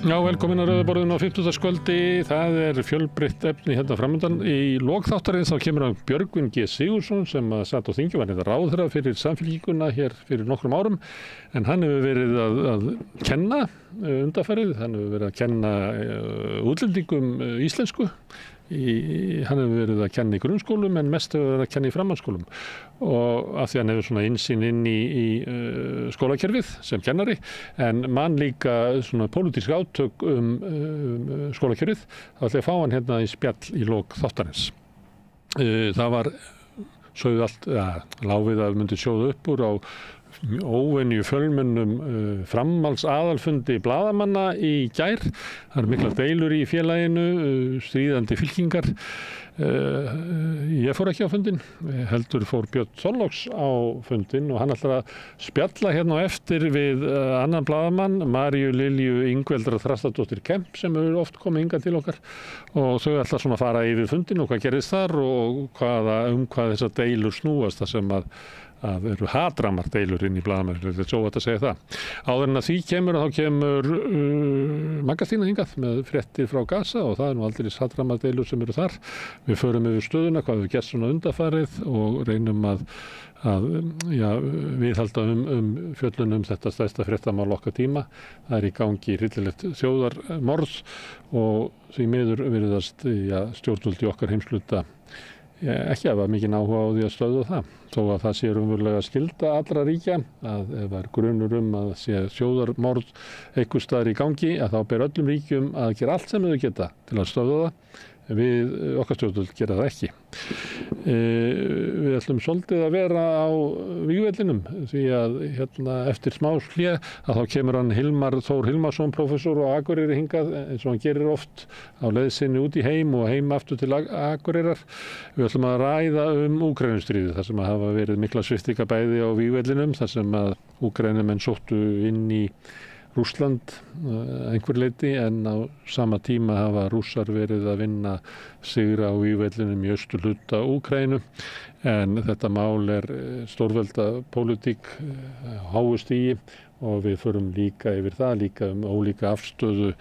Já, velkomin að Rauðaborðinu á 50. Það fjölbreytt efni hérna framundan. Í lok þáttarins þá kemur hann Björgvin G. Sigurðsson sem satt á þingi, var þetta ráðherra fyrir Samfylkinguna hér fyrir nokkrum árum, en hann hefur verið að kenna undanfarið, hann hefur verið að kenna útlendingum íslensku. Hann hefur verið að kenna í grunnskólum en mest hefur verið að kenna í framhaldsskólum, og af því hann hefur svona innsýn inn í skólakerfið sem kennari, en mann líka svona pólitísk átök skólakerfið, þá ætla ég að fá hann hérna í spjall í lok þáttarins. Það var sögðu allt, láfið að myndi sjóða upp úr á óvenju fjölmennum framhaldsaðalfundi blaðamanna í gær. Það miklar deilur í félaginu, stríðandi fylkingar. Ég fór ekki á fundin, heldur fór Björn Þorláks á fundin og hann ætlar að spjalla hérna á eftir við annan blaðamann, Maríu Lilju Ingveldar Þrastardóttir Kemp, sem hefur oft komið hingað til okkar, og þau ætla svona að fara yfir fundin og hvað gerðist þar og hvað þessar deilur snúast, það sem að eru hatramar deilur inn í blaðamenn, þetta er svo að segja það. Áður en að því kemur, þá kemur Maggastína hingað með fréttir frá Gaza, og það nú aldrei hatramar deilur sem eru þar. Við förum yfir stöðuna, hvað við gert svona undanfarið og reynum að viðhalda fjöllun þetta stærsta fréttamál okkar tíma. Það í gangi hryllilegt þjóðarmorð og því miður virðast stjórnvöld í okkar heimshluta ekki hafa mikinn áhuga á því að stöðva það, þó að það sé raunverulega skylda allra ríkja, að ef það grunur að sé þjóðarmorð einhvers staðar í gangi, að þá ber öllum ríkjum að gera allt sem þau geta til að stöðva það. Við okkar stjórnvöld gera það ekki. Við ætlum svolítið að vera á vígvellinum, því að hérna eftir smá hlé að þá kemur hann Hilmar Þór Hilmarsson, prófessor á Akureyri hingað, eins og hann gerir oft á leið sinni út í heim og heim aftur til Akureyrar. Við ætlum að ræða Úkraínustríðið, þar sem að hafa verið mikla sviptingar bæði á vígvellinum, þar sem að Úkraínumenn sóttu inn í Rússland einhver leyti, en á sama tíma hafa Rússar verið að vinna sigra á vígvellinum í austurhluta Úkraínu, en þetta mál stórvelda pólitík háu stigi, og við förum líka yfir það, líka ólíka afstöðu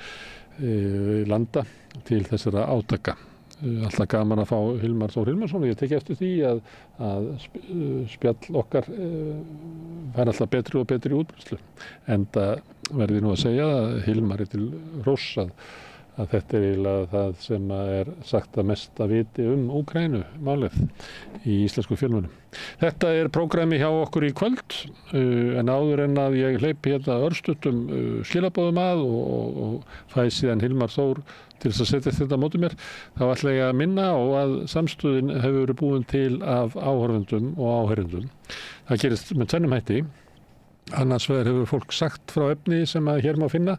landa til þessara átaka. Alltaf gaman að fá Hilmar Þór Hilmarsson, og ég teki eftir því að spjall okkar fær alltaf betri og betri útbreiðslu. Enda verði nú að segja að Hilmar til hróss að þetta eiginlega það sem sagt að mest að viti Úkraínu málið í íslensku fjölmiðlum. Þetta prógrammi hjá okkur í kvöld, en áður en að ég hleypi hérna örstuttum skilaboðum að og fæ síðan Hilmar Þór til þess að setja þetta á móti mér, þá ætla ég að minna á að samstöðin hefur verið búin til af áhorfendum og áheyrendum. Það gerist með tvennum hætti. Annars vegar hefur fólk sagt frá efni sem að hér má finna,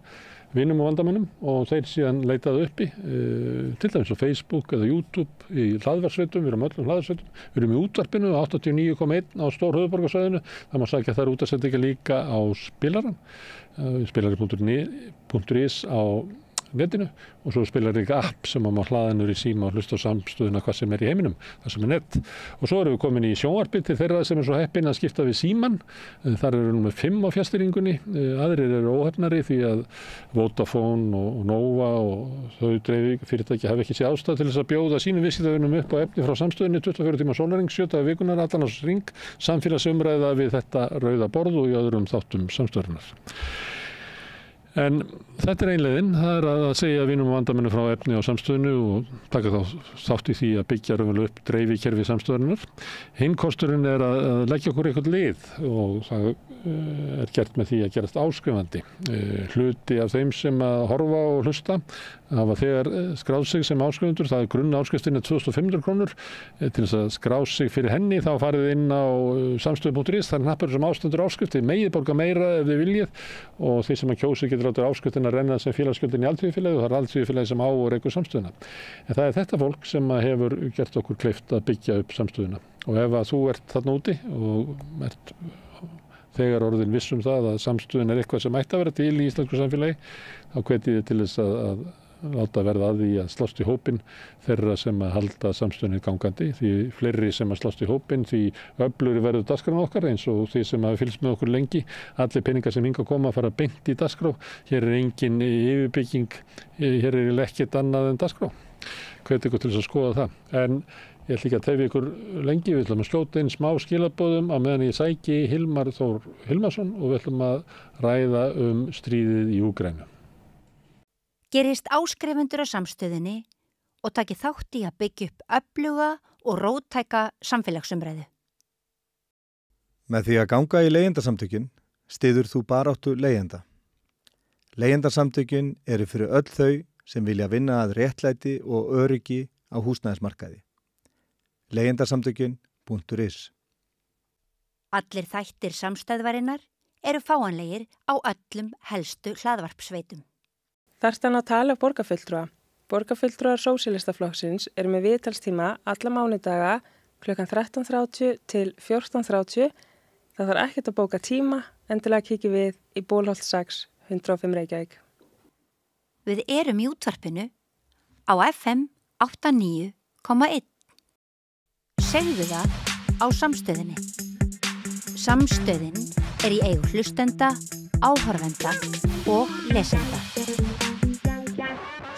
vinum og vandamönnum, og þeir síðan leitað uppi, til dæmis á Facebook eða YouTube, í hlaðvarpsveitum, við erum öllum hlaðvarpsveitum, við erum í útvarpinu 89,1 á Stórhöfuðborgarsvæðinu, það má sækja þar útvarpsendingar líka á spilarann, spilari.is á netinu, og svo spilar líka app sem má hlaða niður í síma og hlusta á samstöðuna hvað sem í heiminum, það sem net. Og svo erum við komin í sjónvarpið til þeirra sem svo heppin að skipta við síman. Þar eru númer 5 á fjarstýringunni, aðrir eru óheppnari því að Vodafone og Nova og þau dreififyrirtæki hafa ekki séð ástæðu til þess að bjóða sínum viðskiptavinum upp á efni frá samstöðinni 24 tíma sólarhrings, 7 daga vikunnar, allan árs hring, samfélagsumræða við þetta rauða borð og í öðrum þáttum samstöðurinnar. En þetta ein leiðin, það að segja vinum og vandamönnum frá efni á samstöðinu og taka þá þátt í því að byggja raunverulega upp dreifikerfi samstöðarinnar. Hinn kosturinn að leggja okkur eitthvað lið, og það gert með því að gerast áskrifandi. Hluti af þeim sem að horfa og hlusta hafa þegar skráð sig sem áskrifundur, það grunn áskriftin 2500 krónur. Til þess að skrá sig fyrir henni þá farið inn á samstöðu.is, það hnappur sem ástendur áskrifti, megið borga meira ef þið viljið, og því sem að kjósi getur látið áskriftin að renna sem félagsgjöldin í Alþýðufélagið, og það Alþýðufélagið sem á og rekur samstöðuna. En það þetta fólk sem hefur gert okkur kleift að byggja upp samstöðuna. Og ef að þú ert þarna úti og ert þegar orðin viss það að samstöðun eitthvað sem ætti að vera til í íslensku samfélagi, þá hvet ég til þess að láta verða að því að slást í hópinn þeirra sem að halda samstöðunni gangandi. Því fleiri sem að slást í hópinn, því öflugri verður dagskráin okkar eins og því sem hafa fylgst með okkur lengi. Allir peningar sem hingað koma fara beint í dagskrá. Hér engin yfirbygging, hér ekkert annað en dagskrá. Hvet ykkur til þess að skoða það. En ég ætla ekki að tefja ykkur lengi. Við ætlum að skjóta inn smá skilaboðum á meðan ég sæki Hilmar Þór Hilmarsson og við ætlum að ræða stríðið í Úkraínu. Gerist áskrifendur á samstöðinni og taki þátt í að byggja upp öfluga og róttæka samfélagsumræðu. Með því að ganga í leigjendasamtökin styður þú baráttu leigjenda. Leigjendasamtökin eru fyrir öll þau sem vilja vinna að réttlæti og öryggi á húsnæðismarkaði. Leigjendasamtökin.is. Allir þættir samstæðvarinnar eru fáanlegir á öllum helstu hlaðvarpsveitum. Þarftan að tala borgarfulltrúa. Borgarfulltrúar Sósíalistaflokksins eru með viðtalstíma alla mánudaga klukkan 13:30 til 14:30. Það þarf ekkert að bóka tíma, endilega kíkja við í Bólholt 6, 105 Reykjavík. Við erum í útvarpinu á FM 89,1. Segðu það á samstöðinni. Samstöðin í eigu hlustenda, áhorfenda og lesenda.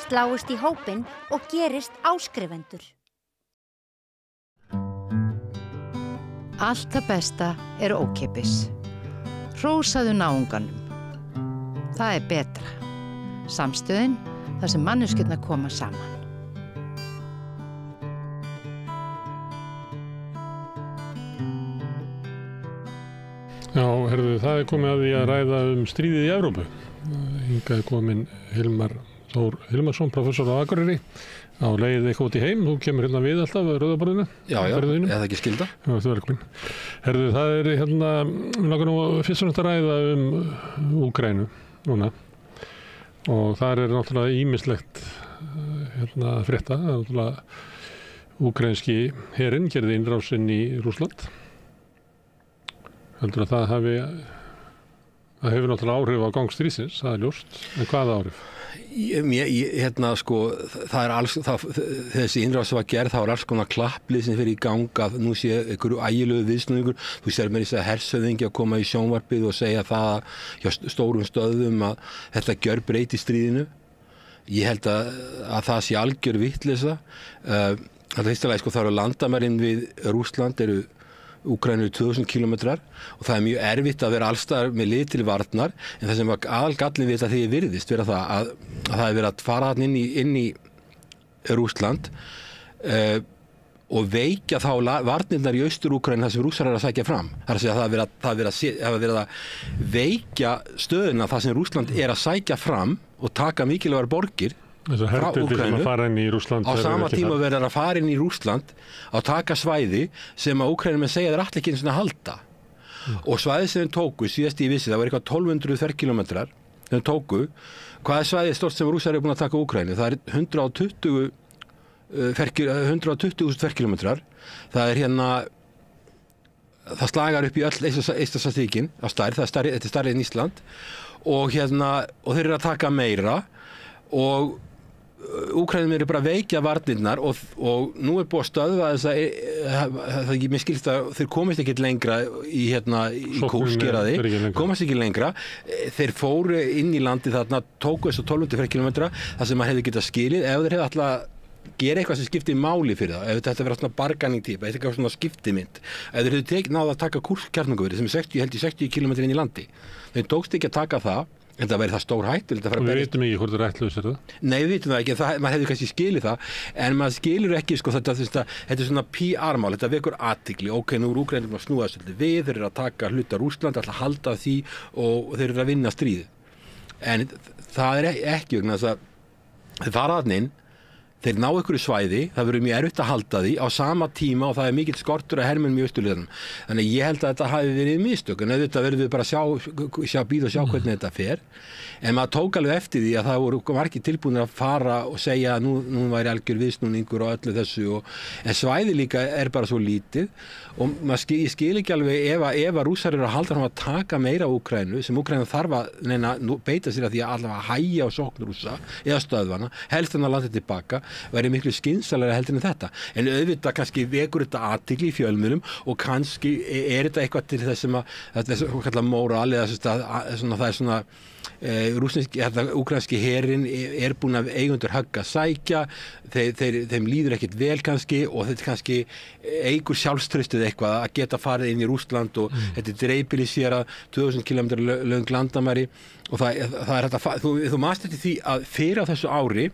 Sláist í hópinn og gerist áskrifendur. Allt það besta ókeypis. Hrósaðu náunganum. Það betra. Samstöðin, þar sem manneskjurnar koma saman. Já, herðu, það komið að því að ræða stríðið í Evrópu. Hingað komin Hilmar Þór Hilmarsson, professor á Akureyri, á leið eitthvað út í heim. Þú kemur hérna við alltaf á Rauðaborðinu. Já, eða ekki skilda. Já, þú velkomin. Herðu, það hérna, við langar nú fyrst og næst að ræða Úkraínu núna. Og þar náttúrulega ýmislegt frétta. Það náttúrulega úkraínski herinn gerði innrás inn í Rússland. Heldur að það hefur náttúrulega áhrif á gang stríðsins, það ljóst. En hvaða áhrif? Þessi innrás var gerð, þá alls konar klapplið sem fyrir í gang að nú sé einhverju ægilegu viðsnúningur. Þú sér með þess að hersöðingi að koma í sjónvarpið og segja það hjá stórum stöðum að þetta gjörbreytir stríðinu. Ég held að það sé algjör vitleysa. Það eru landamærin við Rússland eru Úkraínu 2000 kilometrar og það mjög erfitt að vera allstaðar með lið til varnar, en það sem var aðalgallin við þetta því virðist vera það að það hefur verið að fara hann inn í Rússland og veikja þá varnirnar í Austur-Úkraínu þar sem Rússar að sækja fram. Það er að segja að það hefur verið að veikja stöðuna þar sem Rússland að sækja fram og taka mikilvægar borgir frá Úkraínu. Á sama tíma verður að fara inn í Rússland að taka svæði sem að Úkraínumenn segja þeir allir ekki einu sinni að halda. Og svæðið sem þeir tóku, síðast ég vissi, það var eitthvað 1200 ferkilometrar þeir tóku. Hvað er svæðið stort sem Rússar búin að taka Úkraínu? Það er 120.000 ferkilometrar. Það það slagar upp í öll Eystrasaltsríkin á stærð, þetta er stærri en Ísland og þeir eru að taka meira og Úkraínumennir eru bara að veikja varnirnar og nú búið að stöðva þess að mér skilst að þeir komist ekkert lengra í Kúrskeraði, komast ekki lengra. Þeir fóru inn í landi þarna, tóku þessu 1200 ferkilometra þar sem maður hefði getað skilið ef þeir hefði alltaf gera eitthvað sem skiptir máli fyrir það, ef þetta verður svona barganingtípa, eitthvað svona skiptimynd. Ef þeir hefðu náð að taka Kúrsk-kjarnargufrið sem er 60 km inn í landi. Þeir tókst ekki að taka það, en það verður það stór hætt. Og við vitum ekki hvort það er ætlaus, það? Nei, við vitum það ekki, maður hefði kannski skilið það, en maður skilur ekki, þetta er svona PR-mál, þetta vekur athygli. Ok, nú er Úkraínum að snúa þessu við, þeir eru að taka hluta Rússland, ætla að halda því og þeir eru að vinna stríð. En það er ekki vegna þess að þeir fara þarna inn, þeir ná ykkur svæði, það verður mjög erfitt að halda því á sama tíma og það mikill skortur að hermennum í austurhlutanum. Þannig að ég held að þetta hafi verið mistök, en auðvitað verðum við bara að bíða og sjá hvernig þetta fer. En maður tók alveg eftir því að það voru margir tilbúinir að fara og segja að nú væri algjör viðsnúningur og öllu þessu, en svæði líka bara svo lítið og ég skil ekki alveg ef að Rússar eru að halda fram að taka meira á Úkraínu, sem Úkraína þarf að beita sér að því að allavega hægja á sókn Rússa eða stöðvana, helst þannig að landa tilbaka, væri miklu skynsalega heldur en þetta. En auðvitað kannski vekur þetta athygli í fjölmiðlum og kannski þetta eitthvað til þess sem þetta er svo kallað móral eða það er svona úkraínski herinn búin að eigundur högg að sækja, þeim líður ekkert vel kannski og þetta kannski eigur sjálfstraustið eitthvað að geta farið inn í Rússland og þetta er dreifbýlisérað 2000 km löng landamæri og það er þetta, þú manst eftir því að fyrir á þessu ári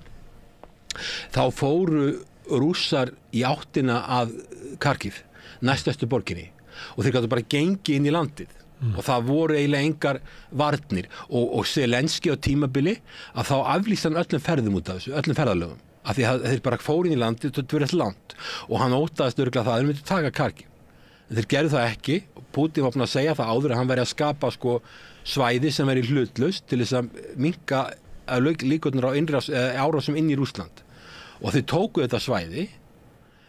þá fóru Rússar í áttina að Kharkiv, næststærstu borginni og þeir gátu bara gengið inn í landið og það voru eiginlega engar varnir og Zelenski á tímabili að þá aflýst hann öllum ferðum út af þessu, öllum ferðalögum af því að þeir bara fóru inn í landið og þetta verið langt og hann óttaðist örugglega það að þeir myndu taka Kharkiv. En þeir gerðu það ekki og Putin var búinn að segja það áður að hann væri að skapa svæði sem væri hlutlaust til þess að minnka líkurnar á árásum inn í Rússland og þeir tóku þetta svæði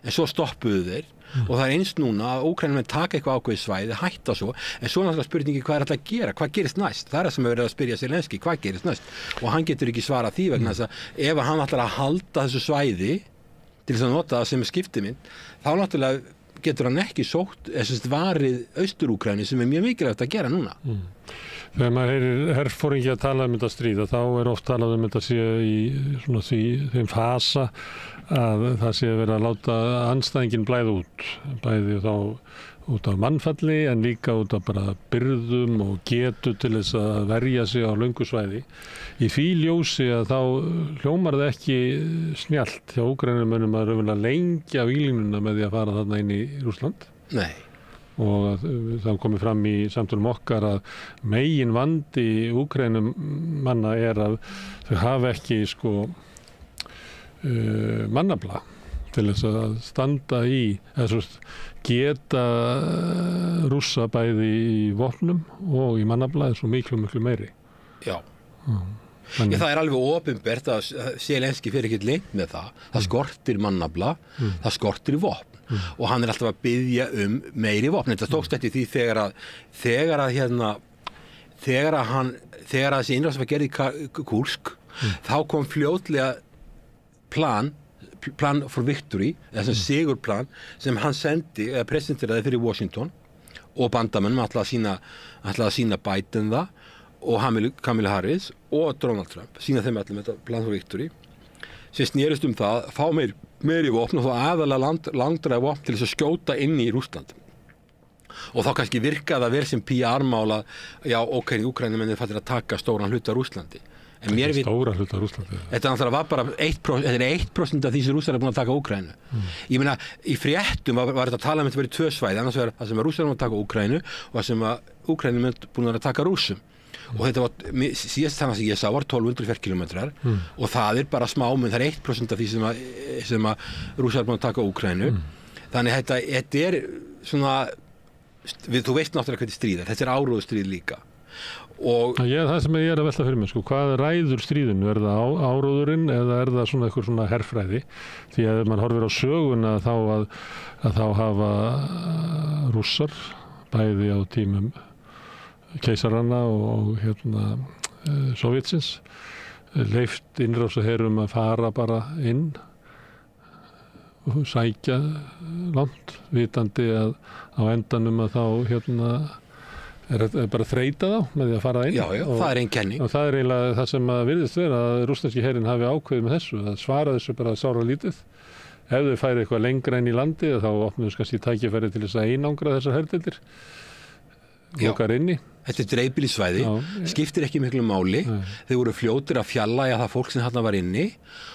en svo stoppuðu þeir og það er eins núna að Úkraínumenn taka eitthvað ákveðið svæði, hætta svo en svo náttúrulega spurningi hvað er alltaf að gera, hvað gerist næst, það er það sem hefur verið að spyrja Zelenski, hvað gerist næst og hann getur ekki svarað því vegna þess að ef hann ætlar að halda þessu svæði til þess að nota það sem skiptimynd þá náttúrulega getur hann ekki sótt varið Austur-Úkraínu sem er mjög mikilvægt að gera núna. Þegar maður heyrir herforingi að tala um þetta stríða þá er oft talað um þetta sé í þeim fasa að það sé verið að láta andstæðinginn blæða út, bæði þá út af mannfalli en líka út af bara byrðum og getu til þess að verja sig á löngu svæði. Í því ljósi að þá hljómar það ekki snjallt hjá Úkraínumönnum að raunverulega lengja víglínuna með því að fara þarna inn í Rússland. Nei. Og það komið fram í samtölum okkar að megin vandi Úkraínumanna er að þau hafa ekki mannafla til þess að standa í eða geta Rússa bæði í vopnum og í mannafla er svo miklu meiri. Já. Það er alveg opinbert að Zelenski fyrir ekkert leynt með það skortir mannafla, það skortir vopn og hann er alltaf að biðja meiri vopn. Þetta tókst eftir því þegar þessi innrás var gerð í Kursk þá kom fljótlega plan for victory, eða sigurplan sem hann sendi eða presenteraði fyrir Washington og bandamönnum ætlaði að sína Biden það og Kamala Harris og Donald Trump sína þeim allir með þetta plan for victory sem snerist það fá meiri vopn og þá aðalega langdrægi vopn til þess að skjóta inn í Rússland og þá kannski virkaði að vera sem PR-mál að já, Úkraínumennir fattir að taka stóran hluta Rússlandi. Stóran hluta Rússlandi? Þetta var bara 1% af því sem Rússar er búin að taka Úkraínu. Ég meina, í fréttum var þetta að tala um þetta verið tvö svæði, annars vegar það sem að Rússar er búin að taka Úkraínu og það sem að Úkraínumennir búin að taka Rússum. Og þetta var, síðast þannig sem ég sá var 1200 ferkilometrar og það er bara smáminn, það er 1% af því sem að Rússar er búin að taka Úkraínu. Þannig þetta er svona, þú veist náttúrulega hvernig stríð þetta er áróðustríð líka. Það sem ég er að velta fyrir mig, hvað ræður stríðinu? Er það áróðurinn eða er það svona eitthvað svona herfræði? Því að ef mann horfir á söguna þá hafa Rússar bæði á tímum keisaranna og Sovjetsins leyft innrásaherum að fara bara inn og sækja langt vitandi að á endanum að þá er bara þreyta þá með því að fara inn. Já, það er einn kenning. Og það er eiginlega það sem að virðist vera að rússneski herinn hafi ákveðið með þessu, að svara þessu bara sára lítið. Ef þau færi eitthvað lengra inn í landi þá opnuðu kannski tækifæri til þess að einangra þessar herdeildir. Lokar inni. Þetta er dreifbýlissvæði, skiptir ekki miklu máli. Þeir voru fljótir að fjarlægja það fólk sem þarna var inni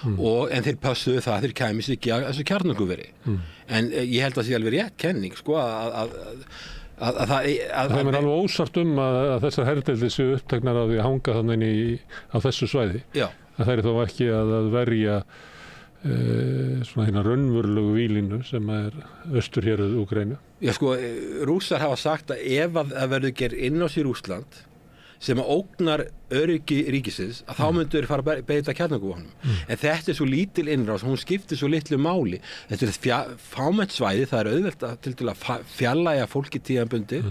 en þeir passuðu það að þeir kæmist ekki að þessu kjarnorkuveri. En ég held að það sé alveg rétt kenning það er alveg ósagt að þessar herdeildir séu uppteknar á því að hanga þannig á þessu svæði. Já. Það er þó ekki að verja svona hérna raunverulegu víglínu sem austurhéruð Úkraínu. Já sko, Rússar hafa sagt að ef að verður gerð innrás í Rússland sem ógnar öryggi ríkisins, að þá myndu þeir fara að beita kjarnorkuvopnum. En þetta svo lítil innrás, hún skiptir svo litlu máli. Þetta fámennt svæði, það auðvelt að fjarlægja fólki tíðanbundið.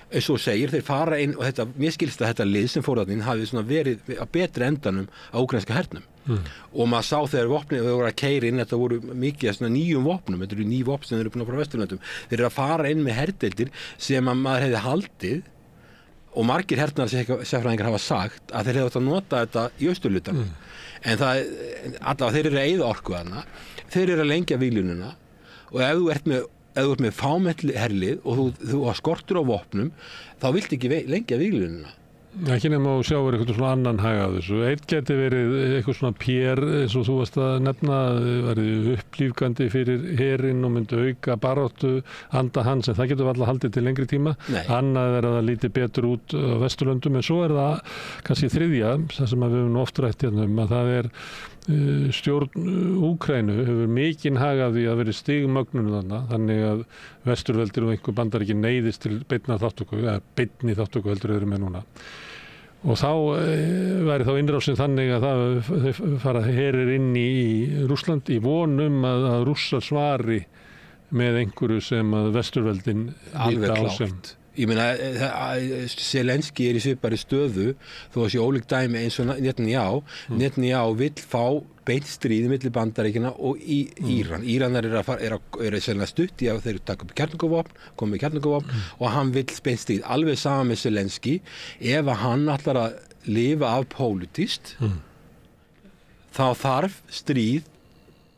Eins og segir, þeir fara inn og þetta, mér skilst að þetta lið sem fór þarna hafi svona verið á betri endanum á úkraínska hernum. Og maður sá þegar vopnið voru að keyra inn, þetta voru mikið svona nýjum vopnum, þetta eru ný vopn sem þeir eru búin að frá Vesturlöndum. Þeir eru að fara inn með herdeildir sem að maður hefði haldið og margir hernaðarsérfræðingar hafa sagt að þeir hefðu átt að nota þetta í austurhlutanum. En það, allavega þeir eru að eyða orku þarna, þeir eru að lengja víglínuna og ef þú ert með fámennt herlið og þú skortur á vopnum, þá viltu ekki lengja víglínuna. Ekki nema að sjá eitthvað svona annan haga af þessu. Eitt geti verið eitthvað svona pér, eins og þú varst að nefna, verið upplífgandi fyrir herinn og myndi auka baráttu anda hans, en það getur alltaf haldið til lengri tíma. Annað að það líti betur út á Vesturlöndum, en svo það kannski þriðja, það sem við höfum oft rætt hérna að það stjórn Úkraínu hefur mikinn hag af því að verið stigmögnun þannig að Vesturveldir og einhver Bandaríki neyðist til beinni þátttöku heldur eru með núna. Og þá væri þá innrásin þannig að það fara herir inn í Rússland í vonum að Rússar svari með einhverju sem að Vesturveldin líta á sem. Ég meina, Zelenski í svipari stöðu, þó að sé ólík dæmi eins og Netanyahu vill fá beint stríð milli Bandaríkjanna og Íran. Íranar eru sennilega stutt í að þeir taka upp komið með kjarnorkuvopn og hann vill beint stríð. Alveg sama með Zelenski, ef að hann ætlar að lifa af pólitískt, þá þarf stríð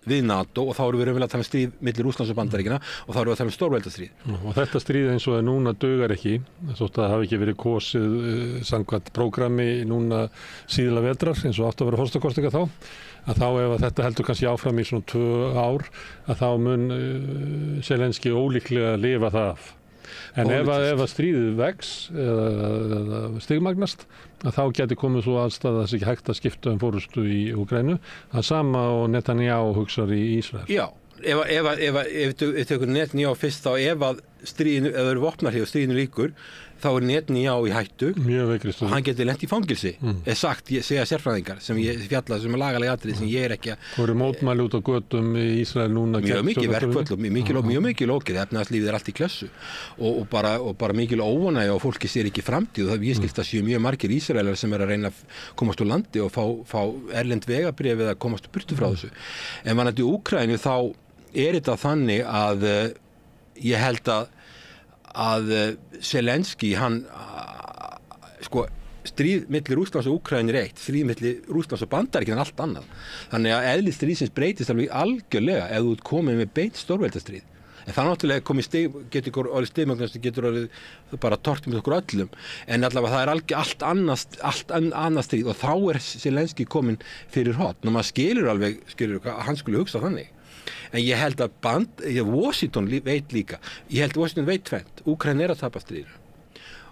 við NATO og þá erum við að tala um stríð milli Rússlands og Bandaríkjanna og þá erum við að tala um stórveldastríð. Og þetta stríð eins og núna dugar ekki, þótt að það hafi ekki verið kosið samkvæmt prógrammi núna síðla vetrar eins og átt að vera forsetakosninga þá, að þá ef að þetta heldur kannski áfram í svona 2 ár, að þá mun Zelenski ólíklega lifa það af. En ef að stríðið vex eða stigmagnast, að þá geti komið svo aðstæða þess ekki hægt að skipta fórustu í Úkraínu, það sama og Netanyahu hugsar í Ísrael. Já, ef tökur Netanyahu fyrst þá ef að stríðinu, ef það eru vopnarhríð og stríðinu líkur, þá Netanyahu í hættu og hann getur lent í fangilsi, sagt, segja sérfræðingar sem ég fjalla sem lagalega atriði sem ég ekki að... Það eru mótmæli út á götum í Ísrael núna. Mjög mikið verkföll og mjög mikið lókið, efnahagslífið allt í klessu og bara mikil óánægja og fólki sér ekki framtíð og það ég skilst að séu mjög margir Ísraelar sem að reyna að komast úr landi og fá erlend vegabréf eða komast burtu frá þessu. En varðandi Úkraínu þá þetta þannig að ég held að Zelenski, hann sko, stríð milli Rússlands og Úkraínu eitt, stríð milli Rússlands og Bandaríkjanna allt annað. Þannig að eðli stríðsins breytist alveg algjörlega ef þú ert komið með beint stórveldastríð. En það náttúrulega komið getur orðið stigmagnast, getur orðið bara tortið með okkur öllum. En allavega það allt annað stríð og þá Zelenski komin fyrir hot. Nú maður skilur að hann skulle hugsa þannig. En ég held að Washington veit líka, ég held Washington veit tvennt, Úkraína að tapa stríðinu.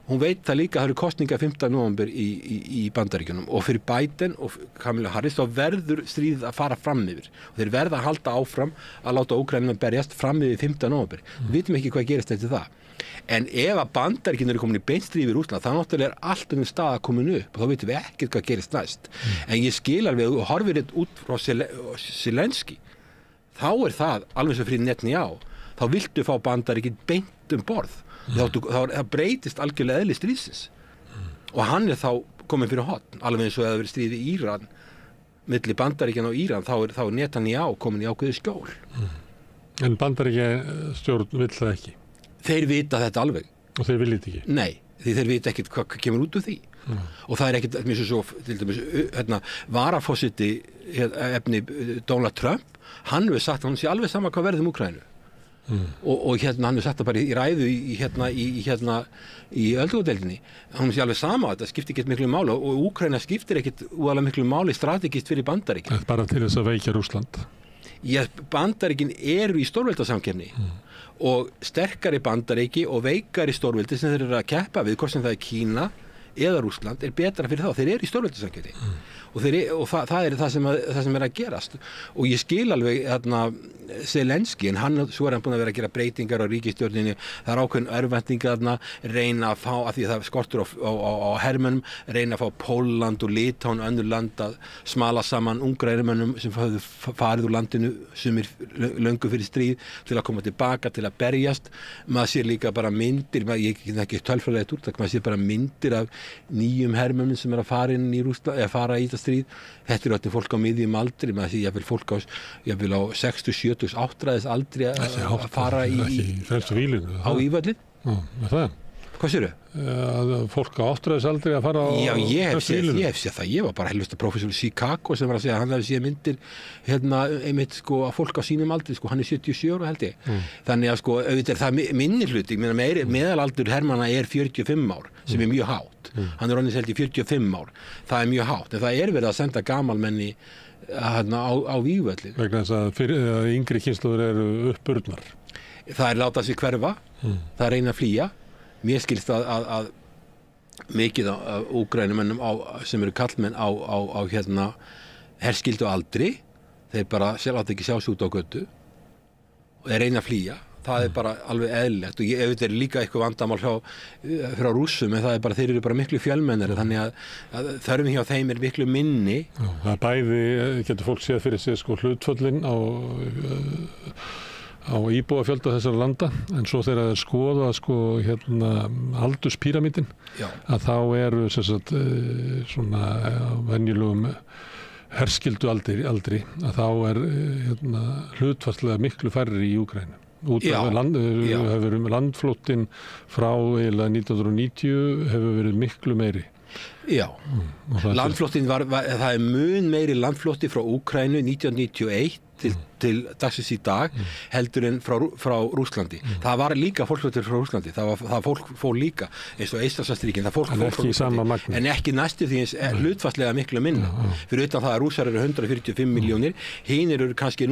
Hún veit það líka að það eru kosningar 5. nóvember í Bandaríkjunum og fyrir Biden og Kamala Harris þá verður stríðið að fara fram yfir og þeir verða að halda áfram að láta Úkraína berjast fram yfir 5. nóvember. Við vitum ekki hvað gerist eftir það. En ef að Bandaríkjunum eru komin í beint stríð við Rússland, þá náttúrulega allt staða komin upp og þá vitum við ekkert hvað gerist næst. En ég skil alveg og horfir þetta út frá Zelenski. Þá það alveg sem fyrir Netanyahu, þá viltu fá Bandaríkin beint borð. Þá breytist algjörlega eðli stríðsins. Og hann þá komin fyrir hotn, alveg eins og það verið stríð í Íran, milli Bandaríkjanna og Íran, þá Netanyahu komin í ákveðið skjól. En Bandaríkjastjórn vill það ekki? Þeir vita þetta alveg. Og þeir viljið ekki? Nei, því þeir vita ekkert hvað kemur út úr því. Og það ekkert, eins og svo, til dæmis, varaforseti efni Donald Trump, hann hefur sagt að hann sé alveg sama hvað verður Úkraínu. Og hann hefur sagt það bara í ræðu í öldungadeildinni. Hann sé alveg sama, þetta skiptir ekkert miklu máli og Úkraína skiptir ekkert úalega miklu máli strategist fyrir Bandaríkin. Bara til þess að veikja Rússland. Já, Bandaríkin eru í stórveldasamkeppni og sterkari Bandaríki og veikari stórveldi sem þeir eru að keppa við, hvort sem það Kína eða Rússland betra fyrir þá, þeir eru í stórveldasamkeppni og það er það sem er að gerast og ég skil alveg Zelenski, en svo hann búin að vera að gera breytingar á ríkisstjórninni, það ákveðin örvæntingar reyna að fá, að því það skortur á hermönnum, reyna að fá Pólland og Litháen önnur land að smala saman ungra hermönnum sem hafðu farið úr landinu sumir löngu fyrir stríð til að koma tilbaka, til að berjast. Maður sér líka bara myndir, ég get ekki tölfræðilegt úrtak, maður sér bara myndir af nýjum hermönnum sem að fara inn í Rússland, eða fara í þetta stríð. Þetta eru öllum fólk á miðjum aldri, maður sér jafnvel fólk á 60, 70, 80 áttræðis aldri að fara á Ívöllin. Hvað sérðu? Fólk á áttræðisaldri að fara á ég hef séð það, ég var bara helvista professor í Chicago sem var að segja að hann hefði séð myndir einmitt sko að fólk á sínum aldri, sko hann er 77 ára held ég. Þannig að sko auðvitað er það minni hluti, meðalaldur hermanna er 45 ár sem er mjög hátt. Hann er orðinn held í 45 ár, það er mjög hátt, en það er verið að senda gamalmenni á Vígvöllin. Vegna þess að yngri kynslóður eru uppurnar. Það er látað sig hverfa, það er reyna að flýja. Mér skilst að mikið af Úkraínumönnum sem eru kallmenn á herskildu aldri, þeir bara sjálf átt ekki sjá sig út á götu og þeir reyna að flýja. Það er bara alveg eðlilegt og ef þetta er líka eitthvað vandamál frá Rússum, en það er bara, þeir eru bara miklu fjölmennari, þannig að þörfin hjá þeim er miklu minni. Já, það er bæði, getur fólk séð fyrir sig sko hlutföllin á íbúafjölda þessara landa, en svo þegar það skoða sko aldurspíramídin, að þá eru svona venjulegum herskildu aldri, að þá er hlutfallslega miklu færri í Úkraínu. Landflóttinn frá 1990 hefur verið miklu meiri. Já, landflóttinn það er mun meiri landflótti frá Úkraínu 1991 til dagsins í dag heldur en frá Rússlandi. Það var líka fólksflóttir frá Rússlandi, það fólk fór líka eins og Eystrasaltsríkin, það fólk fór frá Rússlandi, en ekki næstu því eins hlutfallslega miklu minna. Fyrir utan það að Rússar eru 145 milljónir, hinir eru kannski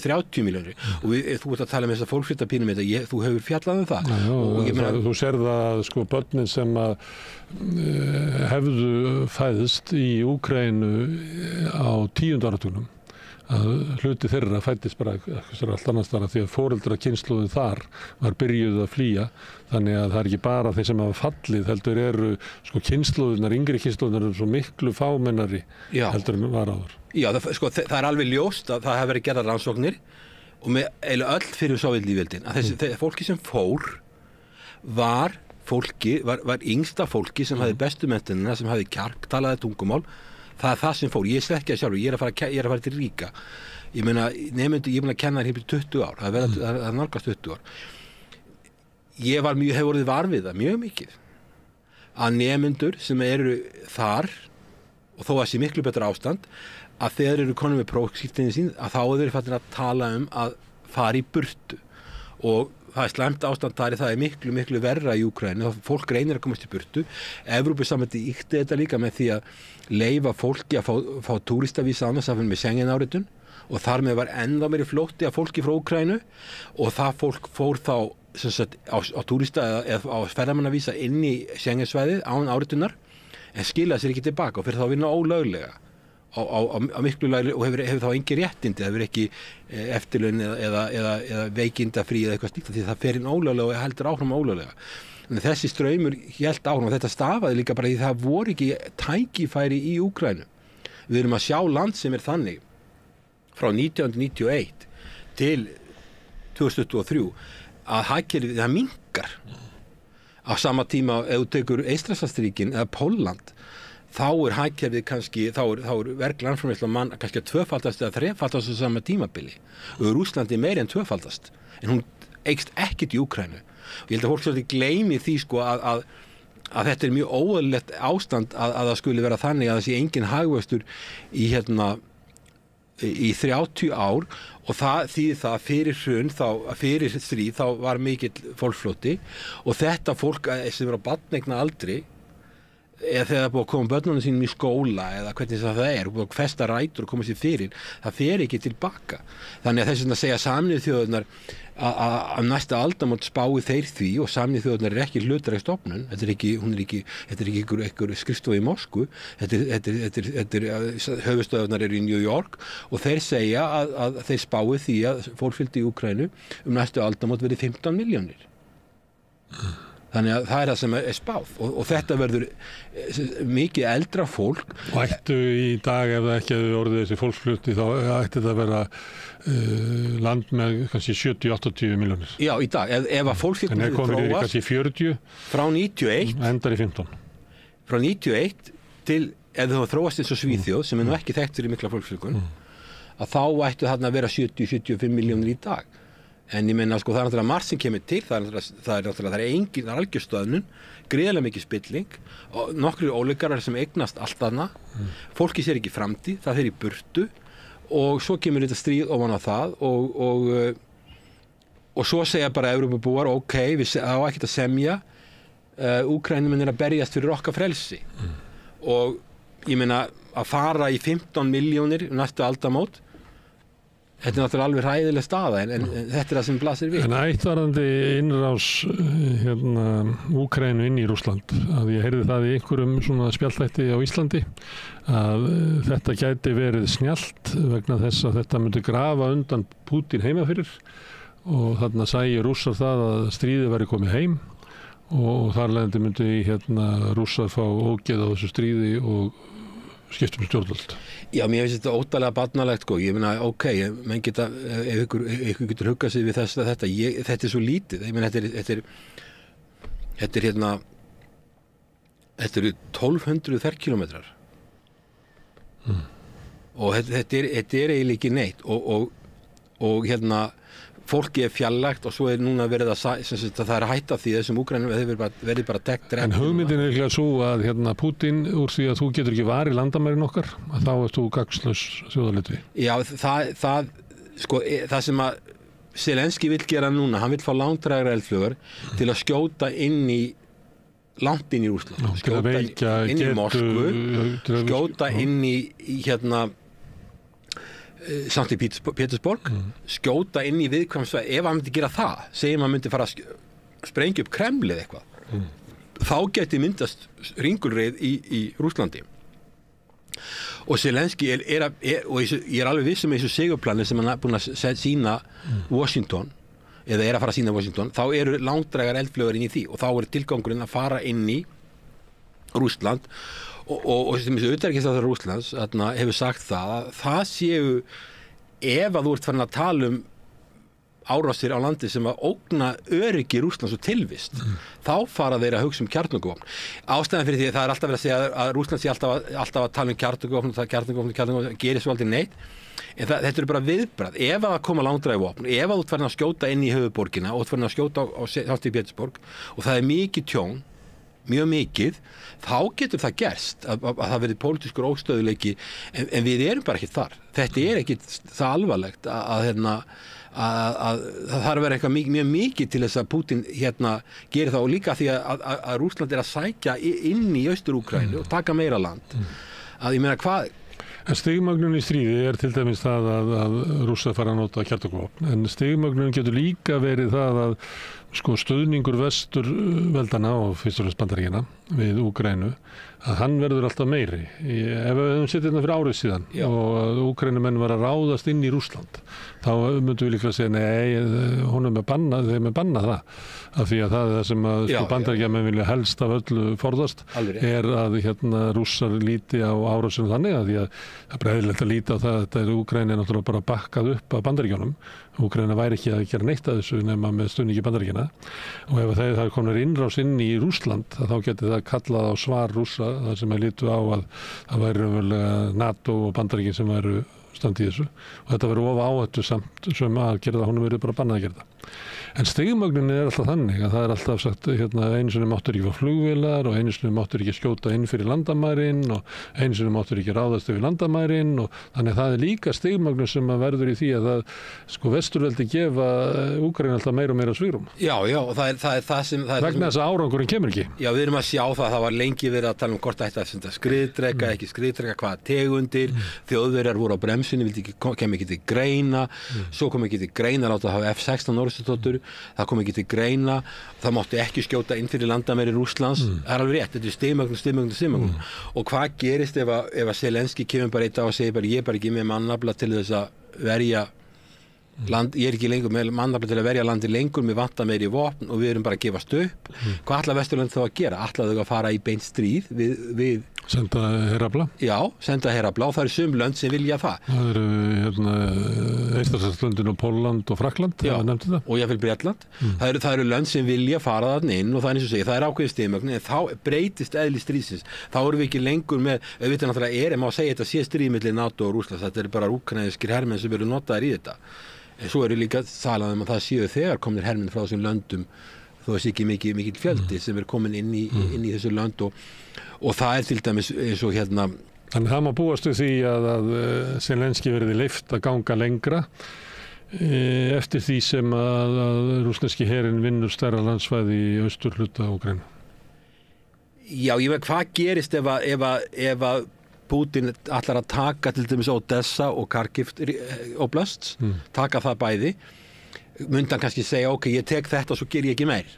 30 milljónir og þú ert að tala með þessa fólksflóttapínum, þú hefur fjallað um það. Þú sérð að sko börnin sem að hefðu fæðst í Úkraínu á 10. áratugnum, að hluti þeirra fæddist bara allt annars þar, því að foreldra kynslóðin þar var byrjuð að flýja, þannig að það er ekki bara þeir sem hafa fallið, heldur eru sko kynslóðunar, yngri kynslóðunar eru svo miklu fámennari heldur en var áður. Já, það er alveg ljóst að það hefur verið gerðar rannsóknir og með eiginlega öll fyrir Sovétlýðveldin, að þessi fólki sem fór var yngsta fólki sem hafði bestu menntunina, sem hafði kjark, talaði tungumál. Það er það sem fór, ég slekkja sjálfur, ég er að fara til Ríka. Ég meina, nemendur, ég er búin að kenna hér 20 ár, það er nálgast 20 ár. Ég hef orðið var við það mjög mikið, að nemendur sem eru þar, og þó að sé miklu betra ástand, að þeir eru konum með prófskírteinið sín, að þá eru þeir fattir að tala um að fara í burtu. Og það er slæmt ástand þar, það er miklu verra í Úkraínu, fólk reynir að komast í burtu. Evrópusambandið ýkti þetta líka með því að leyfa fólki að fá túristavísa annars af með Schengen-áritun og þar með var ennþá meiri flótti af fólki frá Úkraínu og það fólk fór þá á túrista eða á ferðamannavísa inn í Schengen-svæðið án áritunar en skilaði sér ekki tilbaka og fyrir þá að vinna ólöglega á miklu lagri og hefur þá engin réttindi, það hefur ekki eftirlaun eða veikindafrí eða eitthvað slíkt því það fer inn ólöglega og heldur áfram ólöglega. En þessi straumur hélt áfram og þetta stafaði líka bara því það voru ekki tækifæri í Úkraínu. Við erum að sjá land sem er þannig frá 1991 til 2023 að hagkerfið það minnkar. Á sama tíma ef þú tekur Eystrasaltsríkin eða Pólland þá er hagkerfið kannski, þá er verglandsframleiðsla mann kannski að tvöfaldast eða þrefaldast á sama tímabili. Og Rússlandi meira en tvöfaldast, en hún eykst ekkert í Úkraínu. Og ég held að fólk svolítið gleymi því sko að þetta er mjög óeðlilegt ástand að það skuli vera þannig að það sé engin hagvöxtur í 30 ár og það þýðir það fyrir hrun, fyrir stríð þá var mikill fólksflótti og þetta fólk sem er á barneigna aldri eða þegar það er búið að koma börnunum sínum í skóla eða hvernig það er, búið að festa rætur og koma sér fyrir, það fer ekki tilbaka. Þannig að þess vegna segja Sameinuðu þjóðirnar að næsta aldamót spái þeir því og Sameinuðu þjóðirnar er ekki hlutræg stofnun, þetta er ekki einhver skrifstofa í Moskvu, höfuðstöðvarnar eru í New York og þeir segja að þeir spái því að fólksfjöldi í Úkraínu næstu aldamót verði 15 milljónir. Þannig að það er það sem er spáð og þetta verður mikið eldra fólk. Og ættu í dag, ef það ekki hefur orðið þessi fólksflutti, þá ætti það að vera land með kannski 70-80 milljónir. Já, í dag, ef að fólksflutti þróast kannski 40 frá 91 endar í 15. Frá 91 til, ef það þróast eins og Svíþjóð, sem er nú ekki þekkt fyrir mikla fólksflutgun, að þá ættu þarna að vera 70-75 milljónir í dag. En ég meina, sko, það er náttúrulega margt sem kemur til, það er engin algjörstöðnun, gríðarlega mikið spilling, og nokkrir ólíkarar sem eignast allt þarna, fólki sér ekki framtíð, það fer í burtu, og svo kemur þetta stríð ofan á það, og svo segja bara Evrópubúar, ok, þá ekkert að semja, Úkraínumenn að berjast fyrir okkar frelsi. Og ég meina, að fara í 15 milljónir næstu aldamót, þetta er náttúrulega alveg hræðileg staða en þetta er það sem blasir við. En ættvarandi innrás Úkraínu inn í Rússland, að ég heyrði það í einhverjum svona spjallþætti á Íslandi, að þetta gæti verið snjallt vegna þess að þetta myndi grafa undan Pútín heima fyrir og þarna sæi Rússar það að stríðið væri komið heim og þar leiðandi myndi Rússar fá ógeð á þessu stríði og skiptum stjórnvöld. Já, mér finnst þetta óttalega barnalegt, sko. Ég meina, ok, menn geta, ef ykkur getur huggað sig við þetta er svo lítið. Ég meina, þetta eru 1200 ferkilometrar. Og þetta er eiginlega ekki neitt. Og fólki er fjarlægt og svo er núna verið að það er hætta því þessum Úkraínum verði bara dekkt. En hugmyndin er ekki svo að Pútín úr því að þú getur ekki varið landamærin okkar, að þá ert þú gagnslaus þjóðarleiðtogi. Já, það sem að Zelenský vill gera núna, hann vill fá langdrægra eldflugur til að skjóta langt inn í Rússland, skjóta inn í Moskvu, skjóta inn í samt í Pétursborg, skjóta inn í viðkvæmsvæði. Ef hann myndi gera það, segjum hann myndi fara að sprengja upp Kremlið eitthvað, þá geti myndast ringulreið í Rússlandi. Og Zelenský og ég er alveg viss þessu sigurplani sem hann er búin að sýna Washington, eða er að fara að sýna Washington, þá eru langdrægar eldflögur inn í því og þá er tilgangurinn að fara inn í Rússland og sem þessu utanríkisráðherra Rússlands hefur sagt það séu, ef að þú ert farin að tala árásir á landi sem að ógna öryggi Rússlands og tilvist, þá fara þeir að hugsa kjarnorkuvopn. Ástæðan fyrir því það er alltaf verið að segja að Rússland sé alltaf að tala kjarnorkuvopn, gerir svo aldrei neitt. En þetta eru bara viðbragð. Ef að koma langdræguvopn, ef að þú ert farin að skjóta inn í höfuðborgina og þú ert farin að skjóta á Sankti Pétursborg og það er mikið tjón, mjög mikið, þá getur það gerst að það verði pólitískur óstöðuleiki en við erum bara ekki þar. Þetta er ekki það alvarlegt að það þarf að vera eitthvað mjög mikið til þess að Pútín gerir það og líka því að Rússland er að sækja inn í Austur-Úkraínu og taka meira land. Að ég meina hvað. En stigmagnun í stríði er til dæmis það að Rússar fara að nota kjarnorkuvopn, en stigmagnun getur líka verið það að stuðningur vesturveldana og fyrst og fremst Bandaríkjanna við Úkraínu, að hann verður alltaf meiri. Ef við höfum sitt fyrir árið síðan og Úkraínumenn var að ráðast inn í Rússland, þá myndum við líka að segja nei, þeim er bannað það, af því að það er það sem að Bandaríkjamenn vilja helst af öllu forðast, er að Rússar líti á árásinu þannig að því að það er breiðilegt að líta á það að þetta er Úkraína náttúrulega bara bakkað upp af Bandaríkjunum. Úkraína væri ekki að gera neitt að þessu nema með stuðningi Bandaríkjanna og ef það er komin innrás inn í Rússland þá geti það kallað á svar Rússa þar sem lítu á að það væri NATO og Bandaríkin sem væru standi í þessu og þetta verður of áhættu samt sem að gera það, honum verður bara bannað að gera það. En stigmögnunin alltaf þannig að það alltaf sagt einu sinni máttur ekki fá flugvélar og einu sinni máttur ekki skjóta inn fyrir landamærin og einu sinni máttur ekki ráðast yfir landamærin og þannig að það líka stigmögnun sem að verður í því að það vesturveldi gefa Úkraínu alltaf meira og meira svigrúm. Já, og það er það sem... Vegna þess að árangurinn kemur ekki. Já, við erum að sjá það var lengi verið að tala hvort ætti að skriðdreka, ekki skriðdreka, hvaða tegundir, Þjóðverjar voru á bremsunni, kem ekki til greina, svo kom ekki til greina að láta hafa F-16 orrustuþotur, það kom ekki til greina, það mátti ekki skjóta inn fyrir landamæri Rússlands, það er alveg rétt, þetta er stigmögnun. Og hvað gerist ef að Zelenský kemur bara eitt á og segir bara ég er bara ekki með mannafla til þess að verja land, ég er ekki lengur með mannafla til að verja landi lengur, mér vantar meiri vopn og við erum bara að gefast upp. Hvað ætla Vesturlönd þá að gera? Ætla þau að fara í beint stríð við Senda herafla? Já, senda herafla og það eru sum lönd sem vilja það. Það eru Eystrasaltslöndin og Pólland og Frakkland, það nefndi það. Og jáfnvel Bretland. Það eru lönd sem vilja fara þarna inn og það er eins og segja, það er ákveðin stigmögnun, en þá breytist eðli stríðsins. Þá erum við ekki lengur með, auðvitað náttúrulega má segja þetta sé stríð milli NATO og Rússlands, þetta eru bara úkraínskir hermenn sem eru notaðir í þetta. En svo eru líka talað að það séu þegar komnir hermenn frá þessum löndum, þó að sé ekki mikill fjöldi sem er komin inn í þessu lönd og það er til dæmis eins og Þannig það má búast við því að Zelenský verði leyft að ganga lengra eftir því sem að rússneski herinn vinnur stærra landsvæði í austurhluta Úkraínu. Já, ég veit hvað gerist ef að Putin ætlar að taka til dæmis Odessa og Kharkiv oblasts, taka það bæði, myndi hann kannski segja ok, ég tek þetta og svo ger ég ekki meir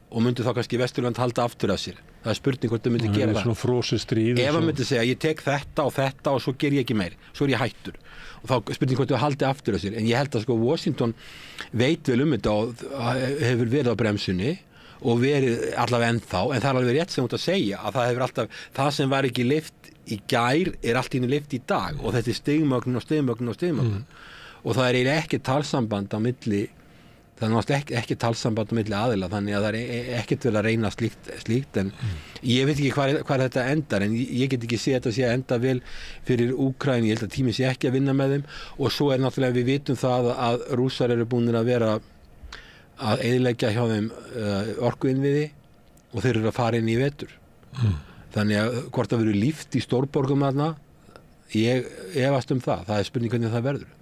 og myndi þá kannski Vesturlönd halda aftur af sér. Það er spurning hvort þau myndi gera það. Svona frosið stríð. Ef hann myndi segja ég tek þetta og svo ger ég ekki meir, svo er ég hættur og þá spurning hvort þau haldi aftur af sér. En ég held að Washington veit vel þetta og hefur verið á bremsunni og verið allavega ennþá, en það er alveg rétt sem út að segja að það hefur alltaf, það sem var ekki lyft í gær er allt í einu lyft í dag og þetta er stigmögnun og það er eiginlega ekki talsamband á milli, það er náttúrulega ekki talsamband á milli aðila, þannig að það er ekkert vel að reyna slíkt en ég veit ekki hvar þetta endar, en ég get ekki séð þetta sé að enda vel fyrir Úkraínu, ég held að tíminn sé ekki að vinna með þeim og svo er náttúrulega við vitum það að Rússar eru búnir að vera að eyðileggja hjá þeim orkuinnviði og þeir eru að fara inn í vetur. Þannig að hvort það verður líft í stórborgum þarna, ég efast það er spurning hvernig það verður.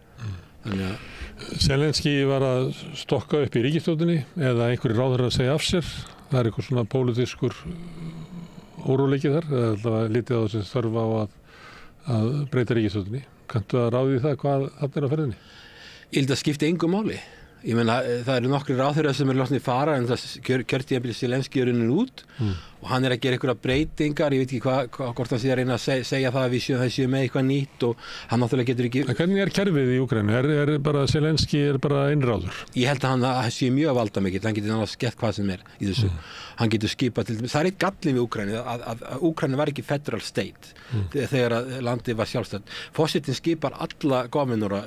Þannig að Zelenský var að stokka upp í ríkisstjórninni eða einhverjir ráðherrar að segja af sér, það er eitthvað svona pólitískur óróleiki þar, eða lítið á þessi þörf á að breyta ríkisstjórninni. Kanntu að ráði það hvað það er á ferðinni? Ég held að skipti engu máli. Ég meina, það eru nokkri ráðherrar sem eru látnir fara en það kjörtímabil Zelenský er runnin út og hann er að gera einhverja breytingar, ég veit ekki hvort hann sé að reyna að segja það að við séum með eitthvað nýtt og hann náttúrulega getur ekki... En hvernig er kerfið í Úkraínu? Er bara Zelenský bara einráður? Ég held að hann sé mjög valdamikill, hann getur náttúrulega skett hvað sem er í þessu. Hann getur skipað til dæmis, það er eitt gallin við Úkraínu að Úkraínu var ekki federal state þegar landið var sjálfstætt. Forsetinn skipar alla governora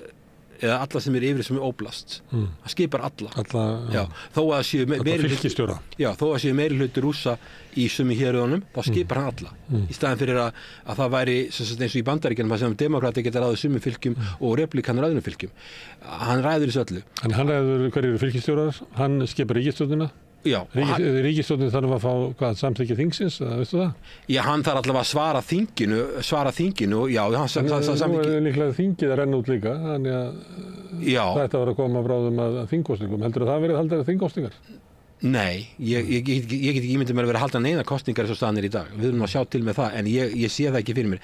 eða alla sem yfir sem oblast. Það skipar alla. Já, þó að séu fylkistjóra. Já, þó að séu meiri hluti Rússa í summi héruðunum, þá skipar hann alla. Í staðin fyrir að það væri eins og í Bandaríkjunum þar sem demokrati geta ráðið summi fylkjum og republikanar öðrum fylkjum. Hann ræður þessu öllu. En hann ræður hverju eru fylkistjórar, hann skipar ríkisstjórnina. Já. Ríkisstjórnin þarf að fá samþykki þingsins, veistu það? Já, hann þarf allavega að svara þinginu, já, hann samþykki. Nú er líklega þingið að renna út líka, þannig að það ætti að vera að koma bráðum að þingkosningum. Heldur það verið haldið þingkosningar? Nei, ég get ekki ímyndið mér að vera að halda neina kosningar eins og staðan er í dag. Við erum að sjá til með það, en ég sé það ekki fyrir mér.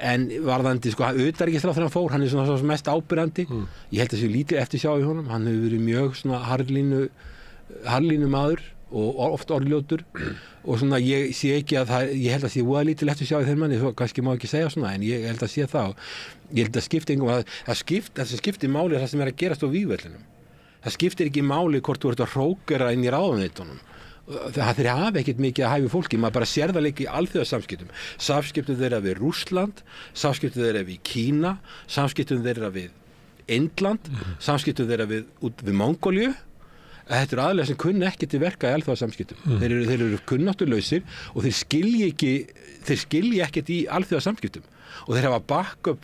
En varðandi, utanríkisráðherrann fór, hann er svona mest ábyrgandi. Ég held að sé lítið eftirsjá í honum. Hann hefur verið mjög svona harðlínu maður og oft orðljótur og svona ég sé ekki að ég held að sé voða lítið eftir sjá í þeim manni, svo kannski má ekki segja svona en ég held að sé það og ég held að skipti engum það sem skiptir máli er það sem er að gerast á vígvellinum. Það skiptir ekki máli hvort þú ert að hrókera inn í ráðuneytunum. Það þeir hafa ekkert mikið að hæfi fólki, maður bara sér það líka í alþjóðasamskiptum. Samskiptum þeirra við Rússland, samskiptum þeirra við Kína, samskiptum þeirra við Indland, samskiptum þeirra við Mongóliu. að þetta aðilar sem kunna ekki til verka í alþjóðasamskiptum. Þeir eru kunnáttulausir og þeir skilji ekkert í alþjóðasamskiptum. Og þeir hafa backup,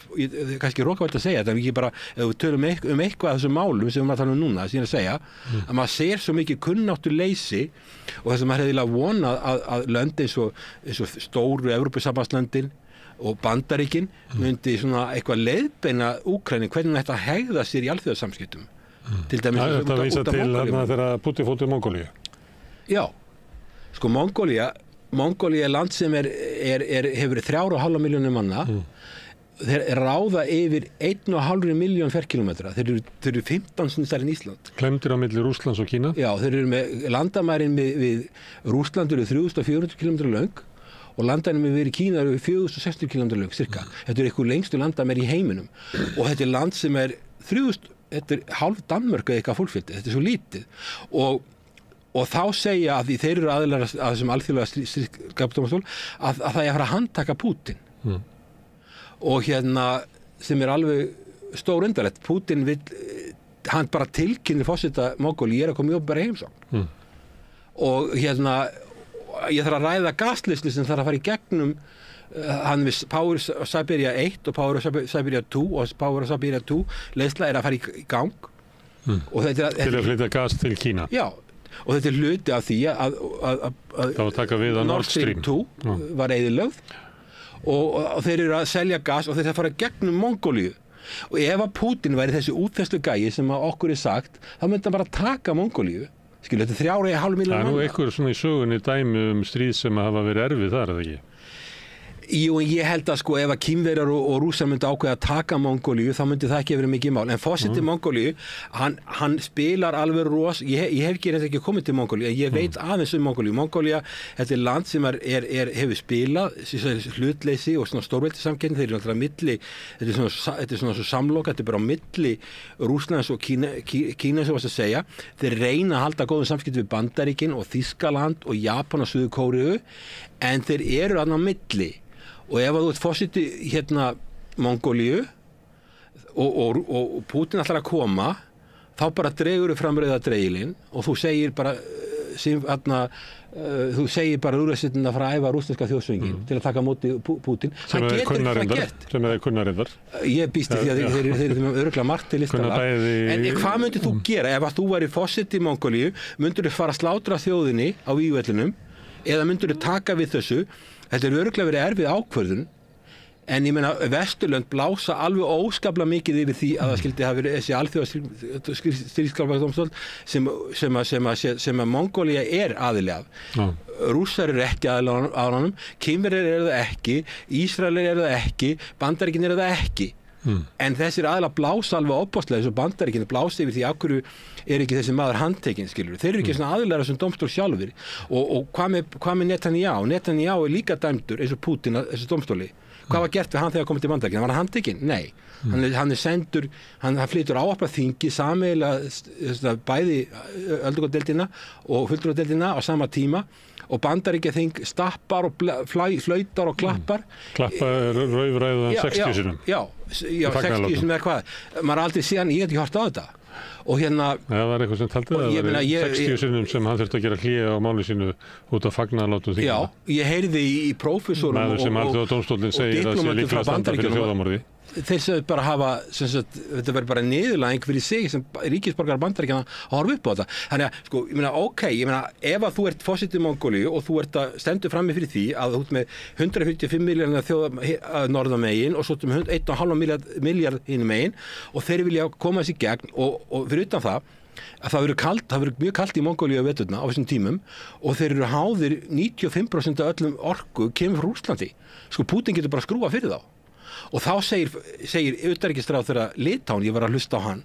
kannski rókavælt að segja þetta, en ekki bara, ef við tölum eitthvað af þessum málum sem við maður tala núna, síðan að segja, að maður sér svo mikið kunnáttuleysi og þess að maður hefði vonað að lönd eins og stóru Evrópusambandslöndin og Bandaríkin myndi svona eitthvað leiðbeina Úkraínu hvernig þetta hegða sér í alþjóðasamskiptum. Til dæmis þetta vísa til þegar Putin fór til Mongólíu. Já, sko Mongólía er land sem hefur 3,5 milljónir manna. Þeir ráða yfir 1,5 miljón ferkilometra. Þeir eru 15 sinni stærri en Ísland. Klemdir á milli Rússlands og Kína. Já, þeir eru með landamærin við Rússland eru 3.400 km löng og landamærin við Kína eru 4.600 km löng, cirka. Þetta er eitthvað lengstu landamæri í heiminum. Og þetta er land sem þetta er hálf Danmörk eða eitthvað fólkfjöldi. Þetta er svo lítið. Og þá segja að því þeir eru aðilar að þessum alþjóðlega stríðsglæpadómstól að það er að fara að handtaka Putin. Og sem er alveg stór undarlegt. Putin hann bara tilkynir forseta Mongólíu, ég er að koma í opinbera heimsókn. Og ég þarf að ræða gaslisli sem þarf að fara í gegnum hann við Power Siberia 1 og Power Siberia 2 og Power Siberia 2 leiðsla er að fara í gang. Og til að flytja gas til Kína. Já. Og þetta er hluti af því að Nord Stream 2 var eyðilögð og þeir eru að selja gas og þeir að fara gegnum Mongólíu. Og ef að Putin væri þessi útfæslu gæi sem okkur er sagt, þá myndi hann bara taka Mongólíu. Skilu, þetta er 3,5 milljónir manna. Það er eitthvað svona í sögunni dæmi stríð sem hafa verið erfið þar, eða ekki? Jú, en ég held að sko ef að Kínverjar og Rússar myndi ákveða að taka Mongólíu, þá myndi það ekki verið mikið mál. En forseti Mongólíu, hann spilar alveg ég hef ekki komið til Mongólíu, en ég veit aðeins Mongólíu. Mongólía, þetta er land sem hefur spilað hlutleysi og svona stórveldisamkeppni. Þeir eru alltaf milli, þetta er svona svo samloka, þetta er bara á milli Rússlands og Kína sem varst að segja. Þeir reyna að halda góðum samskipti við Bandaríkin og Þýskaland og Japan og Suður-Kóreu, en þeir eru þarna á milli. Og ef þú ert forseti Mongólíu og Putin ætlar að koma, þá bara dregur þú fram rauða dreigilinn og þú segir bara úrreistin að fara að æfa rússneska þjóðsöngin til að taka á móti Putin. Sem er kunnarindar. Ég býst í því að þeir eru örugglega margt til listalag. En hvað myndir þú gera ef að þú væri forseti Mongólíu? Myndir þú fara að slátra þjóðinni á vígvellinum eða myndir þú taka við þessu? Þetta er örugglega verið erfið ákvörðun, en ég meina Vesturlönd blása alveg óskaplega mikið yfir því að það skildi hafa verið þessi alþjóðastríðsglæpadómstól sem að Mongólía er aðili af. Rússar eru ekki aðili á honum, Kínverjar eru það ekki, Ísraelir eru það ekki, Bandaríkin eru það ekki. En þessir aðilar blása alveg opaslega eins og Bandaríkin blása yfir því af hverju er ekki þessi maður handtekinn, skilur. Þeir eru ekki svona aðilar þessum dómstól sjálfur. Og hvað með Netanyahu? Netanyahu er líka dæmdur eins og Putin að þessu dómstóli. Hvað var gert við hann þegar komið til Bandaríkjanna? Var hann handtekinn? Nei. Hann er sendur, hann flytur ávarpa þingi sameiginlega bæði öldungadeildina og fulltrúadeildina á sama tíma og Bandaríkjaþing stappar og flautar og klappar. Klappar raufræðan 60 sinum. Já, 60 sinum eða hvað. Maður aldrei síðan, ég hef ekki hort á þetta. Og það var eitthvað sem taldi það var 60 sinnum sem hann þurfti að gera hlé á máli sínu út af fagnaðarlátum þingum. Já, ég heyrði í prófessorum maður sem alþjóðadómstólinn segir að sé líklega standa fyrir þjóðamorði. Þeir sem bara hafa, þetta verður bara niðurlæging fyrir sig sem ríkisborgarar Bandaríkjanna að horfa upp á þetta. Þannig að, sko, ég meina, ef að þú ert forseti Mongólíu og þú ert að stendur frammi fyrir því að þú ert með 145 milljarðar þjóða norðamegin og svo með 1,5 milljarð hinum megin og þeir vilja koma þessi gegn og fyrir utan það að það verður mjög kalt í Mongólíu á veturna á þessum tímum og þeir eru háðir 95% af öllum orku kemur frá Rússlandi. Sko, Putin getur bara skrúa fyrir þá. Og þá segir utanríkisráðherra Litáen, ég var að hlusta á hann,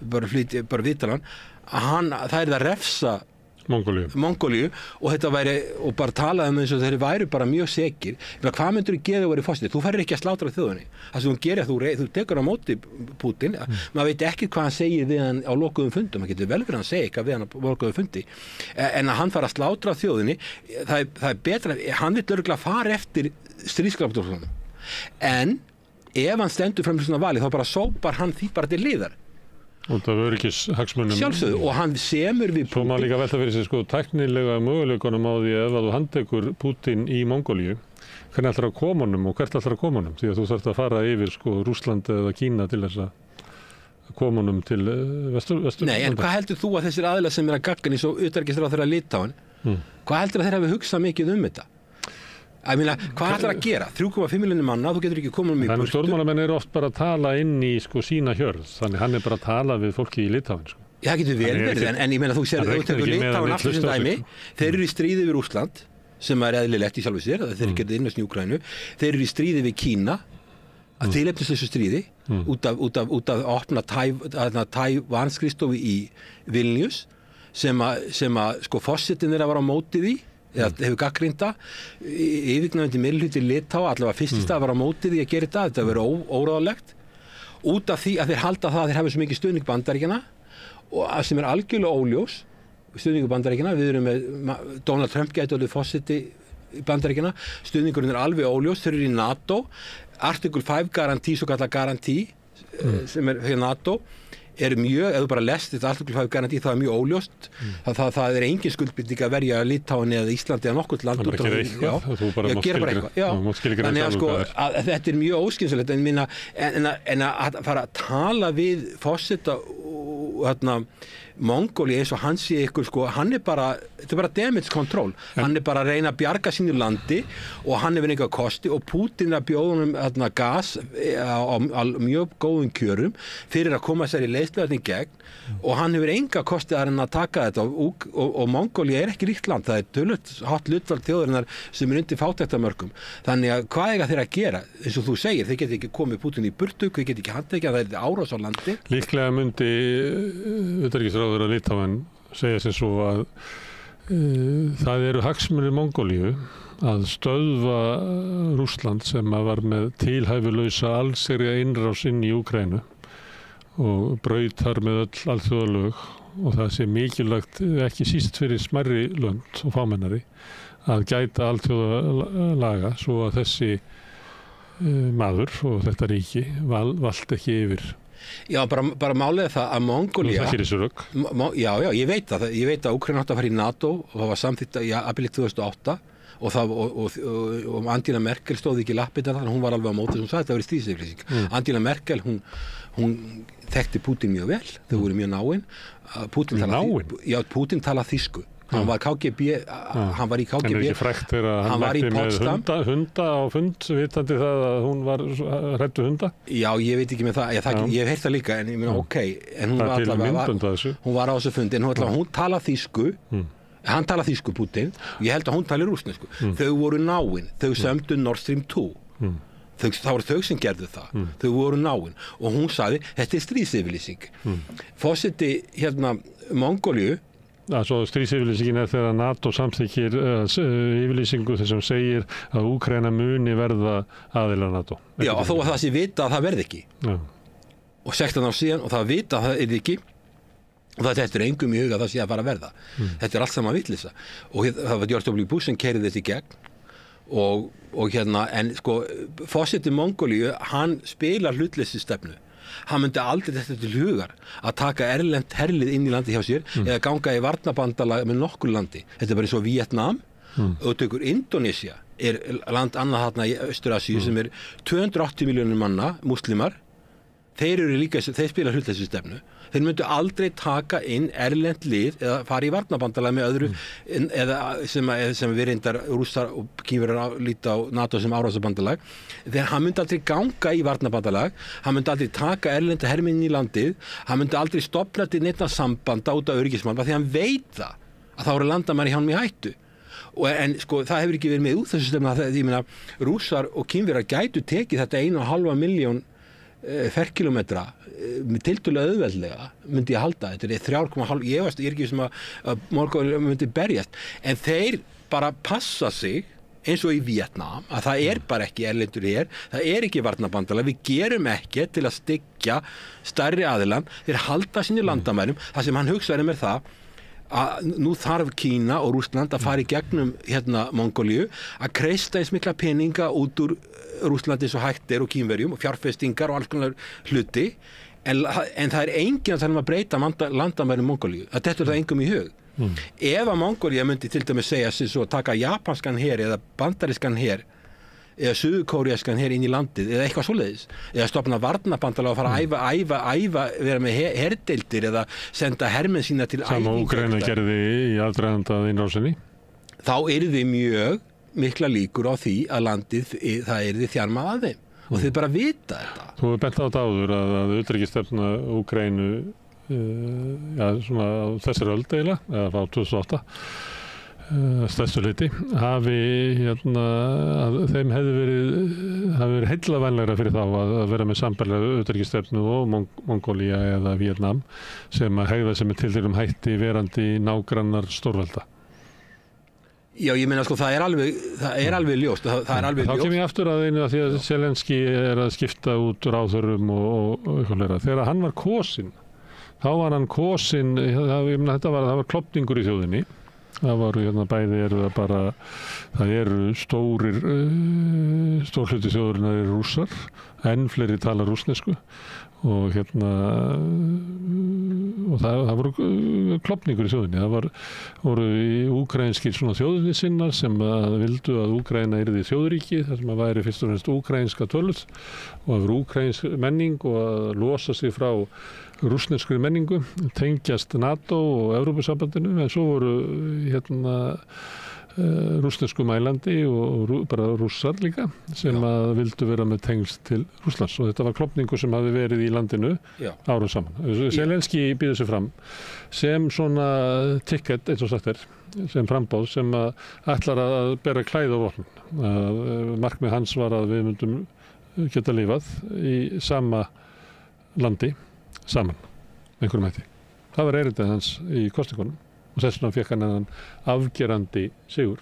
bara viðtala hann, það er að refsa Mongólíu og þetta væri, og bara talaði eins og þeir væri bara mjög segir. Hvað myndur þú gera að vera fórsetið? Þú færir ekki að slátra þjóðinni. Það sem þú gerir, þú tekur á móti Putin, maður veit ekki hvað hann segir við hann á lokuðum fundum, það getur vel fyrir hann að segja eitthvað við hann á lokuðum fundi, en að hann fara að slátra þjóðinni, það er betra, hann vill örugglega fara eftir stríðsglæpadómstólnum. En ef hann stendur fram til svona vali þá bara sópar hann því bara til liðar Og það voru ekki hagsmunum. Sjálfsögðu, og hann semur við Pútín. Svo má líka velta fyrir sig sko tæknilega möguleikunum á því ef að þú handtekur Pútín í Mongólíu, hvernig ætlar að koma honum og hvert ætlar að koma honum? Því að þú þarft að fara yfir sko Rússland eða Kína til þess að koma honum til vestur. Nei, en hvað heldur þú að þessir aðilar sem að gagnrýna svo utanríkisráðherra Litáen, hvað heldur að þeir hafi hugsað mikið þetta? Ég meina, hvað ætlar að gera? 3,5 milljónir manna, þú getur ekki komið um í burtu. Stjórnmálamenn eru oft bara að tala inn í sko sína hjörð, þannig hann bara að tala við fólki í Litáen sko. Já, það getur vel verið, en ég meina þú sér, þú tekur Litáen aftur sem dæmi, þeir eru í stríði við Rússland, sem er eðlilegt í sjálfu sér, þeir gerðu innast í Úkraínu, þeir eru í stríði við Kína, að tilefnist þessu stríði, út af að opna Tævanskrifstofu í Vilnius, sem að sko forsetinn þeirra var á móti því, eða hefur gagnrýnda, yfirgnæfandi meirihluti Litáa, allavega fyrst í stað var á móti því að gera þetta verið óráðlegt, út af því að þeir halda það að þeir hafa svo mikið stuðning Bandaríkjanna, og sem er algjörlega óljós, stuðningur Bandaríkjanna, við erum með Donald Trump gæti orðið forseti Bandaríkjanna, stuðningurinn er alveg óljós, þeir eru í NATO, Article 5 garantí, svo kallar garantí, sem er fyrir NATO, er mjög, ef þú bara lest þetta Article 5 garantí, það er mjög óljóst, það er engin skuldbinding að verja Litáen eða Íslandi eða nokkurt land út af því, gera bara eitthvað, þannig að sko, að þetta er mjög óskynsalegt, en að fara að tala við forseta Mongóli eins og hann sé ykkur sko, hann er bara, þetta er bara damage control, hann er bara að reyna að bjarga sínu landi og hann hefur einhver kosti og Pútín að bjóða honum gas á mjög góðum kjörum fyrir að koma sér í leiðsluðarni gegn og hann hefur enga kosti að reyna að taka þetta og Mongóli er ekki ríkt land, það er tölvöld hátt hlutfall þjóðarinnar sem er undir fátæktarmörkum, þannig að hvað eiga þeir að gera, eins og þú segir, þeir geta ekki komið Pútín í burtu, þeir geta ekki handtekið, það er árás á landi. Líklega myndi utanríkisráðherra Litáen segja sem svo að það eru hagsmunir Mongólíu að stöðva Rússland sem var með tilhæfulausa allsherja innrás inn í Úkraínu og braut þar með öll alþjóðalög og það sé mikilvægt ekki síst fyrir smærri lönd og fámennari að gæta alþjóðalaga svo að þessi maður og þetta ríki valt ekki yfir. Já, bara málið það að Mongólia Já, ég veit að Úkraína átti að fara í NATO og það var samþykkt í apríl 2008 og Angela Merkel stóð ekki í lappirnar þannig að hún var alveg á móti sem hún sagði þetta verið stríðsyfirlýsing. Angela Merkel, hún þekkti Pútín mjög vel, þau voru mjög náin. Pútín talað þýsku. Hann var KGB, hann var í KGB. En er ekki frægt þegar hann mætti með hunda á fund, vitandi það að hún var hræddu hunda? Já, ég veit ekki með það, ég hef heyrt það líka, en ég meina en hún var allavega, hún var á þessu fundi, en hún talað þýsku, hann talað þýsku Pútín, og ég held að hún talið rússnesku. Þau voru náin, þau sömdu Nord Stream 2. Það voru þau sem gerðu það, þau voru náin, og hún sagði, þetta er stríðsyfirlýsing. Forseti Mongóliu, Svo stríðsyfirlýsingin er þegar NATO samþykkir yfirlýsingu þessum segir að Úkraína muni verða aðilar NATO. Já, þó að það sé vita að það verði ekki. Já. Og 16 ár síðan og það vita að það er ekki og það er engum í huga að það sé að fara að verða. Þetta er allt saman vitleysa. Og það var George W. Bush sem keyrði þetta í gegn og en sko forseti Mongóliu, hann spilar hlutleysisstefnu. Hann myndi aldrei þetta til hugar að taka erlent herlið inn í landi hjá sér eða ganga í varnarbandalag með nokkur landi. Þetta er bara eins og Vietnam og tökur Indonesia er land annað þarna í Austur-Asíu sem er 280 milljónir manna, muslimar. Þeir spila hlutleysisstefnu. Þeir myndu aldrei taka inn erlent lið eða fara í varnarbandalag með öðru eða sem við reyndar Rússar og Kínverjar líta á NATO sem árásarbandalag. Þegar hann myndi aldrei ganga í varnarbandalag, hann myndi aldrei taka erlenda hermenn í landið, hann myndi aldrei stofna til neitt sambanda út af öryggismál, því hann veit það að þá eru landamenn í honum í hættu. En sko það hefur ekki verið með út þessu stefna, ég meina Rússar og Kínverjar gætu tekið þetta 1,5 milljón ferkilometra tiltölulega auðveldlega myndi ég halda, þetta er 3,5 ég er ekki sem að Mongólia myndi berjast, en þeir bara passa sig eins og í Vietnam að það er bara ekki erlendur hér, það er ekki varnarbandalag, við gerum ekki til að styggja stærri aðilann, þeir halda sinni landamærum, það sem hann hugsaði með það að nú þarf Kína og Rússland að fara í gegnum Mongóliu að kreista eins mikla peninga út úr Rússlandi svo hægt og Kínverjum og fjárfestingar og alls konar hluti en það er enginn að tala að breyta landamæri Mongólíu, það dettur það engum í hug. Ef að Mongólía myndi til dæmis segja sig svo að taka japanskan her eða bandarískan her eða suðurkóríaskan her inn í landið eða eitthvað svoleiðis, eða stofna varnarbandalag og fara að æfa vera með herdeildir eða senda hermenn sína til æfingar. Sama Úkraína gerði í aðdraganda innrásinni. Þá yrði mjög mikla líkur á því að landið, það yrði þjarmað að þeim og þið bara vita þetta. Þú hefur bent á þetta áður að utanríkisstefna Úkraínu svona á þessari öld eiginlega, eða frá 2008 stærstu hluti, hafi að þeim hafi verið heillavænlegra fyrir þá að vera með sambærilega utanríkisstefnu og Mongólía eða Víetnam sem að hegða sem til þeirrum hætti verandi nágrannar stórvelda. Já, ég meina sko, það er alveg ljóst. Þá kem ég aftur að einu að því að Zelenski er að skipta út ráðherrum og eitthvað leira. Þegar hann var kosinn, þá var hann kosinn, það var klofningur í þjóðinni. Það var bæði það eru stór hluti þjóðurinnar eru rússar, enn fleiri tala rússnesku og og það voru klofningur í þjóðinni. Það voru úkraínskir svona þjóðinnisinnar sem vildu að Úkraína yrði þjóðríki, þar sem væri fyrst og fremst úkraínska töluð og það voru úkraínsk menning og að losa sig frá rússneskri menningu, tengjast NATO og Evrópusambandinu, en svo voru rússnesku mælandi og bara rússar líka sem að vildu vera með tengsl til Rússlands og þetta var klofningur sem hafi verið í landinu árum saman. Zelenski býður sig fram sem svona ticket, eins og sagt sem frambóð sem ætlar að bera klæði á vopn. Markmið hans var að við myndum geta lifað í sama landi saman, einhverjum hætti. Það var erindið hans í kosningunum og þess vegna fékk hann afgerandi sigur.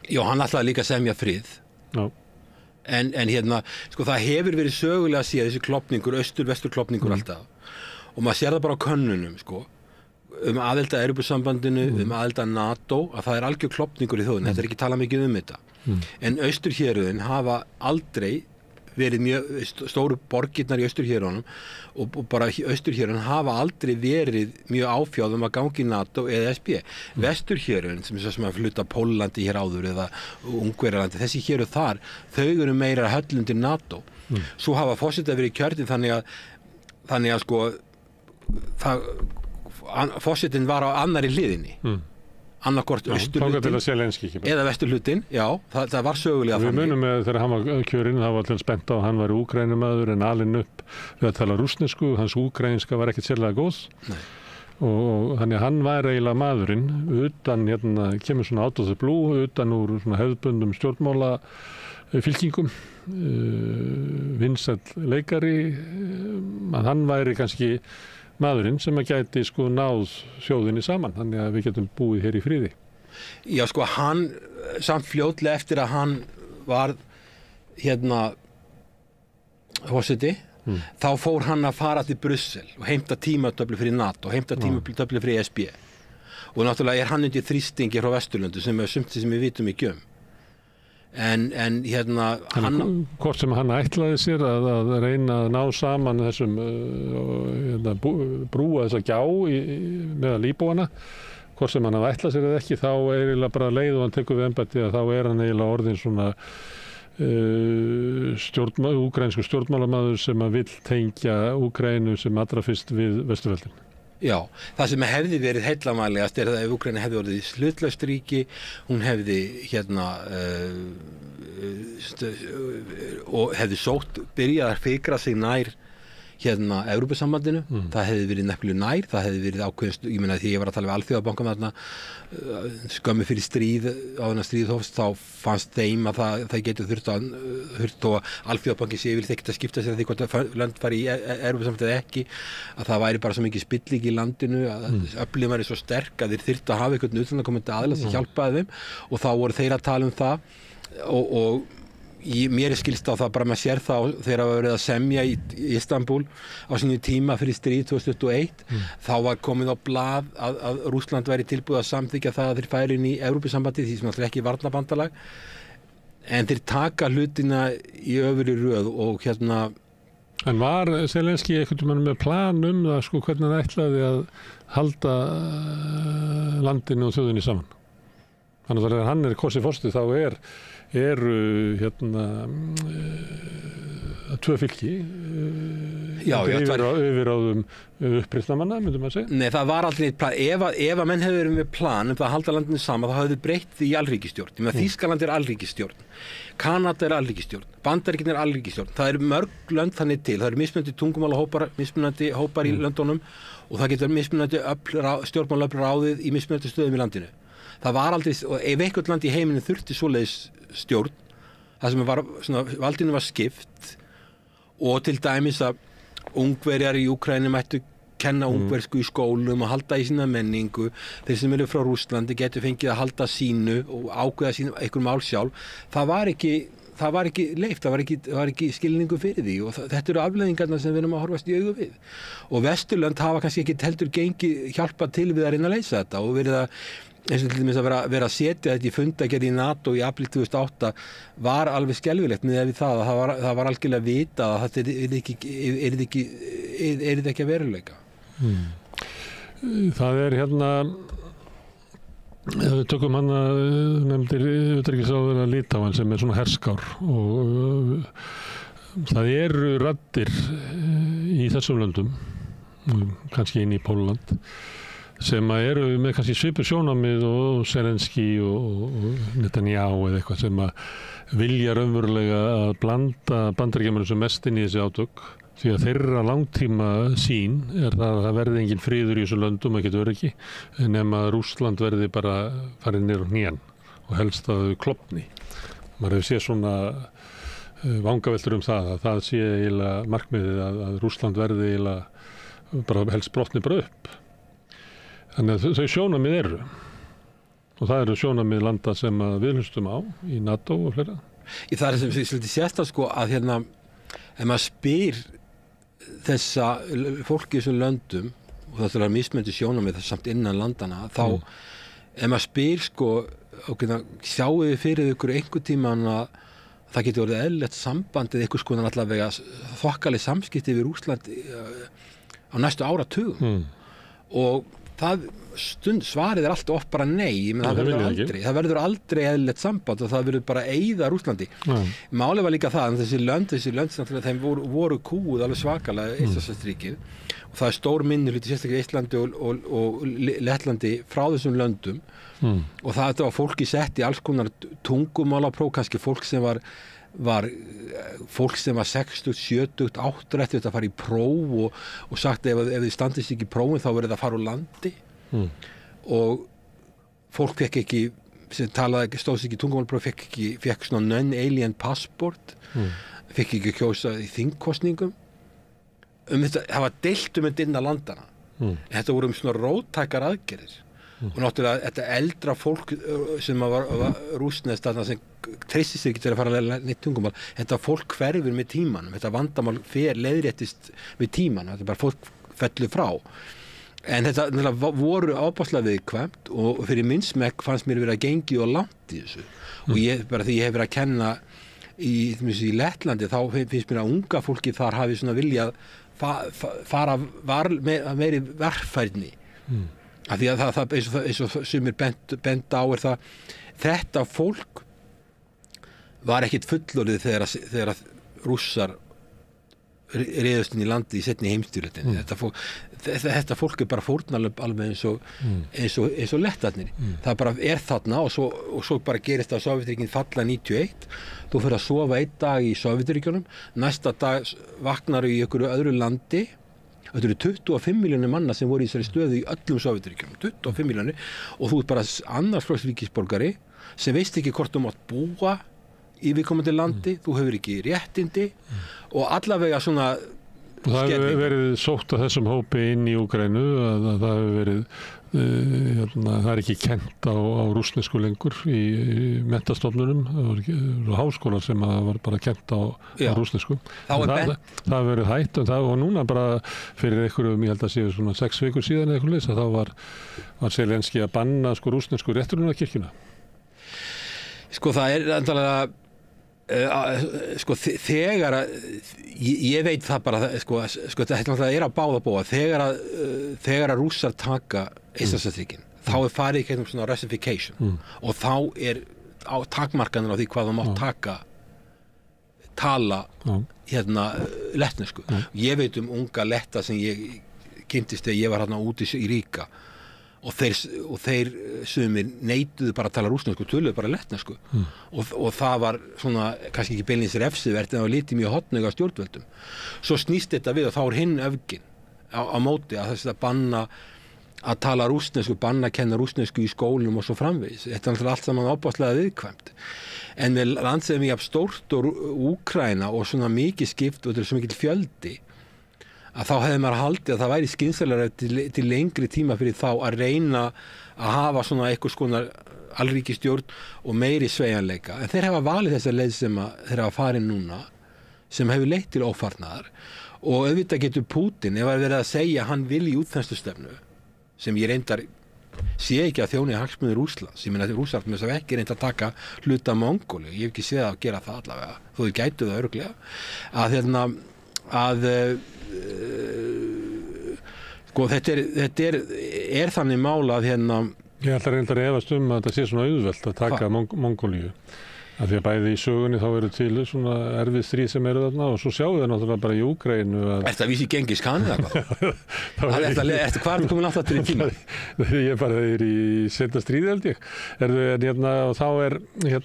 Já, hann ætlaði líka að semja frið. Já. En sko það hefur verið sögulega að sé þessi klofningur, austur-vestur klofningur alltaf. Og maður sér það bara á könnunum, sko, aðild að Evrópusambandinu, aðild að NATO, að það er algjör klofningur í þjóðinni. Þetta er ekki talað mikið þetta. En austurhéruðin hafa aldrei verið mjög stóru borgirnar í austurhéruðunum og bara austurhéruðin hafa aldrei verið mjög áfjáðum að gangi í NATO eða SP. Vesturhéruðin sem að hluta Pólandi hér áður eða Ungverjalandi, þessi héruð þar, þau eru meira höllundi NATO. Svo hafa forsetað verið kjörnir þannig að sko forsetinn var á annari hliðinni. Annarkort austurhlutin eða vesturhlutin, já, það var sögulega þannig. Við munum með þegar hann var kjörinn, það var allir spennt á að hann var úkrænumæður en alinn upp við að tala rússnesku, hans úkrænska var ekkert sérlega góð. Nei. Og þannig að hann var eiginlega maðurinn utan, kemur svona out of the blue, utan úr svona hefðbundum stjórnmála fylkingum, vinsæll leikari, að hann væri kannski maðurinn sem að gæti sko náð þjóðinni saman, þannig að við getum búið hér í friði. Já, sko hann samt fljótlega eftir að hann var forseti, þá fór hann að fara til Brussel og heimta tímatöflu fyrir NATO, heimta tímatöflu fyrir ESB. Og náttúrulega er hann undir þrýstingi frá Vesturlöndu sem er sumt sem við vitum ekki En hvort sem hann ætlaði sér að reyna að ná saman þessum brúa þessa gjá meðal íbúana, hvort sem hann ætlaði sér eða ekki, þá er eiginlega bara leið og hann tekur við embætti að þá er hann eiginlega orðin svona úkraínsku stjórnmálamaður sem að vill tengja Úkraínu sem allra fyrst við Vesturveldin. Já, það sem hefði verið heillamælegast er að ef Úkraína hefði orðið hlutlaust ríki, hún hefði og hefði byrjað að fikra sig nær Evrópusambandinu, það hefði verið nefnilega nær, það hefði verið ákveðin, ég meina því ég var að tala við Alþjóðabankann þarna skömmu fyrir stríð, áður en stríð hófst, þá fannst þeim að það getur þurft og Alþjóðabanki sé yfirleitt ekkert að skipta sér að því hvort lönd fari í Evrópusambandið eða ekki, að það væri bara svo mikið spilling í landinu, að öflin væri svo sterk að þeir þyrftu að hafa einhvern utanaðkomandi aðila sem hjálpaði þeim og þá voru þeir að tala um það og mér er skilst á það bara maður sér það þegar það var verið að semja í Istanbul á sínu tíma fyrir stríð 2021 þá var komið á blað að Rússland væri tilbúið að samþykkja það að þeir færi inn í Evrópusambandið því sem náttúrulega ekki varnarbandalag en þeir taka hlutina í öfri röð og En var Zelenský einhvern veginn með plan það, sko, hvernig hann ætlaði að halda landinu og þjóðinni saman? Þannig að þegar hann kosið forseti þá eru tvö fylki yfirráðum uppreisnarmanna, myndum að segja. Nei, það var aldrei plan. Ef að menn hefur verið með plan að halda landinu saman, þá hafði þið breytt því í alríkisstjórn. Þýskaland alríkisstjórn, Kanada alríkisstjórn, Bandaríkin alríkisstjórn. Það eru mörg lönd þannig til. Það eru mismunandi tungumálahópar, mismunandi hópar í löndunum og það getur mismunandi stjórnmálaöfl ráðið í mismunandi stöðum í landinu. Það var aldrei, og ef eitthvað land í heiminu þurfti svoleiðis stjórn, það sem valdinu var skipt og til dæmis að Ungverjar í Úkraínu mættu kenna ungversku í skólum og halda í sína menningu. Þeir sem eru frá Rússlandi getur fengið að halda sínu og ákveða sínu einhver mál sjálf. Það var ekki leyft, það var ekki skilningu fyrir því og þetta eru afleiðingarnar sem við erum að horfast í augu við. Og Vesturlönd hafa kannski ekki heldur hjálpa til við að reyna að leysa þetta og verið að eins og til dæmis að vera að setja þetta í fundagerð í NATO í apríl 2008 var alveg skelfilegt með það að það var algjörlega vitað að þetta er ekki að veruleika. Það við tökum nefndir utanríkisráðherra Litáen sem svona herskár og það eru raddir í þessum löndum, kannski inn í Pólland, sem eru með kannski svipur sjónarmið og Zelenský og Netanyahu eða eitthvað sem að vilja raunverulega að blanda Bandaríkjamönnum sem mest inn í þessi átök því að þeirra langtíma sín það að það verði engin friður í þessu löndum ekkert öryggi nema að Rússland verði bara farið niður á hnén og helst að þau klofni. Maður hefur séð svona vangaveltur það að það sé eiginlega markmiðið að Rússland verði eiginlega bara helst brotni bara upp. Þannig að þau sjónarmið eru og það eru sjónarmið landa sem við hlustum á í NATO og fleira. Það sem svolítið sérstakt sko að ef maður spyr þessa fólki í þessum löndum og það er mismunandi sjónarmið samt innan landana þá ef maður spyr sko sjáu þið fyrir ykkur einhvern tímann að það getur orðið eðlilegt samband eða einhvers konar allavega þokkaleg samskipti við Rússland á næstu áratugum og svarið er alltaf oft bara nei, það verður aldrei eðlilegt samband og það verður bara eyða Rússlandi. Málið var líka það að þessi lönd þeim voru kúuð alveg svakalega Eystrasaltsríkið og það er stór minnihluti sérstaklega Eistlandi og Lettlandi frá þessum löndum og það var fólki sett í alls konar tungumálapróf, kannski fólk sem var 60, 70, 80 að fara í próf og sagt ef þið standist ekki í prófin þá verður það að fara úr landi og fólk fekk ekki sem stóðst ekki í tungumálapróf fekk svona non-alien passport fekk ekki kjósa í þingkosningum það var deilt þetta innan landana þetta voru svona róttækar aðgerðir og náttúrulega þetta eldra fólk sem var rússneskt þarna sem treystist sér ekki til að fara að læra neitt tungumál þetta fólk hverfur með tímanum þetta vandamál leiðréttist með tímanum þetta bara fólk fellur frá en þetta voru ábáslega viðkvæmt og fyrir minn smekk fannst mér verið að gengi og langt í þessu og bara því ég hef verið að kenna í Lettlandi þá finnst mér að unga fólki þar hafi svona viljað fara meiri varfærni af því að það eins og sumir benda á það þetta fólk var ekkit fullorðið þegar Rússar réðust inn í landi í seinni heimsstyrjöldinni þetta fólk bara fórnarlöp alveg eins og lettarnir það bara þarna og svo bara gerist það að Sovétríkin falla 91 þú fyrir að sofa einn dag í Sovétríkjunum næsta dag vaknar í einhverju öðru landi þetta eru 25 milljónir manna sem voru í þessari stöðu í öllum Sovétríkjunum 25 milljónir og þú bara annars flokks ríkisborgari sem veist ekki hvort þú mátt búa í viðkomandi landi, þú hefur ekki réttindi og allavega svona það hefur verið sótt að þessum hópi inn í Úkraínu að það hefur verið það er ekki kennt á rússnesku lengur í menntastofnunum það var háskólar sem var bara kennt á rússnesku það hefur verið hætt og núna bara fyrir einhverjum, ég held að séu svona 6 vikur síðan eða eitthvað leys að þá var Zelenský að banna rússnesku rétturinn á kirkjuna það er endalega Sko þegar að ég veit það bara sko þetta á báða bóa þegar að Rússar taka Eystrasaltsríkin þá farið í gegnum svona russification og þá takmarkanir á því hvað það mátt tala lettnesku. Ég veit unga letta sem ég kynntist þegar ég var hérna úti í Ríka og þeir sumir neituðu bara að tala rússnesku, töluðu bara lettnesku og það var svona kannski ekki beinlínis refsivert en það var litið mjög hotnauga stjórnvöldum. Svo snýst þetta við og þá hinn öfgin á móti að þess að banna að tala rússnesku, banna að kenna rússnesku í skólum og svo framvegis. Þetta er allt saman ábáslega viðkvæmt. En með land sem er stórt og Úkraína og svona mikið skipt og þetta er svo mikil fjöldi að þá hefði maður haldið að það væri skynsamlegra til lengri tíma fyrir þá að reyna að hafa svona eitthvað skonar alríkisstjórn og meiri sveigjanleika. En þeir hafa valið þessa leið sem þeir hafa farið núna sem hefur leitt til ófarnaðar og auðvitað getur Pútín ef að verið að segja að hann vilji útþenslustefnu sem ég reyndar sé ekki að þjóni hagsmunir Rússlands. Ég meina að Rússland með þess að ekki reynda að taka hluta Mongólu. Ég hef ekki séð að gera það allavega þó þau gætu það örugglega að sko þetta er þannig mála að Ég ætla reyndar að efast að þetta sé svona auðvelt að taka Mongólíu. Af því að bæði í sögunni þá eru til svona erfið stríð sem eru þarna og svo sjáum við náttúrulega bara í Úkraínu Ertu að vísa í Gengis Khan eða hvað? Hvað er komin alltaf til í tíma? Ég bara í seinna stríði held ég. Og þá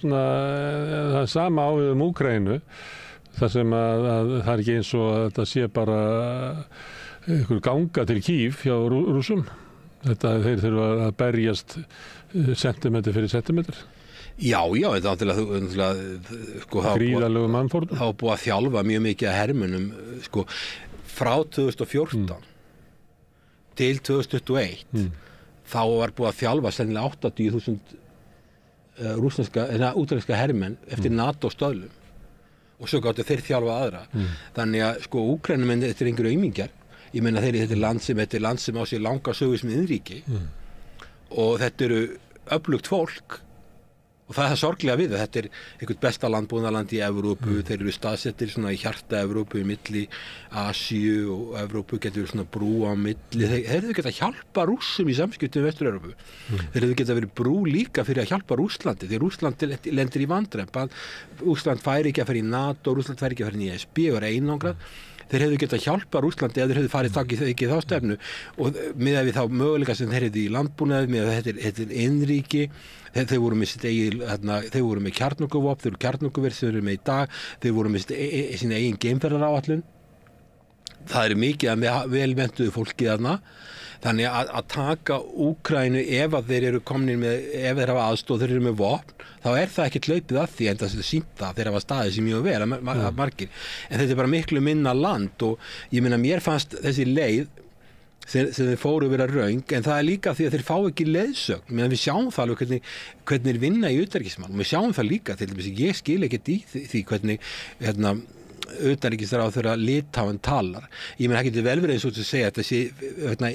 það sama ávið Úkraínu þar sem að það er ekki eins og að þetta sé bara einhver ganga til Kív hjá Rússum. Þeir þurfa að berjast sentimetri fyrir sentimetri. Já, þetta náttúrulega sko, gríðarlegu mannfórn. Það var búið að þjálfa mjög mikið að hermunum sko, frá 2014 til 2021 þá var búið að þjálfa sennilega 80.000 útlenska hermenn eftir NATO stöðlum og svo gáttu þeir þjálfa aðra. Þannig að sko Úkraínumenn þetta er einhverju aumingjar. Ég meina þetta er land sem á sér langa sögu sem innríki og þetta eru öflugt fólk og það er það sorglega við þetta er einhvert besta landbúnaðarland í Evrópu, þeir eru staðsettir svona í hjarta Evrópu í milli Asíu og Evrópu getur svona brú á milli, þeir hefðu getað hjálpa Rússum í samskiptum við Vestur-Evrópu þeir hefðu getað verið brú líka fyrir að hjálpa Rússlandi því Rússland lendir í vandræðum Rússland færi ekki að fara í NATO, Rússland færi ekki að fara í ESB og er einangrað þeir hefðu getað hjálpa Rússlandi eða þeir hefðu farið ekki þá stefnu og miðað við þá möguleika sem þeir hefðu í landbúnaði miðað þetta er innríki þeir voru með kjarnorkuvopn, þeir eru kjarnorkuverð sem þeir eru með í dag, þeir voru með sína eigin geimferðaráætlun það er mikið að velmenntuðu fólki þarna þannig að taka Úkraínu ef að þeir eru komnir með ef þeir hafa aðstoð, þeir eru með vopn þá er það ekki hlaupið að því en það sýnt það þeir hafa staðið sem mjög vel margir en þetta er bara miklu minna land og ég meina mér fannst þessi leið sem þeir fóru vera röng en það er líka því að þeir fá ekki leiðsögn meðan við sjáum það alveg hvernig þeir vinna í utanríkismál og við sjáum það líka til dæmis ég skil ekkert í því hvernig utanríkisráðherra Litáen talar. Ég meina það getur vel verið eins og að segja að þetta sé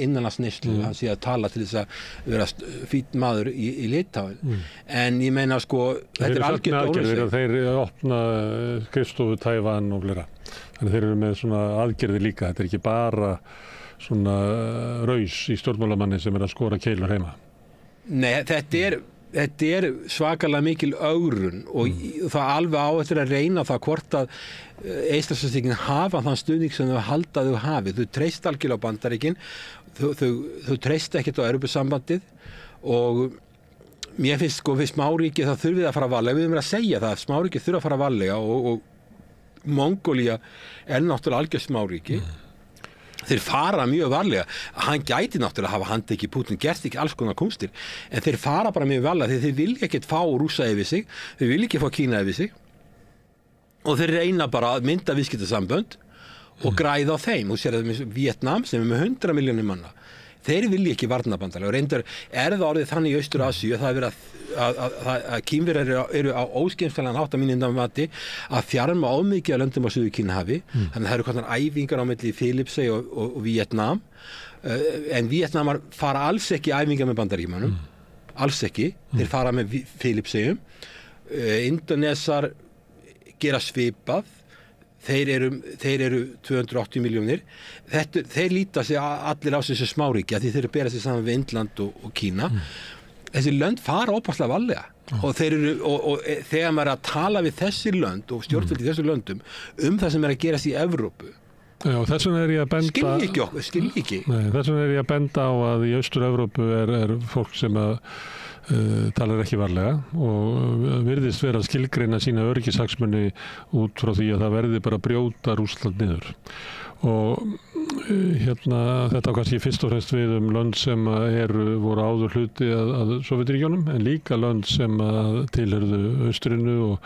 innanlandsneyslu hann sé að tala til þess að vera fínn maður í Litáen en ég meina sko þetta er algjört ónægilegt. Þeir opna skrifstofu Tævan og fleira. Þannig þeir eru með svona aðgerðir líka. Þetta er ekki bara svona raus í stjórnmálamanni sem er að skora keilur heima. Nei, þetta er svakalega mikil ögrun og það alveg á eftir að reyna það hvort að Eystrasaltsríkin hafa þann stuðning sem þau halda þau hafi. Þau treyst algjörlega á Bandaríkin, þau treyst ekkert á Evrópusambandið og mér finnst sko við smáríki það þurfið að fara varlega. Við erum að segja það, smáríki þurfa að fara varlega og Mongólía er náttúrulega algjör smáríki. Þeir fara mjög varlega. Hann gæti náttúrulega hafa handtekið Pútín, gert ekki alls konar kúnstir, en þeir fara bara mjög varlega því þeir vilja ekkert fá Rússa yfir sig, þeir vilja ekki fá Kína yfir sig og þeir reyna bara að mynda viðskiptasambönd og græða á þeim. Og sér að Vietnam sem er með 100 milljónir manna, þeir vilja ekki varnarbandalag og reyndar er það orðið þannig í Austur-Asíu að það er verið að Kínverjar eru á óskemmtilegan hátt að mínum mati að þjarma ómikið að löndum á Suður-Kínhafi þannig að það eru hvernig æfingar á milli Filippsey og Vietnam en Vietnamar fara alls ekki æfingar með Bandaríkjamönnum alls ekki, þeir fara með Filippseyjum Indonesar gera svipað, þeir eru 280 milljónir, þeir líta sig allir á sig sem smáríki því þeir eru bera sig saman við Indland og Kína. Þessi lönd fara ópaslega varlega og þeir eru, og þegar maður er að tala við þessi lönd og stjórnvöld í þessu löndum það sem er að gerast í Evrópu, Já, þess vegna er ég að benda... Skilji ekki. Nei, þess vegna er ég að benda á að í Austur-Evrópu er fólk sem talar ekki varlega og virðist vera að skilgreina sína öryggishagsmuni út frá því að það verði bara að brjóta Rússland niður. Og þetta á kannski fyrst og fremst við lönd sem voru áður hluti að Sovétríkjunum, en líka lönd sem tilhörðu austrinu og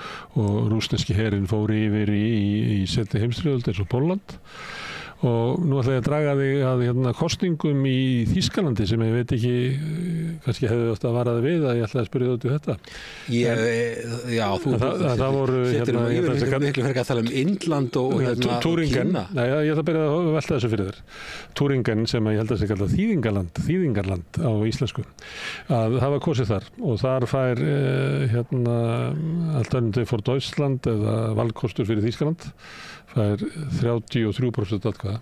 rússneski herinn fór yfir í seinni heimsstyrjöld eins og Pólland. Og nú ætla ég að draga þig að kosningum í Þýskalandi sem ég veit ekki, kannski hefði átt að varaði við að ég ætla að spyrja út í þetta. Já, þú setur miklu fyrir að tala Indland og Túringen. Nei, ég ætla að byrja að velta þessu fyrir þér. Túringen sem ég held að sé kallað Þýðingarland á íslensku. Að það var kosið þar og þar fær Alternative for Deutschland eða valkostur fyrir Þýskaland fær 33% atkvæða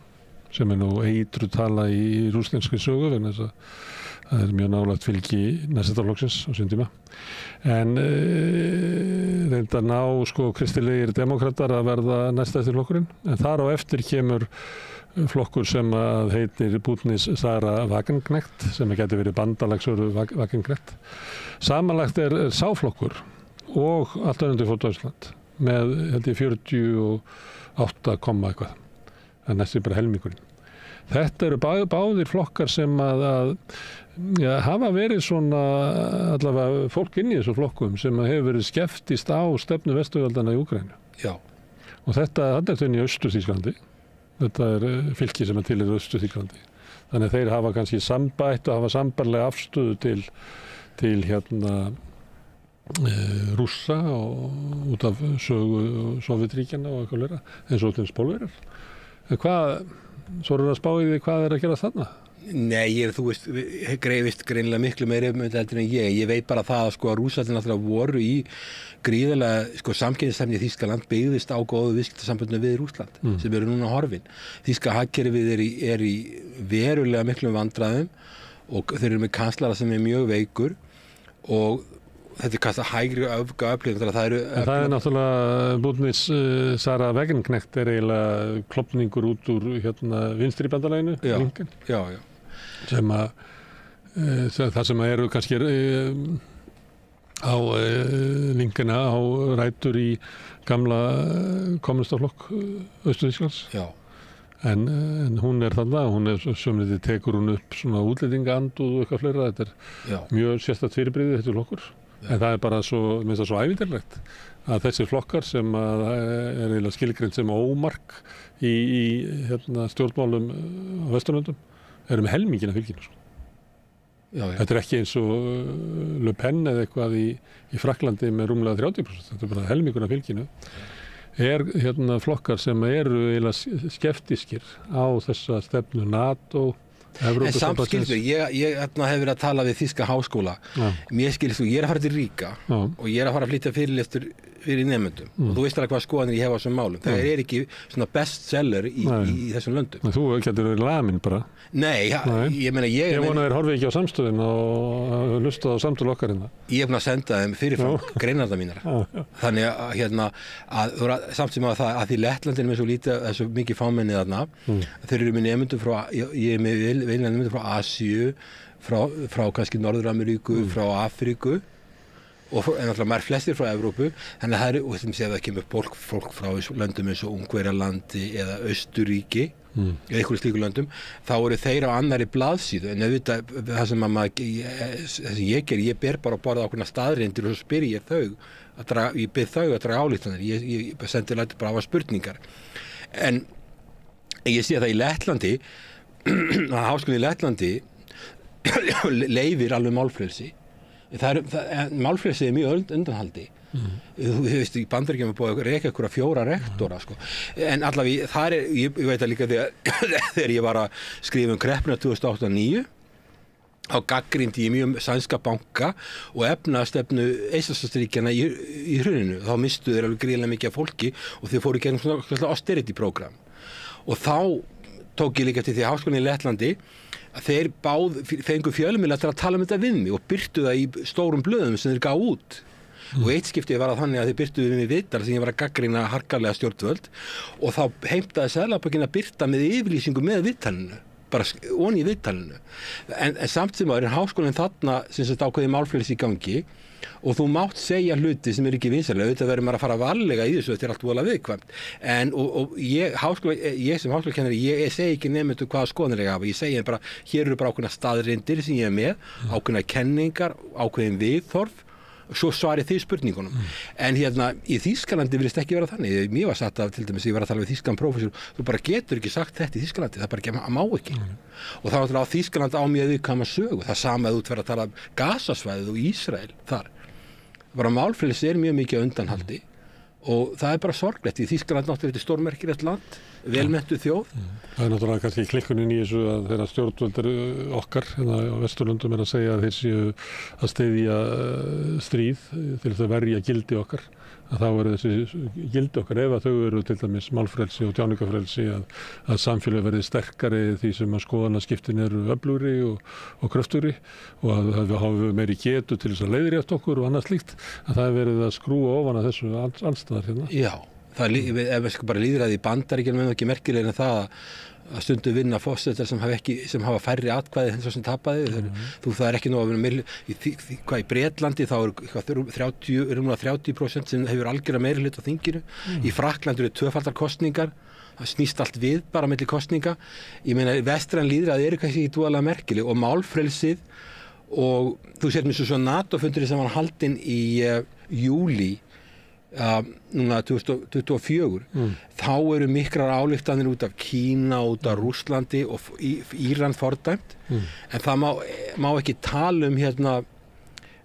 sem nú eitru tala í rússnenskri sögu vegna þess að það er mjög nálægt fylgi næststjórnarflokksins á sínum tíma. En reynda ná kristilegir demokratar að verða næststærsti flokkurinn, en þar á eftir kemur flokkur sem heitir Bundnes Sara Wagenknecht sem gæti verið bandalagsöru Wagenknecht. Samanlagt er sáflokkur og Alternative for Deutschland með held ég 48, eitthvað. Það næstir bara helmingurinn. Þetta eru báðir flokkar sem hafa verið svona allavega fólk inn í þessu flokkum sem hefur verið skeptist á stefnu vesturveldana í Úkraínu. Já. Og þetta er þenni í Austur-Þýskalandi. Þetta er fylki sem til í Austur-Þýskalandi. Þannig að þeir hafa kannski sambætt og hafa sambarlega afstöðu til Rússa og út af sögu Sovétríkjanna og eitthvað leira, eins og til Pólverjar. Svo eru að spá í því hvað er að gera þarna? Nei, þú veist, greifist greinilega miklu meira heldur en ég veit bara það að Rússarnir náttúrulega voru í gríðarlega samkeppnisstefnu í Þýskaland byggðist á góðu viðskiptasamböndum við Rússland sem eru núna horfin. Þýska hagkerfið er í verulega miklum vandræðum og þeir eru með kanslara sem er mjög veikur og þetta er kannski hægri öflugin. Það er náttúrulega Bundnes Sara Wagenknecht er eiginlega klopningur út úr vinstri bandalaginu. Já. Sem það sem eru kannski á linkina á rætur í gamla kommunistaflokk Austur-Þýskalands. Já. En hún er þarna, sömniti tekur hún upp svona útlendingaandúð og eitthvað fleira. Þetta er mjög sérstakt fyrirbrigði þetta flokkur. En það er bara svo ævintýrlegt að þessir flokkar sem er eiginlega skilgreind sem ómark í stjórnmálum á Vesturlöndum eru með helminginn af fylginu. Þetta er ekki eins og Le Pen eða eitthvað í Frakklandi með rúmlega 30%. Þetta er bara helmingur af fylginu. Er flokkar sem eru eiginlega skeptískir á þessa stefnu NATO. En samt skilstu, ég hef verið að tala við þýska háskóla. Mér skilstu, ég er að fara til Ríga og ég er að fara að flytja fyrirlestur fyrir nemendum og þú veist alveg hvað skoðanir ég hef á þessum málum. Það er ekki svona bestseller í þessum löndum. Þú getur verið lamin bara. Nei, ég meina ég vona þeir horfi ekki á samstöðin og hlusta á samtöl okkar hérna. Ég er búin að senda þeim fyrirfram greinarnar mínar. Þannig að samt sem að því Lettlandin er með svo lítið, svo mikið fámennið þarna, þeir eru með nemendum frá, ég er með vilja nemendum frá Asíu, frá kannski Norður-Ameríku, frá Afríku og náttúrulega maður flestir frá Evrópu. Þannig að það kemur fólk frá löndum eins og Ungverjalandi eða Austurríki eða einhverjum slíku löndum, þá eru þeir á annarri blaðsíðu en auðvitað það sem ég ger, ég ber bara að borða ákveðna staðreyndir og svo spyr ég bið þau að draga ályktanir, ég sendi bara á spurningar. En ég sé það í Lettlandi að háskólinn í Lettlandi leyfir alveg málfrelsi. Málfrelsi er mjög undanhaldi. Þú veist, í Bandaríkjunum er búið að reka ykkur 4 rektora en allavega ég veit að líka þegar ég var að skrifa kreppuna 2008-2009 á gagnrýndi í mjög sænska banka og efnahagstefnu Eystrasaltsríkjanna í hruninu. Þá mistu þeir alveg gríðarlega mikið af fólki og þeir fóru í gegnum svona austerity program. Og þá tók ég líka til því Háskólinn í Lettlandi að þeir fengu fjölmiðla til að tala um þetta við mig og birtu það í stórum blöðum sem þeir gáfu út. Og eitt skipti var það þannig að þeir birtu við mig viðtal sem ég var að gagnrýna harkalega stjórnvöld og þá heimtaði Seðlabankinn að birta með yfirlýsingu með viðtalinu, bara onni í viðtalinu. En samt sem áður er Háskólinn þarna sem sagt ákveðið málfrelsi í gangi og þú mátt segja hluti sem ekki vinsamlega, auðvitað verður maður að fara varlega í þessu, þetta er allt voðalega viðkvæmt. En ég sem háskólakennari, ég segi ekki nemendum hvaða skoðanir ég hafa, ég segi bara, hér eru bara ákveðna staðreyndir sem ég er með, ákveðna kenningar, ákveðin viðþorf, svo svarið því spurningunum. En hérna í Þýskalandi virðist ekki vera þannig. Mér var sagt að til dæmis ég var að tala við þýskan prófessor, þú bara getur ekki sagt þetta í Þýskalandi, það bara ekki, má ekki. Og það var náttúrulega á Þýskaland á mjög viðkvæma sögu. Það sama að þú verður að tala um Gazasvæðið og Ísrael þar. Bara málfrelsi er mjög mikið á undanhaldi og það er bara sorglegt. Í Þýskaland náttúrulega þetta stórmerkilegt land, velmenntuð þjóð. Það er náttúrulega kannski klikkunin í þessu að þeirra stjórnvöldur okkar hérna á Vesturlöndum er að segja að þeir séu að styðja stríð til þess að verja gildi okkar. Að þá eru þessi gildi okkar ef að þau eru til dæmis málfrelsi og tjáningafrelsi að samfélag verði sterkari því sem að skoðanaskiptin eru öflugri og kröftugri og að það hafi meiri getu til þess að leiðrétta okkur og annað slíkt. Að það er verið að skrúa ofan að þessu andstæðar hérna. Já, ef við bara lýðræði í Bandaríkjunum er ekki merkilegir en það að stundu vinna fórsetar sem hafa færri atkvæði þess sem tapaði. Það er ekki nóg að vinna í Bretlandi þá eru 30% sem hefur algjöra meirihluta á þinginu. Í Frakklandi eru tvöfaldar kosningar. Það snýst allt við bara milli kosninga. Ég meina vestræn lýðræði eru kannski ekki dúalega merkileg og málfrelsið og þú sér mér svo NATO-fundur sem var haldinn í júlí núna 2024 þá eru miklar ályktanir út af Kína, út af Rússlandi og Íran fordæmt en það má ekki tala um hérna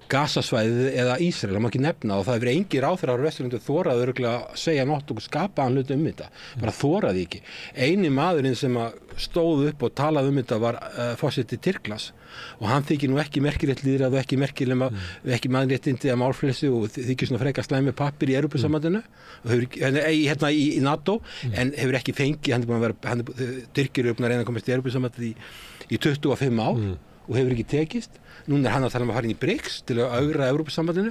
Gazasvæðið eða Ísrael, það má ekki nefna og það hefur engin ráðherrar á Vesturlöndum þorað örugglega að segja nokkuð skapaðan hlut um þetta, bara þoraði ekki. Eini maðurinn sem stóð upp og talaði um þetta var forseti Tyrklands og hann þykir nú ekki merkilegt lýðræði og ekki merkilega, ekki mannréttindi að málfrelsi og þykir svona frekar slæmi pappir í Evrópusambandinu hérna í NATO en hefur ekki fengið, Tyrkir eru búin að reyna að komast í Evrópusambandið í 25 ár og hefur ekki tekist. Núna er hann að tala um að fara inn í BRICS til að augra Evrópusambandinu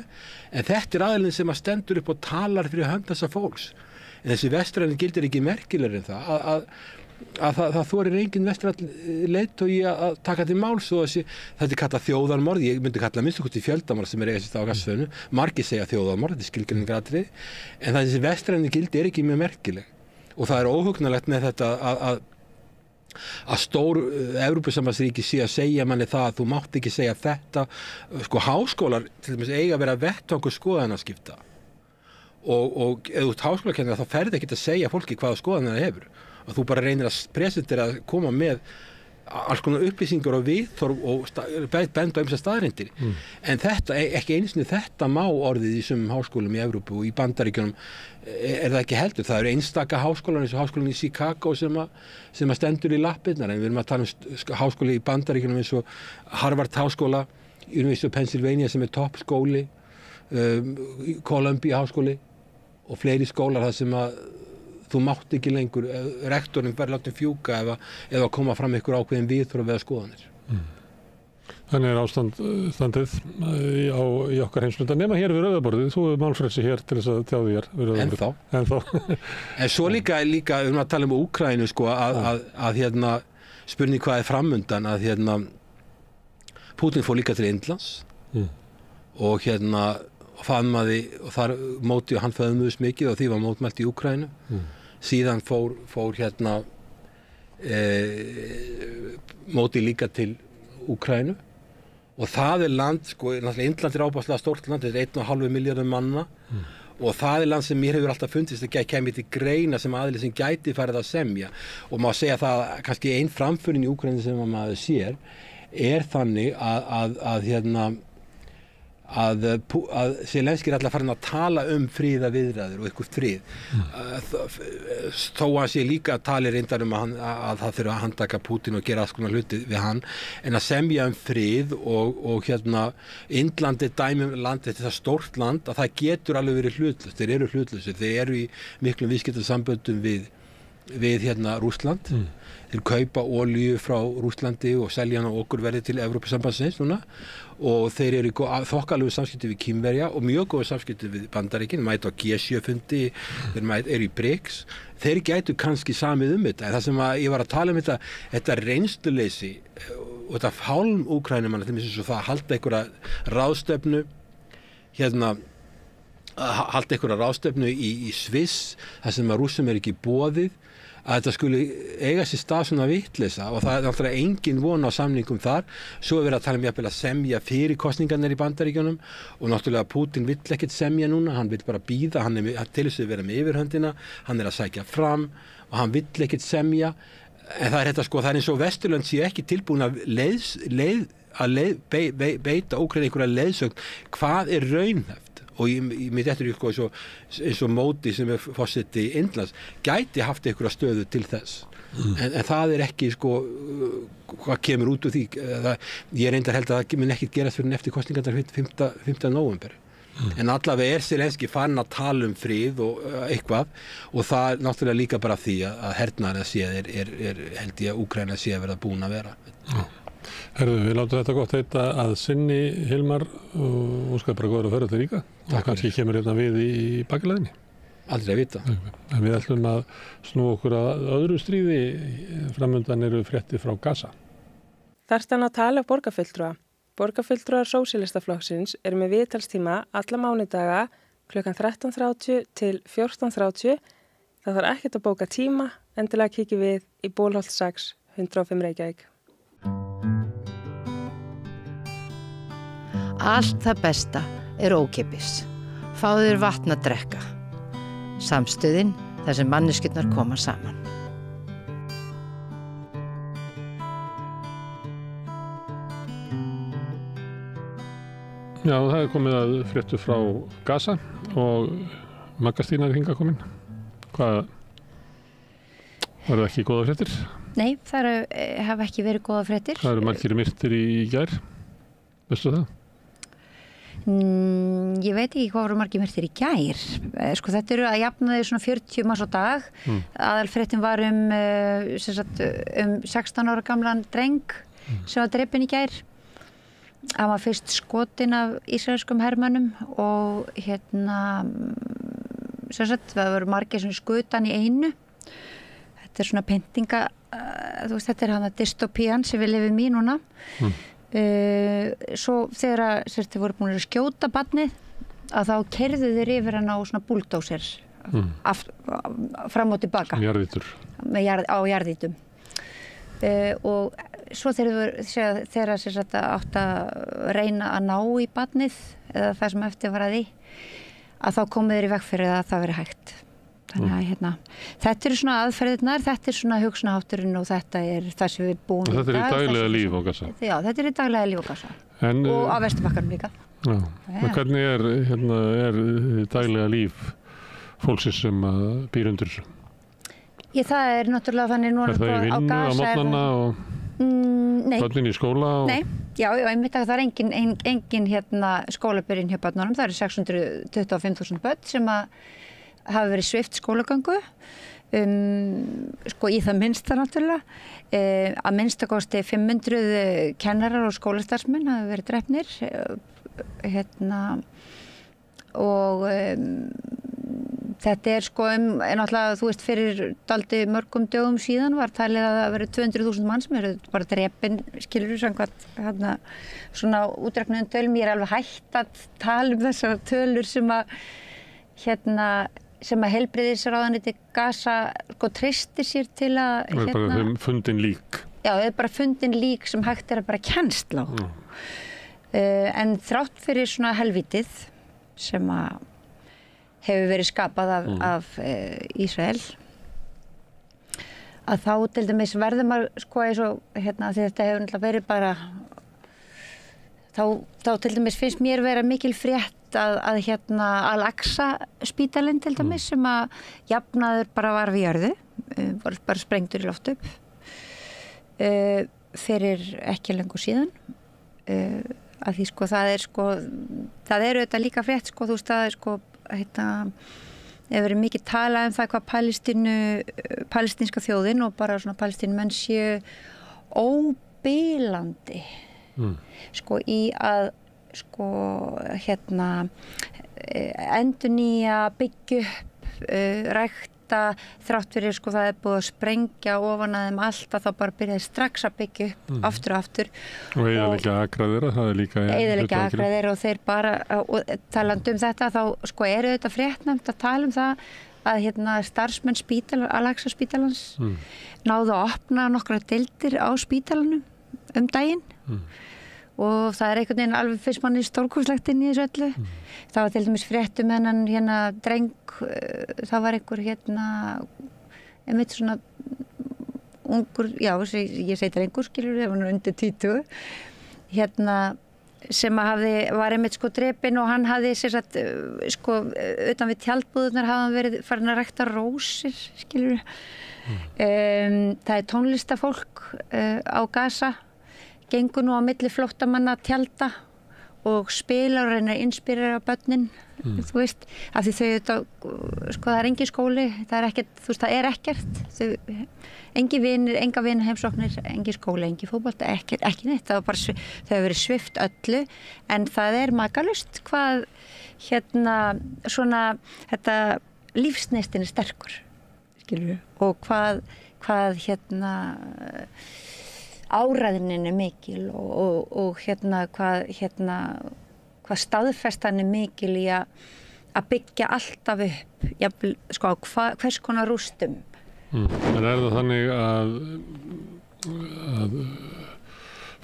en þetta er aðilinn sem að stendur upp og talar fyrir hönd þessa fólks. En þessi vestræni gildir ekki merkilegur en það þorir engin vestræn leiðtogi að taka til máls og þetta er kallað þjóðarmorð, ég myndi kalla að minnstu hvort í fjöldamorð sem er eiga sér stað á Gassasvæðinu, margir segja þjóðarmorð, þetta er skilgreiningaratriði, en þessi vestræni gildi er ekki mjög merkileg og það er óhugnalegt með þetta að stór Evrópusambandsríki sé að segja manni það að þú mátt ekki segja þetta sko háskólar til dæmis eiga að vera vettvangur skoðanaskipta og ef þú ert háskólakennari þá ferði ekki að segja fólki hvaða skoðanir það hefur og þú bara reynir að presentera að koma með alls konar upplýsingar og viðþorf og benda um þessar staðreyndir en þetta, ekki einu sinni þetta má orðið í sumum háskólum í Evrópu og í Bandaríkjunum er það ekki heldur, það eru einstaka háskólar eins og háskólinn í Chicago sem að stendur í lappirnar en við erum að tala um háskóli í Bandaríkjunum eins og Harvard háskóla, University of Pennsylvania sem er toppskóli, Columbia háskóli og fleiri skólar það sem að þú mátt ekki lengur, rektorinn verður látið fjúka eða koma fram ykkur ákveðin viðþorf eða skoðanir. Þannig er ástandið í okkar heimsluta nema hér við rauðaborðið, þú er málfrelsi hér til þess að tjáðu hér við rauðaborðið. Ennþá. En svo líka við erum að tala um Úkraínu sko að hérna spurning hvað er framundan að hérna Pútín fór líka til Indlands og hérna faðmaði og þar móti hann föðmuðust mikið og því var mótmælt í Úkraínu. Síðan fór hérna móti líka til Úkraínu og það er land, sko, náttúrulega Indland er ábúðslega stórt land, þetta er 1,5 milljarður manna og það er land sem mér hefur alltaf fundist að kemur til greina sem aðili sem gæti farið að semja og má segja það kannski ein framförin í Úkraínu sem maður sér er þannig að hérna að Zelenský er alltaf farin að tala friðaviðræður og eitthvað frið. Þó hann sé líka að tala reyndar að það þurfa að handtaka Pútín og gera alls konar hluti við hann, en að semja frið og Indlandi dæmi land, þetta er stórt land, að það getur alveg verið hlutlaust. Þeir eru hlutlausir, þeir eru í miklum viðskiptasamböndum við Rússland. Þeir kaupa olíu frá Rússlandi og selja hana okurverði til Evrópusambandsins núna, og þeir eru í þokkalegu samskipti við Kínverja og mjög góðu samskipti við Bandaríkin, mæta á G7-fundi, þeir eru í BRICS. Þeir gætu kannski samið þetta, en það sem ég var að tala þetta reynsluleysi og þetta fálm Úkraínumanna, til þess að það halda einhverja ráðstefnu halda einhverja ráðstefnu í Sviss, þar sem að Rússum ekki boðið, að þetta skuli eiga sér stað svona vitleysa, og það er náttúrulega engin von á samningum þar. Svo er verið að tala jafnvel að semja fyrir kosningarnir í Bandaríkjunum, og náttúrulega Pútín vill ekkert semja núna, hann vill bara bíða, hann til þess að vera með yfirhöndina, hann er að sækja fram og hann vill ekkert semja. En það er þetta það er eins og Vesturlönd sé ekki tilbúin að beita Úkraínu einhverja leiðsögn, hvað er raunhæft. Og mér þetta eins og Módi sem er forseti Indlands gæti haft einhverja stöðu til þess. En það er ekki hvað kemur út úr því. Ég reyndar held að það mun ekkert gerast fyrir eftir kosningarnar 5. nóvember. En allavega Zelenský farin að tala frið og eitthvað, og það er náttúrulega líka bara því að hernaðarlega séð held ég að Úkraína sé að verða búin að vera. Herðu, við látum þetta gott heita að sinni, Hilmar, og óskar bara góður að ferða til Ríga. Og kannski kemur við í bakleðinni. Aldrei að vita. En við ætlum að snúa okkur að öðru stríði. Framundan eru fréttir frá Gaza. Þarftu að tala borgarfulltrúa. Borgarfulltrúar Sósíalistaflokksins eru með viðtalstíma alla mánudaga klukkan 13:30 til 14:30. Það þarf ekkert að bóka tíma, endilega kíkja við í Bólholt 6, 105 Reykjavík. Allt það besta er ókeypis. Fáðu þér vatn að drekka. Samstöðin þar sem manneskjurnar koma saman. Já, það er komið að fréttu frá Gaza og Magga Stína er hingað komin. Hvað, var það ekki góða fréttir? Nei, það hafa ekki verið góða fréttir. Það eru margir myrtir í gær, veistu það? Ég veit ekki hvað voru margir myrtir í gær. Þetta eru að jafna þau svona 40 manns á dag. Aðalfréttin var um 16 ára gamlan dreng sem var drepinn í gær. Hann var fyrst skotinn af ísraelskum hermönnum og það voru margir sem skutu hann í einu. Þetta er svona pyntinga, þetta er hann að dystopían sem við lifum í núna. Svo þegar þeir voru búin að skjóta barnið, að þá keyrðu þeir yfir hann á svona búldóser fram og tilbaka. Jarðítur. Á jarðítum. Og svo þegar átt að reyna að ná í barnið, eða það sem eftir var að því, að þá komu þeir í veg fyrir að það veri hægt. Þannig að þetta eru svona aðferðirnar, þetta er svona hugsunahátturinn og þetta er það sem við búum í dag. Þetta er í daglega líf á Gaza. Já, þetta er í daglega líf á Gaza. Og á Vesturbakkanum líka. Já, en hvernig er daglega líf fólksins sem býr undir þessu? Það er náttúrulega þannig núna á Gaza. Er það í vinnu á mótnanna og börnin í skóla? Nei, já, einmitt að það er engin skólabyrjun hjá börnunum. Það eru 625.000 börn sem hafa verið svipt skólagöngu, í það minnsta náttúrulega. Að minnstakosti 500 kennarar og skólastarfsmenn hafa verið drepnir. Og þetta er náttúrulega, þú veist, fyrir dálítið mörgum dögum síðan var talið að það verið 200.000 mann sem eru bara drepin, skilurðu, samkvæmt svona útreknuðum tölum. Ég er alveg hætt að tala þessar tölur sem að heilbrigðisráðuneytið Gaza treystir sér til að það er bara fundin lík. Já, það er bara fundin lík sem hægt er að bara kennsla á. En þrátt fyrir svona helvítið sem að hefur verið skapað af Ísrael, að þá til dæmis verður maður eins og þetta hefur náttúrulega verið bara, þá til dæmis finnst mér vera mikil frétt að hérna Al-Aqsa spítalinn til dæmis sem að jafnaður bara var við jörðu, var bara sprengdur í loft upp fyrir ekki lengur síðan að því sko það er auðvitað líka frétt sko, þú veist það er sko hérna hefur verið mikið talað um það hvað palestínska þjóðin og bara svona palestínumenn séu óbilandi sko í að sko hérna endurnýja, byggja upp, rækta þrátt fyrir sko það er búið að sprengja ofan að þeim allt að þá bara byrjaði strax að byggja upp aftur og aftur. Og eyðileggja akra þeirra, það er líka eyðileggja akra þeirra og þeir bara, og talandi um þetta þá sko eru þetta fréttnæmt að tala um það að hérna starfsmenn Al-Aqsa spítalans náðu að opna nokkra deildir á spítalanum daginn og það er einhvern veginn alveg fyrst manni stórkostlegt inn í þessu öllu. Það var til dæmis fréttum hennan hérna dreng, það var einhver hérna einmitt svona ungur, já ég segi drengur skilur, það var undir 20 hérna sem var einmitt sko drepinn og hann hafði sér sagt sko utan við tjaldbúðurnar hafði hann verið farin að rækta rósir skilur. Það er tónlistafólk á Gaza, gengur nú á milli flóttamanna tjalda og spila og reyna að inspírera börnin, þú veist, af því þau sko það er engin skóli, það er ekkert, þú veist, það er ekkert, enga vinir heimsóknir, engin skóli, engin fótbolta, ekki neitt, það var bara, þau hefur verið svipt öllu, en það er makalust hvað hérna svona, þetta lífsneistin er sterkur, skilur við, og hvað hérna áræðinin er mikil og hérna hvað staðfestan er mikil í að byggja alltaf upp, jafnvel, sko, hvers konar rústum. En er það þannig að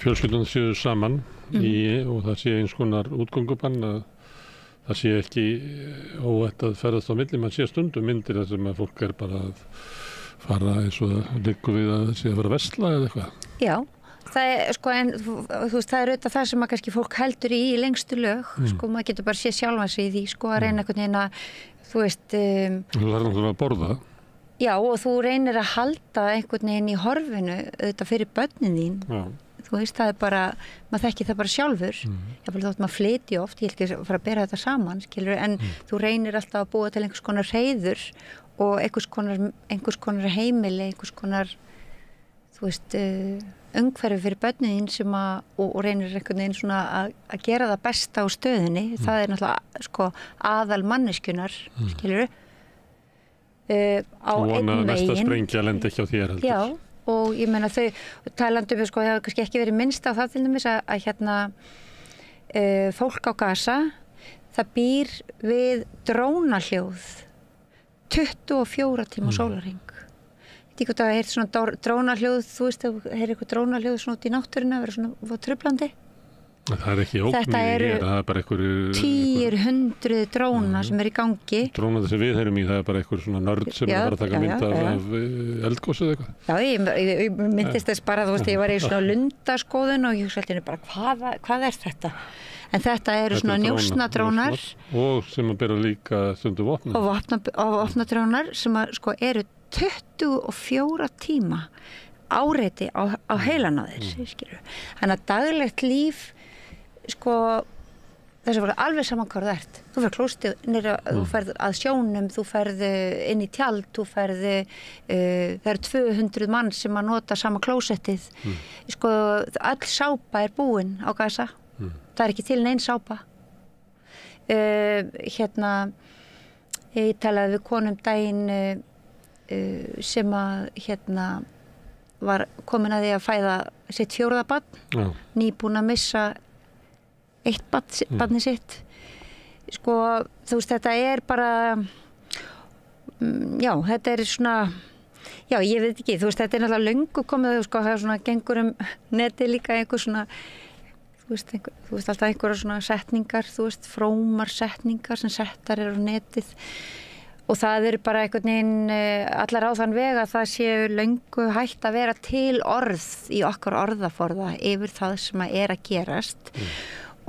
fjölskyldan séu saman og það sé eins konar útgöngubann að það sé ekki óætt að ferðast á milli, mann sé stundum myndir þar sem að fólk er bara að fara eins og það liggur við að það sé að fara að versla eða eitthvað? Já, það er sko en þú veist það er auðvitað það sem að kannski fólk heldur í lengstu lög, sko maður getur bara séð sjálfan sig í því sko að reyna einhvern veginn að þú veist Þú þarf náttúrulega að borða. Já og þú reynir að halda einhvern veginn í horfinu auðvitað fyrir börnin þín. Já. Þú veist það er bara, maður þekki það bara sjálfur, jáfnvel þótt maður flyti oft, ég vil ekki fara að bera þetta saman skilur, en þú reynir alltaf að búa til einhvers konar hreiður og einhvers konar heimili, einhvers konar, þú veist, umhverfi fyrir börnin sem og reynir einhvern veginn svona að gera það besta á stöðinni. Það er náttúrulega sko aðal manneskjunar, skilur á einn veginn. Og vona að næsta sprengja lendi ekki á þér heldur. Já, og ég meina þau, talandi um sko, það hefur kannski ekki verið minnst á það til dæmis að hérna fólk á Gaza, það býr við drónahljóð 24 tíma sólarhring. Ég veit ekki hvort að heyrt svona drónahljóð, þú veist, heyrir eitthvað drónahljóð svona út í náttúruna, verður svona truflandi. Það er ekki ógnir hér, það er bara einhverju 10-100 dróna sem er í gangi. Dróna sem við heyrum í, það er bara einhver svona nörd sem er að taka mynd af eldgósu eða eitthvað. Já, ég myndist þess bara, þú veist, ég var í svona lundaskoðun og ég hugsa alltaf bara, hvað er þetta? En þetta eru svona njósnadrónar. Og sem að bera líka stundu vopna. Og vopnadrónar sem að sko eru 24 tíma áreiti á heilan á þér, skilur. Þannig að daglegt líf, sko, þess að vera alveg saman hvað það ert. Þú ferð klóstið, þú ferð að sjónum, þú ferð inn í tjald, þú ferð, það eru 200 mann sem að nota sama klósettið. Sko, öll sápa er búin á Gaza. Það er ekki til neinn sápa. Hérna, ég talaði við konum daginn sem að hérna var komin að því að fæða sitt 4. barn, nýbúin að missa 1 barni sitt. Sko, þú veist, þetta er bara, já, þetta er svona, já, ég veit ekki, þú veist, þetta er náttúrulega löngu komið, sko, það er svona gengur neti líka einhver svona, þú veist alltaf einhverja svona setningar, þú veist, frómar setningar sem settar eru á netið og það eru bara einhvern veginn allar á þann veg að það séu löngu hægt að vera til orð í okkar orðaforða yfir það sem að er að gerast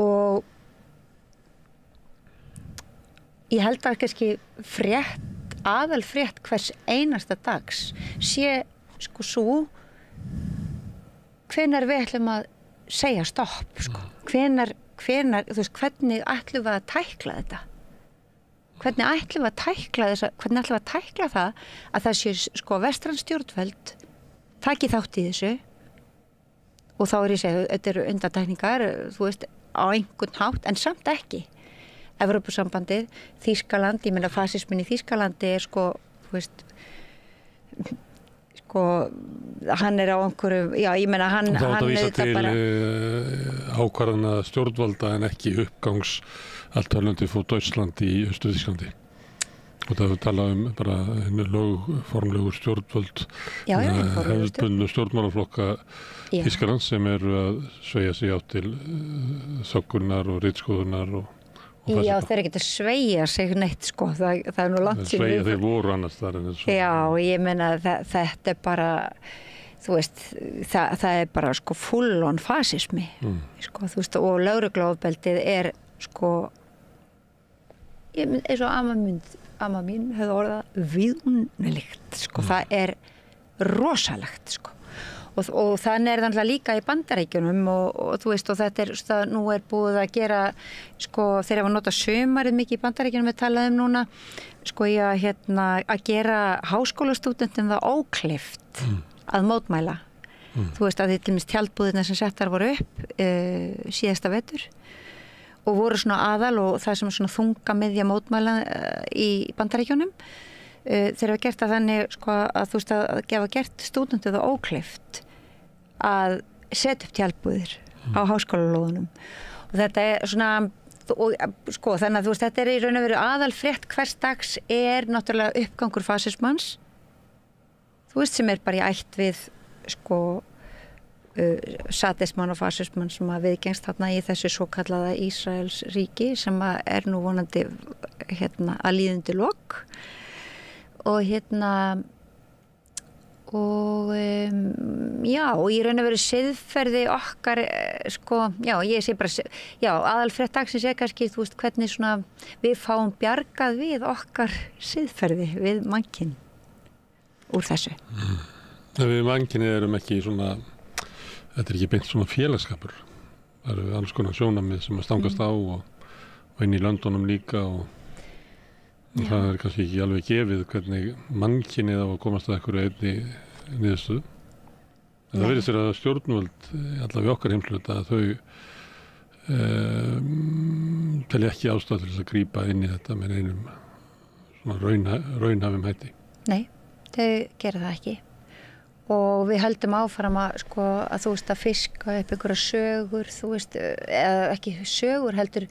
og ég held að kannski aðalfrétt hvers einasta dags sé sko svo hvenær við ætlum að segja stopp sko. Hvenær, þú veist, hvernig ætlum við að tækla þetta? Hvernig ætlum við að tækla það að það sé sko vestræn stjórnvöld taki þátt í þessu og þá ég segja, þetta eru undantekningar, þú veist, á einhvern hátt, en samt ekki. Evrópusambandið, Þýskaland, ég meina fasismin í Þýskalandi sko, þú veist, sko, hann á einhverju, já, ég meina hann þá hann vísa til bara ákvarðana stjórnvalda en ekki uppgangs alltaf fór Deutschland í Austur-Þýskalandi. Og það talað bara lögformlegu stjórnvöld, hefðbundnu stjórnmálaflokka Þýskaland sem eru að sveigja sig á til þöggunar og ritskoðunar og já, þeir eru ekki að sveigja sig neitt sko, það nú langt síðan sveigja þeir voru annars þar en þessu. Já, ég meina þetta bara, þú veist, það bara sko full on fasismi, sko, þú veist, og lögregluofbeldið sko, eins og amma mín hefði orðað viðunnilegt, sko, það rosalegt, sko. Og þannig það líka í Bandaríkjunum og þú veist, og þetta nú búið að gera, sko, þeir hafa notað sumarið mikið í Bandaríkjunum við talaðum núna, sko, að gera háskólastúdentum það ókleift að mótmæla. Þú veist, að til dæmis tjaldbúðirnar sem settar voru upp síðasta vetur og voru svona aðal og það sem svona þunga miðja mótmæla í Bandaríkjunum. Þeir hafa gert það þannig sko, að þú veist að gefa gert stúdentu það ókleift að setja upp tjaldbúðir á háskólalóðunum og þetta svona og, sko, þannig að þú veist þetta í raun og veru aðalfrétt hvers dags náttúrulega uppgangur fasismans þú veist sem bara í ætt við sko sadismann og fasismann sem að viðgengst þarna í þessu svo kallaða Ísraels ríki sem að nú vonandi að líðundi lok og og já, og í raun og veru siðferði okkar sko, já, ég sé bara já, aðalfrétt dagsins kannski, þú veist, hvernig svona við fáum bjargað við okkar siðferði við mannkyn úr þessu. Við mannkynni erum ekki svona þetta ekki beint svona félagskapur það eru alls konar sjónarmið sem að stangast á og inn í löndunum líka og það kannski ekki alveg gefið hvernig mannkynið á að komast að einhverju einni niðurstöðu. En það virðist að stjórnvöld, allavega í okkar heimshluta, að þau telja ekki ástæðu til þess að grípa inn í þetta með einum svona raunhæfum hætti. Nei, þau gera það ekki. Og við höldum áfram að, sko, að þú veist að fiska upp einhverja sögur, þú veist, eða ekki sögur, heldur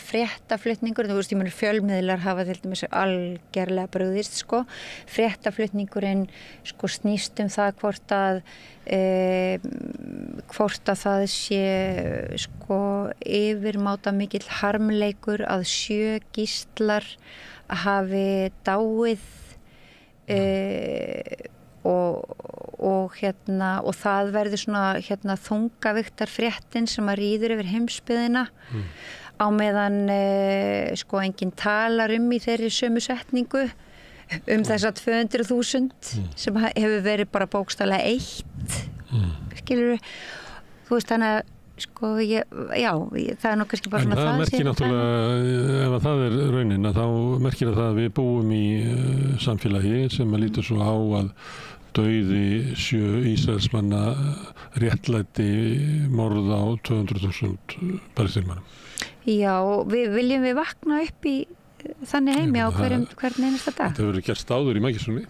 fréttaflutningur, þú veist, ég meina fjölmiðlar hafa til dæmis algerlega brugðist, sko, fréttaflutningurinn, sko, snýst það hvort að það sé, sko, yfirmáta mikill harmleikur að 7 gíslar hafi dáið, og það verður svona þungaviktar fréttin sem að ríður yfir heimsbyggðina á meðan sko enginn talar í þeirri sömu setningu þessa 200.000 sem hefur verið bara bókstaflega 1 skilurðu, þú veist þannig að sko, það nú kannski bara svona það merkir náttúrulega, ef það raunin þá merkir það að við búum í samfélagi sem að lítur svo á að dauði 7 Ísraelsmanna réttlæti morð á 200.000 palestínumönnum. Já, viljum við vakna upp í þannig heimi á hvern einasta dag. Þetta hefur verið gert áður í Mækisunni.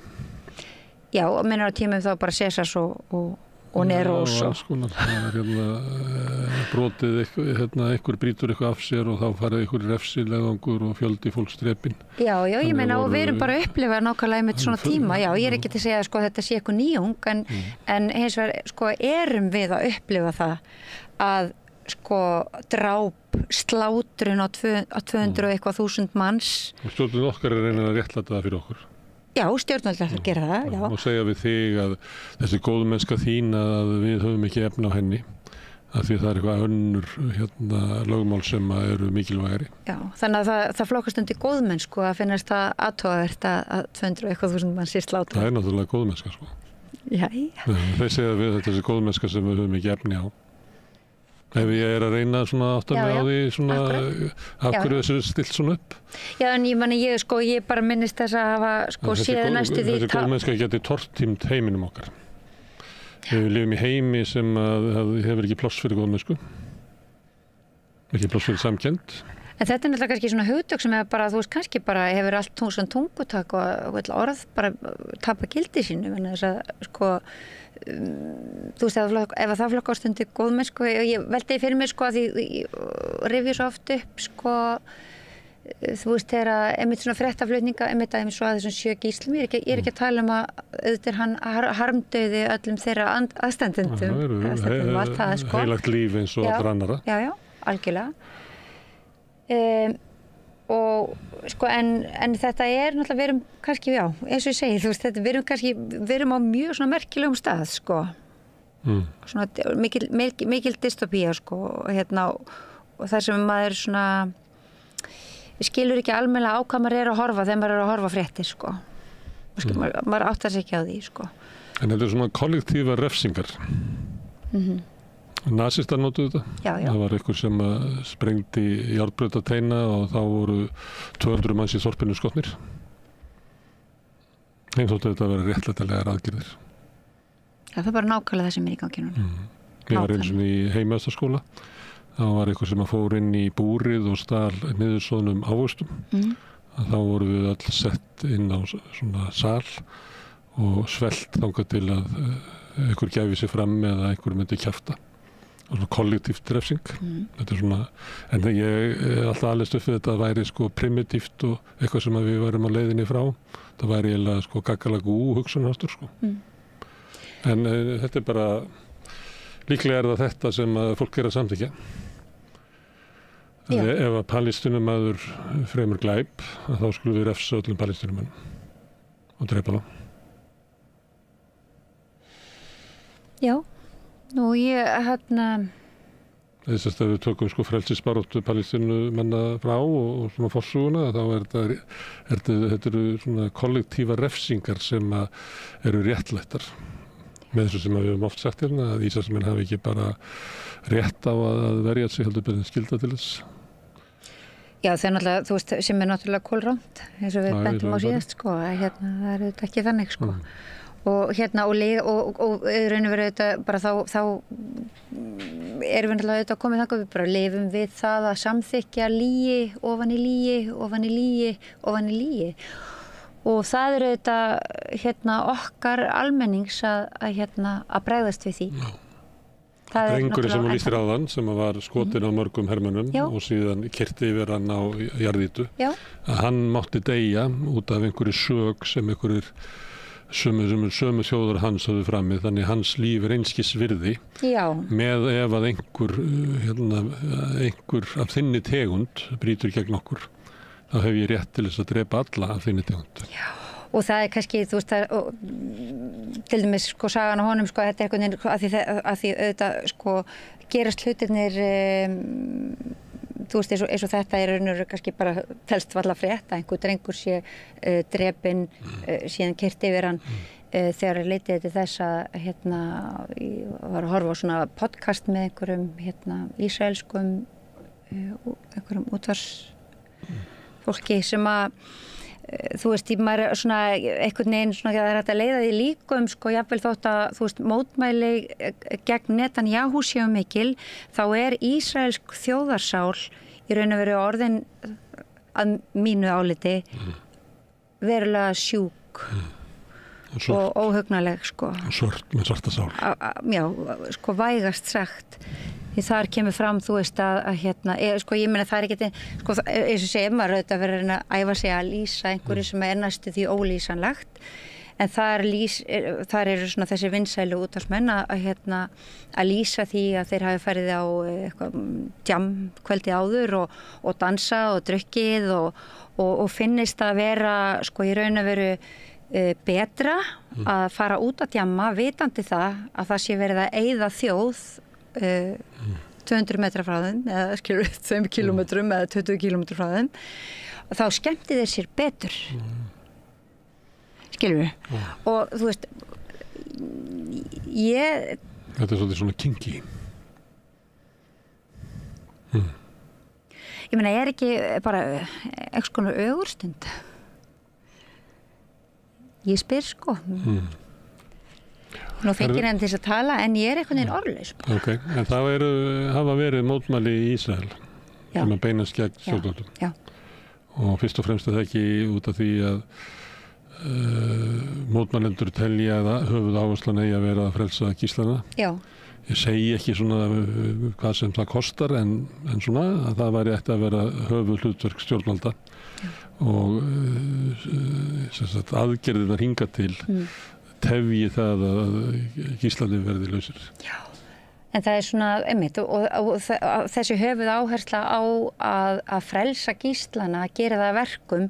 Já, og minnur á tímum þá bara Sesars og Neros og það brotið einhver brýtur eitthvað af sér og þá farið einhver refsilegangur og fjöldi fólks drepinn. Já, ég meina og við erum bara að upplifa nákvæmlega með svona tíma, já, ég ekki til að segja sko þetta sé eitthvað nýjung en hins vegar sko erum við að upplifa það að sko dráp, slátrun á 200 og eitthvað þúsund manns. Og stjórnum okkar reyna að réttlæta það fyrir okkur. Já, stjórnvöld að gera það, já. Og segja við þig að þessi góðmennska þín að við höfum ekki efni á henni, af því það eitthvað önnur lögmál sem eru mikilvægari. Já, þannig að það flokkast undir góðmennsku að finnast það aðtógavert að 200.000 mann sé slátra. Það náttúrulega góðmennska, sko. Jæja. Þeir segja við þetta er góðmennska sem við höfum ekki efni á. Ef ég að reyna svona átta mig á því svona af hverju þessu stilt svona upp. Já, en ég bara minnist þess að hafa séð næstu því. Þessi góðmennska geti tortímt heiminum okkar. Við lifum í heimi sem hefur ekki pláss fyrir góðmennsku. Ekki pláss fyrir samkennd. En þetta náttúrulega kannski svona hugtök sem kannski bara hefur allt svona tungutak og orð bara tapa gildi sínu. Þess að ef það flokkast undir góðmennsku, ég veldi fyrir mér að því rifja svo oft upp þegar einmitt svona fréttaflutninga einmitt aðeins svo að þessum 7 gíslum ég er ekki að tala að auðvitað hann harmdauði öllum þeirra aðstandendum og allt það heilagt líf eins og allra annara. Já, algjörlega. En þetta er náttúrulega, við erum kannski, eins og ég segi, við erum á mjög svona merkilegum stað, svona mikil dystopía, og þar sem maður svona skilur ekki almennilega á hvað maður að horfa þegar maður að horfa fréttir, maður áttar sig ekki á því, En þetta er svona kollektífa refsingar. Nasistar notuðu þetta. Já. Það var einhver sem sprengdi járnbrautateina og þá voru 200 manns í þorpinu skotnir. Þeim þóttu þetta að vera réttlætanlegar aðgerðir. Já, það er bara nákvæmlega það sem er í gangi núna. Ég var eins og í heimaðstaskóla. Það var einhver sem fór inn í búrið og stal niðursóðnum ávöxtum. Þá voru við öll sett inn á svona sal og svelt þangað til að einhver gæfi sig fram eða einhver myndi kjafta. Svona kollektíft refsing. Þetta er svona, en ég alltaf alveg stuð fyrir þetta að væri primitíft og eitthvað sem við varum á leiðinni frá. Það væri eiginlega gaggalagú hugsunarháttur. En þetta er bara, líklega er það þetta sem fólk er að samþykkja. Ef að palestínumaður fremur glæp, þá skulum við refsa öllum palestínumönnum og drepa þá. Já, nú ég Þess að við tökum frelsisbaráttu palestínumanna frá og svona forsúguna, þá þetta eru svona kollektífa refsingar sem eru réttlættar. Með þessu sem við höfum oft sagt hérna, að Ísraelsmenn hafi ekki bara rétt á að verja sig heldur betur en skylda til þess. Já, sem er náttúrulega kólránt, eins og við bentum á síðast, það er þetta ekki þannig, og raun og veru þetta bara þá erum við náttúrulega komið þangað, við bara lifum við það að samþykkja lygi ofan í lygi, ofan í lygi, ofan í lygi. Og það eru þetta okkar almennings að bregðast við því. Drengurinn sem hún lýstir áðan, sem var skotin á mörgum hermönnum og síðan kyrti yfir hann á jarðýtu, að hann mátti deyja út af einhverju sög sem einhverjir sömu þjóðar hans höfðu frammi, þannig hans líf er einskis virði. Með ef að einhver af þinni tegund brýtur gegn okkur. Þá hef ég rétt til þess að drepa alla af þinni tegund. Já, og það er kannski, til dæmis sagan á honum, þetta er einhvern veginn, að því auðvitað, gerast hlutirnir, eins og þetta er raunverulega kannski bara telst varla frétt að einhver drengur sé drepinn, síðan keyrt yfir hann, þegar leitið til þess að, ég var að horfa á svona podcast með einhverjum, ísraelskum, einhverjum útvarsfólki sem að maður er svona einhvern veginn svona það er hægt að leiða því líkum jafnvel þótt að mótmæli gegn Netanyahu séu mikil, þá er ísraelsk þjóðarsál í raun og veru orðin að mínu áliti verulega sjúk og óhugnaleg með svarta sál. Já, vægast sagt. Því þar kemur fram, ég meina það er ekki, eins og segir maður auðvitað verið að æfa sig að lýsa einhverju sem er næstu því ólýsanlegt, en þar eru svona þessi vinsælu útvarpsmenn að lýsa því að þeir hafi farið á djam kvöldið áður og dansa og drukkið og finnist að vera í raun og veru betra að fara út að djamma vitandi það að það sé verið að eyða þjóð 200 metra frá þeim eða skilur 2 kilometrum eða 20 kilometrum frá þeim og þá skemmti þeir sér betur skilur við og þú veist Þetta svolítið svona kinky Ég meina, ekki bara eitthvað konar ögurstund Ég spyr sko Nú fengir henni til þess að tala en ég einhvern veginn orðlaus. Ok, en það hafa verið mótmæli í Ísrael sem að beinast gegn stjórnvöldum. Já. Og fyrst og fremst það ekki út af því að mótmælendur telja að höfuðáherslan eigi að vera að frelsa gíslana. Já. Ég segi ekki svona hvað sem það kostar en svona að það væri eftir að vera höfuðhlutverk stjórnvalda og aðgerðirnar hinga til tefji það að gíslarnir verði lausir. Já, en það svona, einmitt, og þessi höfuð áhersla á að frelsa gíslana, að gera það verkum,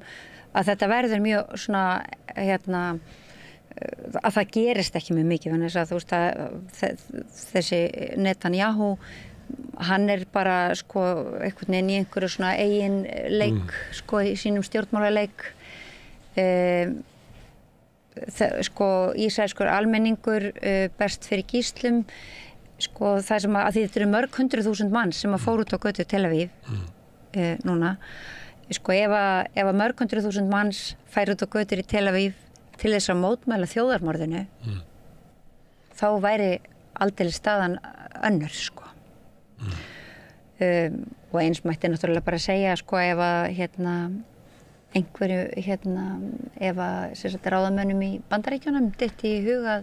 að þetta verður mjög svona, að það gerist ekki mjög mikið, þannig að þú veist að þessi Netanyahu, hann bara, sko, einhvern veginn í einhverju svona eigin leik, sko, í sínum stjórnmálaleik, sko ísraelskur almenningur berst fyrir gíslum sko það sem að því þetta eru mörg 100.000 manns sem að fóru út á götu Tel Aviv núna sko ef að mörg 100.000 manns færu út á götur í Tel Aviv til þess að mótmæla þjóðarmorðinu þá væri aldeilis staðan önnur sko og eins mætti náttúrulega bara segja sko ef að einhverju ef að ráðamönnum í Bandaríkjunum dytti í hug að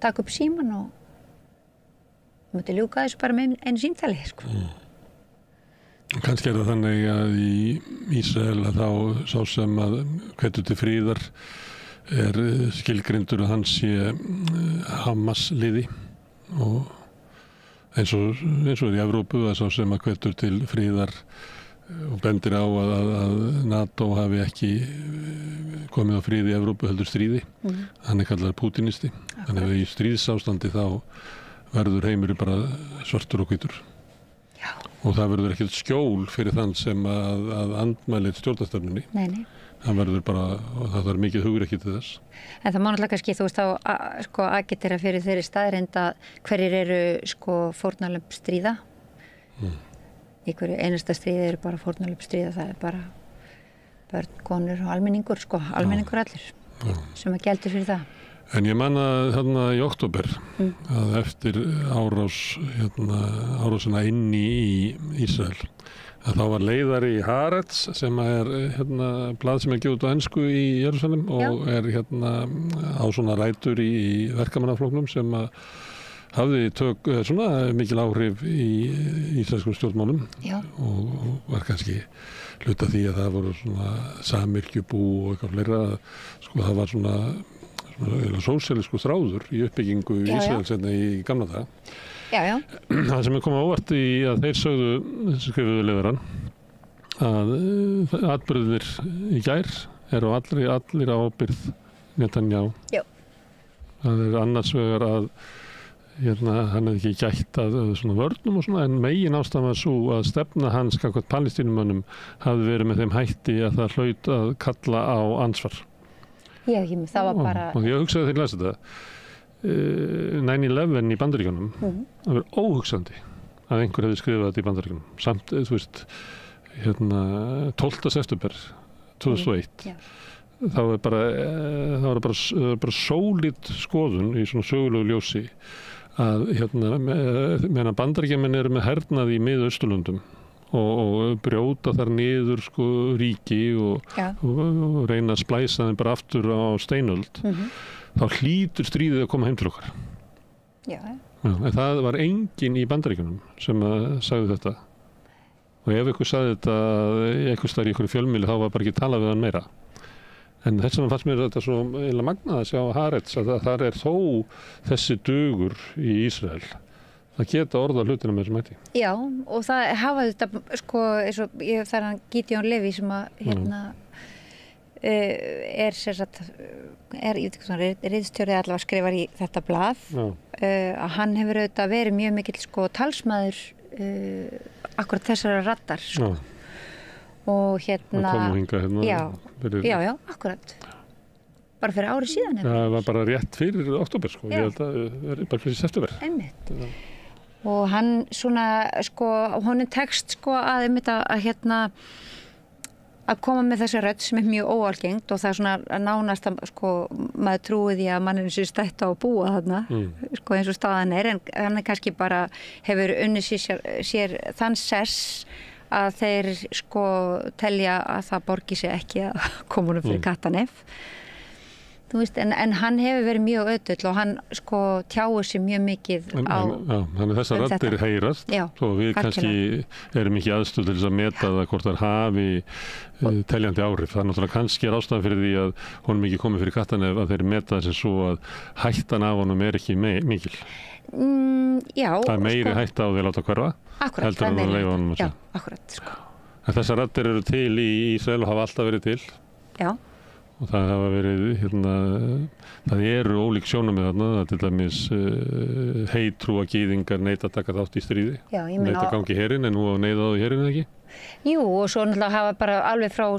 taka upp síman og múti ljúka þessu bara með einu símtali sko. Kannski það þannig að í Ísrael að þá sá sem að hvetur til fríðar skilgreindur að hann sé Hamas liði og eins og í Evrópu að sá sem að hvetur til fríðar og bendir á að NATO hafi ekki komið á fríði í Evrópu heldur stríði. Hann kallar pútinisti. Þannig að í stríðsástandi þá verður heimurinn bara svartur og hvítur. Já. Og það verður ekkert skjól fyrir þann sem að andmælir stjórnarstefnunni. Nei. Hann verður bara, og það er mikið hugur ekki til þess. En það má náttúrulega kannski, þú veist, sko agitera fyrir þeirri staðreynd að hverjir eru sko fórnarlömb stríða. Í hverju einasta stríði eru bara fórnarlömb stríða, það er bara börn, konur og almenningur, sko, almenningur allir sem að geldur fyrir það. En ég man að þarna í október að eftir árásina inni í Ísrael að þá var leiðari í Haaretz sem er blað sem er gefið út á ensku í Jerúsalem og er á svona rætur í verkamannaflokknum sem að hafði svona mikil áhrif í íslenskum stjórnmálum og var kannski hluta því að það voru svona samyrkjubú og eitthvað fleira sko það var svona sósíalísku þráður í uppbyggingu í Ísrael í gamla daga. Já. Það sem er komið ávart í að þeir sögðu skrifuðu leiðarann að atburðir í gær eru allir á ábyrgð Netanyahu. Já. Það er annars vegar að hann hefði ekki gætt að svona vörnum og svona en megin ástæðan var svo að stefna hans gagnvart Palestínumönnum hafði verið með þeim hætti að það hlaut að kalla á ansvar. Já, það var bara... Og ég hugsaði þegar ég lasi þetta 9/11 í Bandaríkjunum það verið óhugsandi að einhver hefði skrifað þetta í Bandaríkjunum. Samt, þú veist, 12. september 2001 það var bara sólít skoðun í svona sögulegu ljósi að meðan Bandaríkjamenn eru með hernað í Mið-Austurlöndum og brjóta þar niður sko ríki og reyna að splæsa þeim bara aftur á steinöld þá hlýtur stríðið að koma heim til okkar. En það var enginn í Bandaríkjunum sem sagði þetta og ef einhver sagði þetta einhvers staðar í einhverju fjölmiðli þá var bara ekki talað við hann meira. En þess vegna fannst mér þetta svo eiginlega magnað að sjá Haaretz að það er þó þessi dugur í Ísrael að geta orða hlutina með þessum hætti. Já, og það hafa þetta sko, eins og það er hann Gideon Levy sem að ég veit ekki svona, ritstjórið allavega skrifar í þetta blað, að hann hefur auðvitað verið mjög mikill sko talsmaður akkurat þessara raddar sko. Og hérna... Það kom nú hingað hérna. Já, akkurat. Bara fyrir ári síðan. Það var bara rétt fyrir október sko, ég held að það er bara fyrir september. Einmitt. Og hann svona, sko, honum tekst sko að hérna að koma með þessi rödd sem mjög óalgengt og það svona nánast að sko maður trúi því að manninu sé stætt á að búa þarna sko eins og staðan en hann kannski bara hefur unnið sér þann sess að þeir sko telja að það borgi sig ekki að koma honum fyrir kattanef. Þú veist, en hann hefur verið mjög ötull og hann sko tjáir sig mjög mikið á þannig þessar raddir heyrast og við kannski erum ekki aðstöð til þess að meta það hvort það hafi teljandi áhrif. Það er náttúrulega kannski ástæðan fyrir því að honum ekki komið fyrir kattanef að þeir meta það sem svo að hættan af honum er ekki mikil. Já. Það er meiri hætta á því að láta hverfa. Akkurat, heldur en að leyfa honum að segja. Já, akkurat sko. En þessar raddir eru til í Ísrael og hafa alltaf verið til. Já. Og það hafa verið, það eru ólík sjónarmið þarna, það til dæmis heitrúa gyðingar neita að taka þátt í stríði, neita að gangi í herinn, en nú á neyða á herinn ekki? Jú, og svo náttúrulega hafa bara alveg frá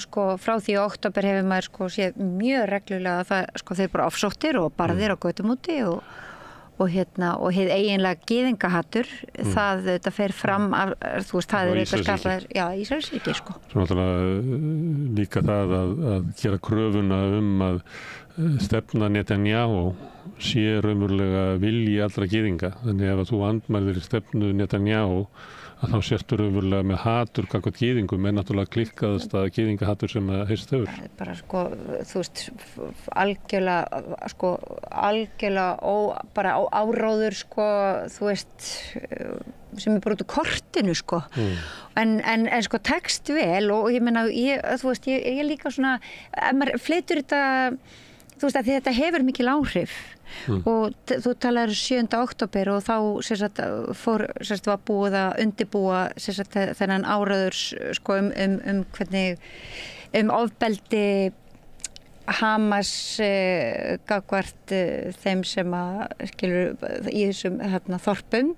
því í október hefur maður sko séð mjög reglulega að það, sko þeir bara ofsóttir og barðir á götum úti og hið eiginlega gyðingahattur, þetta fer fram af, þú veist, það er eitthvað skapaður, Ísraelsríki, sko. Svo náttúrulega líka það að gera kröfuna að stefna Netanyahu sé raunverulega vilji allra gyðinga. Þannig ef að þú andmælir stefnu Netanyahu að þá sértu raunverulega með hatur gagnvart gyðingum er náttúrulega klikkaðast að gyðingahatur sem að heyrst hefur. Það er bara sko, þú veist, algjörlega bara áráður sko, þú veist, sem er bara út úr kortinu sko. En sko tekst vel og ég meina, þú veist, ég líka svona, ef maður flytur þetta, þú veist, að þetta hefur mikil áhrif. Og þú talaður 7. október og þá var búið að undirbúa þennan áráður sko, hvernig ofbeldi Hamas gagnvart þeim sem að skilur í þessum þorpum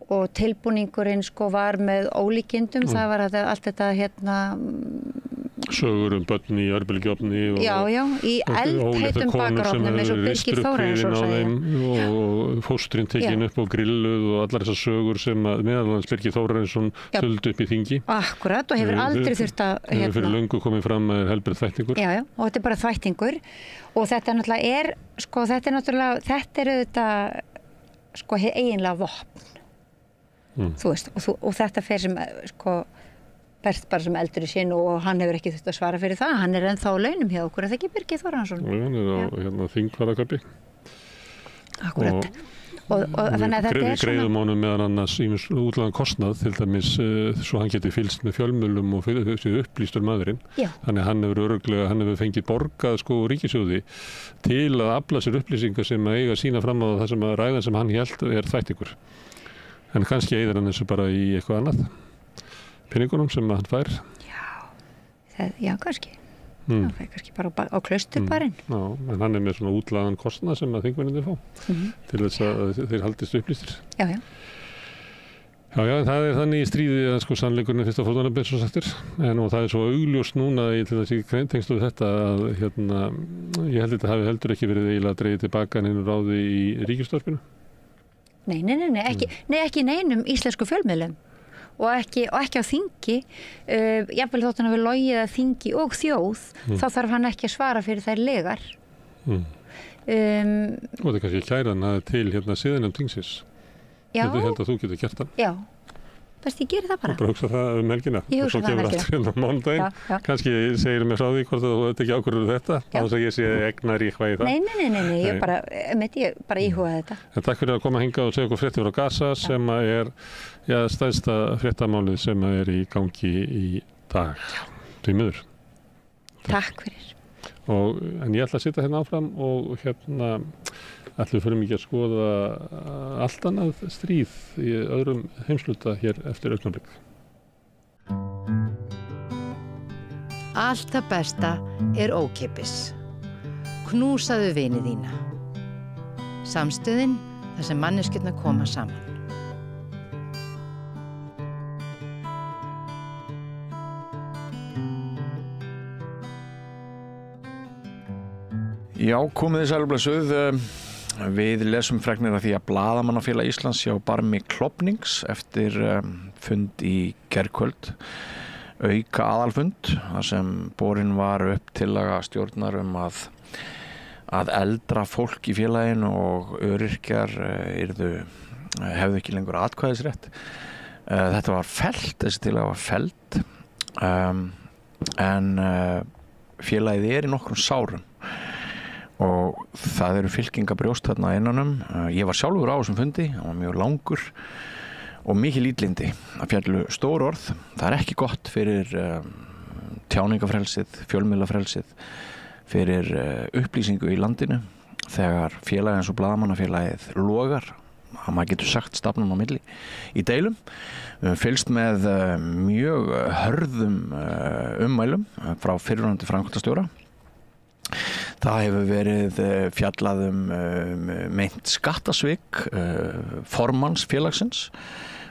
og tilbúningurinn sko var með ólíkindum, það var allt þetta sögur börn í örbylgjuofni í eldheitum bakarofnum eins og Birgir Þórarinsson sagði og fóstrin tekin upp og grilluð og allar þessar sögur sem meðalans Birgir Þórarinsson þöldu upp í þingi. Akkurat og hefur aldrei þurft að hefur fyrir löngu komið fram að helbrið þvættingur. Já, og þetta er bara þvættingur og þetta náttúrulega er sko þetta er auðvitað sko eiginlega vopn. Þú veist og þetta fer sem sko berst bara sem eldur í sinn og hann hefur ekki þurft að svara fyrir það. Hann er ennþá á launum hjá okkur, er það ekki Birgir Þórarinsson? Hann er á þingfararkaupi. Akkurat. Og þannig að þetta er svona... Greiðum honum meðan annars ýmis útlægan kostnað, til dæmis svo hann geti fylgst með fjölmiðlum og upplýstur maðurinn. Já. Þannig hann hefur fengið borgað sko ríkissjóði til að afla sér upplýsingar sem að eiga sína fram á það sem að ræðan sem hann hélt er þvættingur. En kannski eyðir hann þessu bara í eitthvað annað. Penningunum sem hann fær. Já, kannski. Það fær kannski bara á klausturbarinn. Já, en hann er með svona útlagan kostnað sem að þingmennirnir fá til þess að þeir haldist upplýstir. Já. Já, það er þannig í stríði að sko sannleikurinn fyrst að fórnarnafn eins og sagtir. Og það er svo augljóst núna í til þessi tengslu þetta að ég held þetta hafi heldur ekki verið eiginlega dregið tilbaka neinu ráði í ríkisútvarpinu. Nei, ekki neinum íslensku fjölmiðlum. Og ekki á þingi, jafnvel þótt hann hafi logið að þingi og þjóð, þá þarf hann ekki að svara fyrir þær legar. Og þetta er kannski kæran að til siðanefnd þingsins. Ég held að þú getur gert það. Já, best ég geri það bara. Þú bara hugsa það helgina. Ég hugsa það helgina. Og svo kemur allt mánudaginn. Kannski segir mér frá því hvort þú ert ekki ákvörður þetta, þá þess að ég sé egnar í hvað í það. Nei, ég bara íhuga þetta. En takk fyrir að koma hingað og segja okkur fréttir frá Gaza sem er stærsta fréttamálið sem er í gangi í dag. Því miður. Takk fyrir. En ég ætla að sitja hérna áfram og ætlum fyrir mikið að skoða allt annað stríð í öðrum heimsluta hér eftir augnablik. Allt það besta ókeypis. Knúsaðu vini þína. Samstöðin, þar sem manneskjurnar koma saman. Já, komið þið sælblessuð. Við lesum fregnir af því að Blaðamannafélag Íslands hjá barmi klofnings eftir fund í gærkvöld, auka aðalfund, þar sem borin var upp tillaga stjórnar að eldra fólk í félaginu og öryrkjar hefðu ekki lengur atkvæðisrétt. Þetta var fellt, þessi tillaga var fellt, en félagið í nokkrum sárum. Og það eru fylkingabrjóst þarna innanum. Ég var sjálfur á þessum fundi, hann var mjög langur og mikil íllindi. Það fjallu stór orð. Það ekki gott fyrir tjáningafrelsið, fjölmiðlafrelsið, fyrir upplýsingu í landinu. Þegar félagið eins og Blaðamannafélagið logar, að maður getur sagt stafnum á milli í deilum. Við höfum fylgst með mjög hörðum ummælum frá fyrrverandi framkvæmdastjóra. Það hefur verið fjallað meint skattasvik formanns félagsins.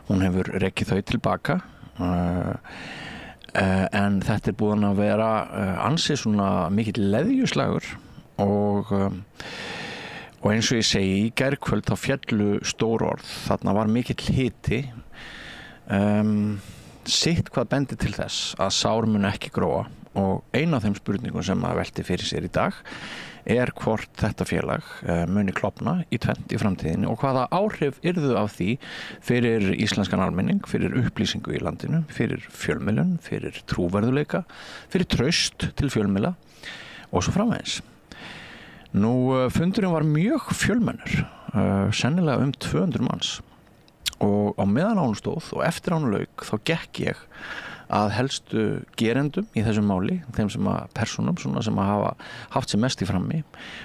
Hún hefur rekið þau tilbaka, en þetta búin að vera ansi svona mikill leðjuslagur og eins og ég segi, í gærkvöld þá fjallu stór orð. Þarna var mikill hiti. Sitt hvað bendi til þess að sár mun ekki gróa. Og ein af þeim spurningum sem að velti fyrir sér í dag hvort þetta félag muni klofna í tvennt í framtíðinni og hvaða áhrif yrðu af því fyrir íslenskan almenning, fyrir upplýsingu í landinu, fyrir fjölmiðlun, fyrir trúverðuleika, fyrir traust til fjölmiðla og svo framvegis. Nú, fundurinn var mjög fjölmennur, sennilega 200 manns og á meðan án stóð og eftir án lauk þá gekk ég að helstu gerendum í þessum máli, þeim sem að persónum sem að hafa haft sér mest í frammi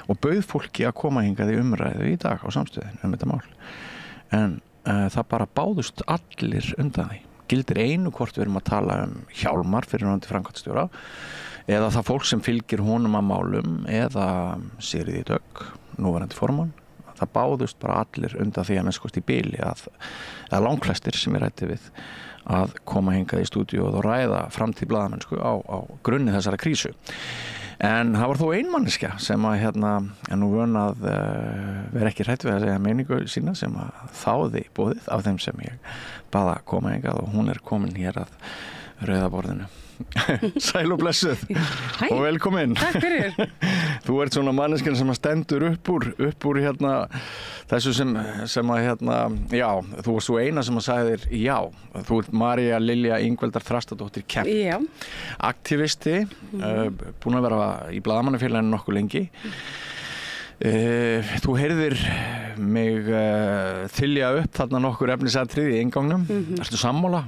og bauð fólki að koma hingað í umræðu í dag á samstöðin þetta mál. En það bara báðust allir undan því. Gildir einu hvort við erum að tala Hjálmar fyrrverandi framkvæmdastjóra eða það fólk sem fylgir honum að málum eða Sigríði Dögg, núverandi formann. Það báðust bara allir undan því að mennskost í bili að langflestir sem ég ræddi við að koma hingað í stúdíu og ræða framtíð blaðamennsku á grunni þessara krísu. En það var þó ein manneskja sem að nú vön að vera ekki hrædd við að segja meiningu sína sem að þáði boðið af þeim sem ég baða að koma hingað og hún komin hér að rauðaborðinu. Sæl og blessuð. Hæ. Og velkomin. Takk fyrir. Þú ert svona manneskjan sem að stendur upp úr þessu sem að já, þú varst svo eina sem að sagði þér já. Þú ert María Lilja Ingveldar Þrastardóttir Kemp. Já. Aktivisti, búin að vera í Blaðamannafélaginu nokkuð lengi. Þú heyrðir mig þylja upp þarna nokkur efnisatriði í inngangnum. Ertu sammála?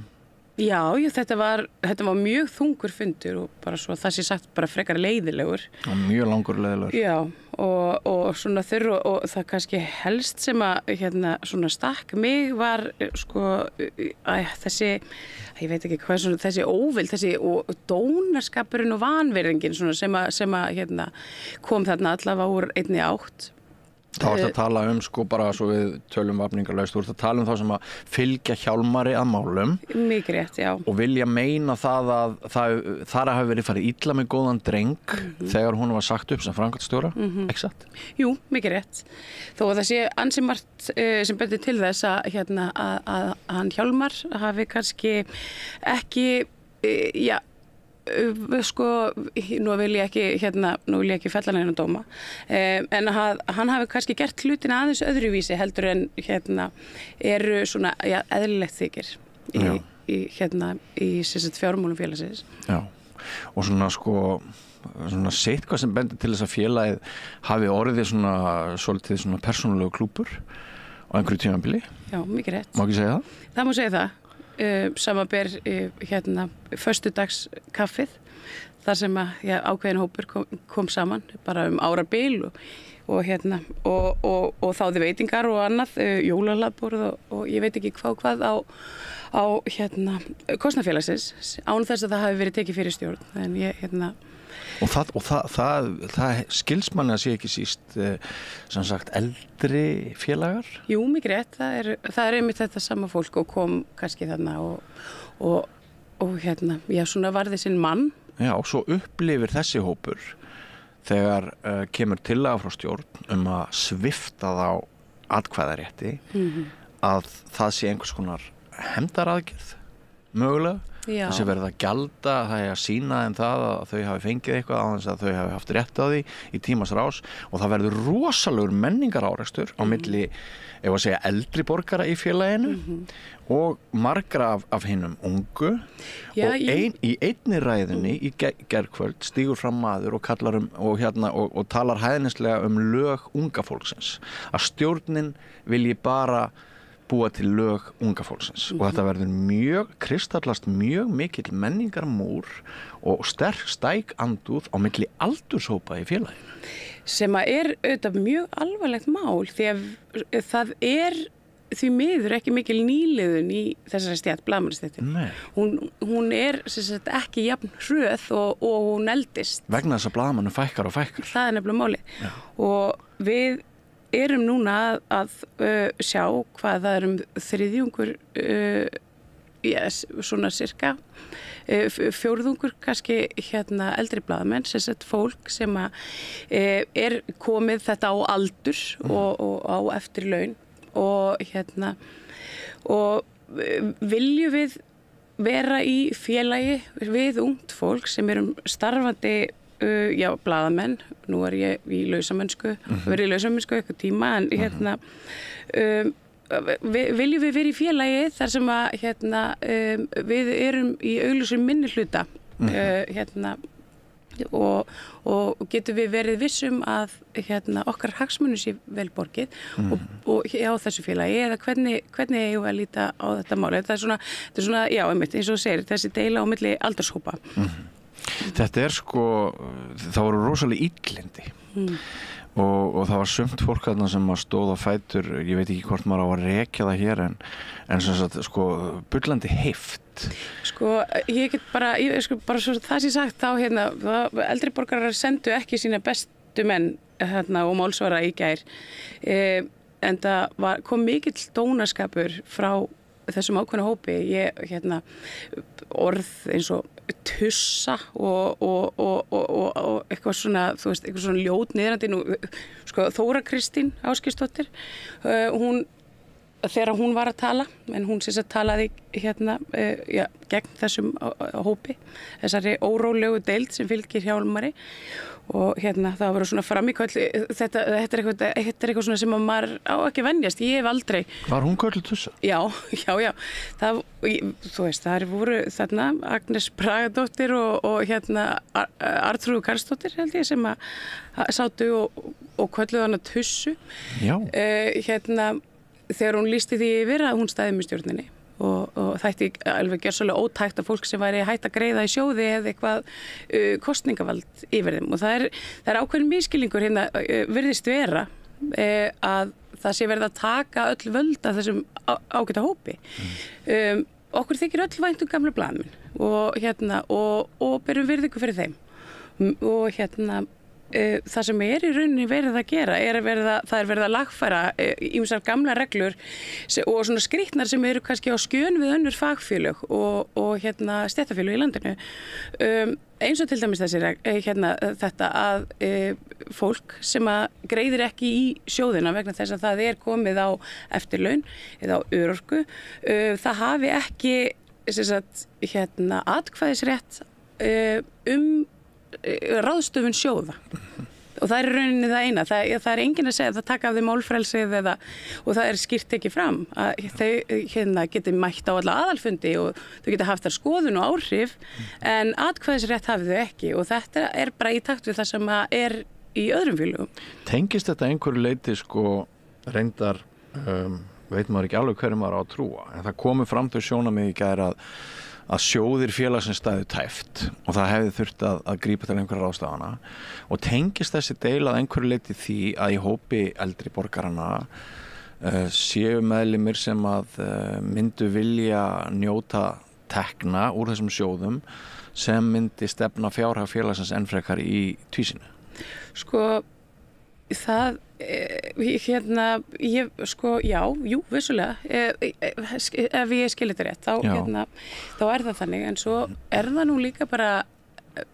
Já, þetta var mjög þungur fundur og bara svo það sé sagt bara frekar leiðilegur. Og mjög langur leiðilegur. Já, og svona þurr og það kannski helst sem að svona stakk mig var þessi, ég veit ekki hvað svona, þessi óvild, þessi og dónaskapurinn og vanvirðingin svona sem að kom þarna allavega úr einni átt. Þá ertu að tala bara svo við tölum vafningarlaust, þú ert að tala þá sem að fylgja Hjálmari að málum. Mikið rétt, já. Og vilja meina það að þar hafi verið farið illa með góðan dreng þegar hún var sagt upp sem framkvæmdastjóra, ekki satt? Jú, mikið rétt. Þó að það sé ansi margt sem bendir til þess að hann Hjálmar hafi kannski ekki, nú vil ég ekki fella neina dóma, en hann hafi kannski gert hlutina aðeins öðruvísi heldur en eru svona eðlilegt þykir í fjármálum félagsins. Já, og svona sitt hvað sem bendir til þess að félagið hafi orðið svolítið persónulegu klúpur á einhverju tímabili. Já, mikið rétt. Má ekki segja það? Það má segja það. Samanber föstudagskaffið þar sem að ákveðin hópur kom saman bara árabil og þáði veitingar og annað, jólahlaðborð og ég veit ekki hvað á kostnafélagsins án þess að það hafi verið tekið fyrir stjórn en ég Og það skils manni að sé ekki síst sem sagt eldri félagar? Jú, mikið rétt, það er einmitt þetta sama fólk og kom kannski þarna og svona varði sinn mann. Já, og svo upplifir þessi hópur þegar kemur tillaga frá stjórn að svifta þá atkvæðarétti að það sé einhvers konar hefndaraðgerð mögulega. Já. Þessi verið að gjalda, það er að sýna þeim það að þau hafi fengið eitthvað á þess að þau hafi haft rétt á því í tímas rás og það verður rosalegur menningarárekstur á milli, ef að segja, eldri borgara í félaginu og margra af hinnum ungu og í einni ræðunni í gærkvöld stígur fram maður og kallar og talar hæðnislega lög unga fólksins, að stjórnin vilji bara búa til lög unga fólksins og þetta verður kristallast mjög mikill menningarmúr og sterk stæk andúð á milli aldurshópa í félaginu. Sem að auðvitað mjög alvarlegt mál því að það því miður ekki mikil nýliðun í þessari stétt, blaðamannastéttin. Hún sem sagt ekki jafn hröð og hún eldist. Vegna þess að blaðamannum fækkar og fækkar. Það er nefnilega málið. Og við erum núna að sjá hvað það þriðjungur, svona cirka, fjórðungur kannski eldri blaðamenn, sem sagt fólk sem komið þetta á aldur og á eftir laun og viljum við vera í félagi við ungt fólk sem starfandi blaðamenn, nú ég í lausamennsku, verið í lausamennsku eitthvað tíma en viljum við vera í félagi þar sem að við erum í augljósum minnihluta og getum við verið vissum að okkar hagsmunum sé vel borgið og á þessu félagi eða hvernig eigum við að líta á þetta máli. Þetta er svona, já, einmitt, eins og þú segir, þessi deila á milli aldurshópa. Þetta það voru rosalega illindi og það var sumt fólk þarna sem stóð á fætur, ég veit ekki hvort maður á að rekja það hér en sem sagt, bullandi heift. Ég get bara svo það sé sagt þá eldri borgarar sendu ekki sína bestu menn og málsvara í gær en það kom mikill dónaskapur frá þessum ákveðna hópi. Orð eins og tussa og eitthvað svona, þú veist, eitthvað svona ljót niðrandi. Þóra Kristín Ásgeirsdóttir, þegar hún var að tala, en hún sem sagt talaði gegn þessum hópi, þessari órólegu deild sem fylgir Hjálmari og það var svona framíköll, þetta er eitthvað svona sem maður á ekki venjast, ég hef aldrei. Var hún kölluð tussa? Já, þú veist, það voru þarna Agnes Bragadóttir og Arnþrúður Karlsdóttir held ég sem að sátu og kölluðu hana tussu. Já. Þegar hún lýsti því yfir að hún stæði með stjórninni og þætti alveg gjörsamlega ótækt að fólk sem væri hætt að greiða í sjóði eða eitthvað kosningavald yfir þeim og það er ákveðin misskilningur virðist vera að það sé verið að taka öll völd af þessum ágæta hópi. Okkur þykir öll vænt gamla blaðamenn og berum virðingu fyrir þeim og það sem í rauninni verið að gera það er verið að lagfæra ýmsar gamla reglur og svona skrýtnar sem eru kannski á skjön við önnur fagfélög og stéttarfélög í landinu. Eins og til dæmis þetta að fólk sem að greiðir ekki í sjóðina vegna þess að það er komið á eftirlaun eða á örorku, það hafi ekki atkvæðisrétt ráðstöfun sjóða og það er rauninni það eina, það er enginn að segja að það taka af þeim málfrelsið og það er skýrt tekið fram að þau geti mætt á alla aðalfundi og þau geta haft þar skoðun og áhrif en atkvæðisrétt hafið þau ekki og þetta er bara í takt við það sem er í öðrum félögum. Tengist þetta einhverju leyti reyndar veit maður ekki alveg hverju maður á að trúa en það komi fram þau sjónarmið í gær að sjóðir félagsins stæðu tæft og það hefði þurft að grípa til einhverja ráðstafana og tengist þessi deila að einhverju leyti því að í hópi eldri borgarana séu meðlimir sem að myndu vilja njóta tekna úr þessum sjóðum sem myndi stefna fjárhag félagsins enn frekar í tvísinu. Sko, það vissulega ef ég skil þetta rétt þá er það þannig, en svo er það nú líka bara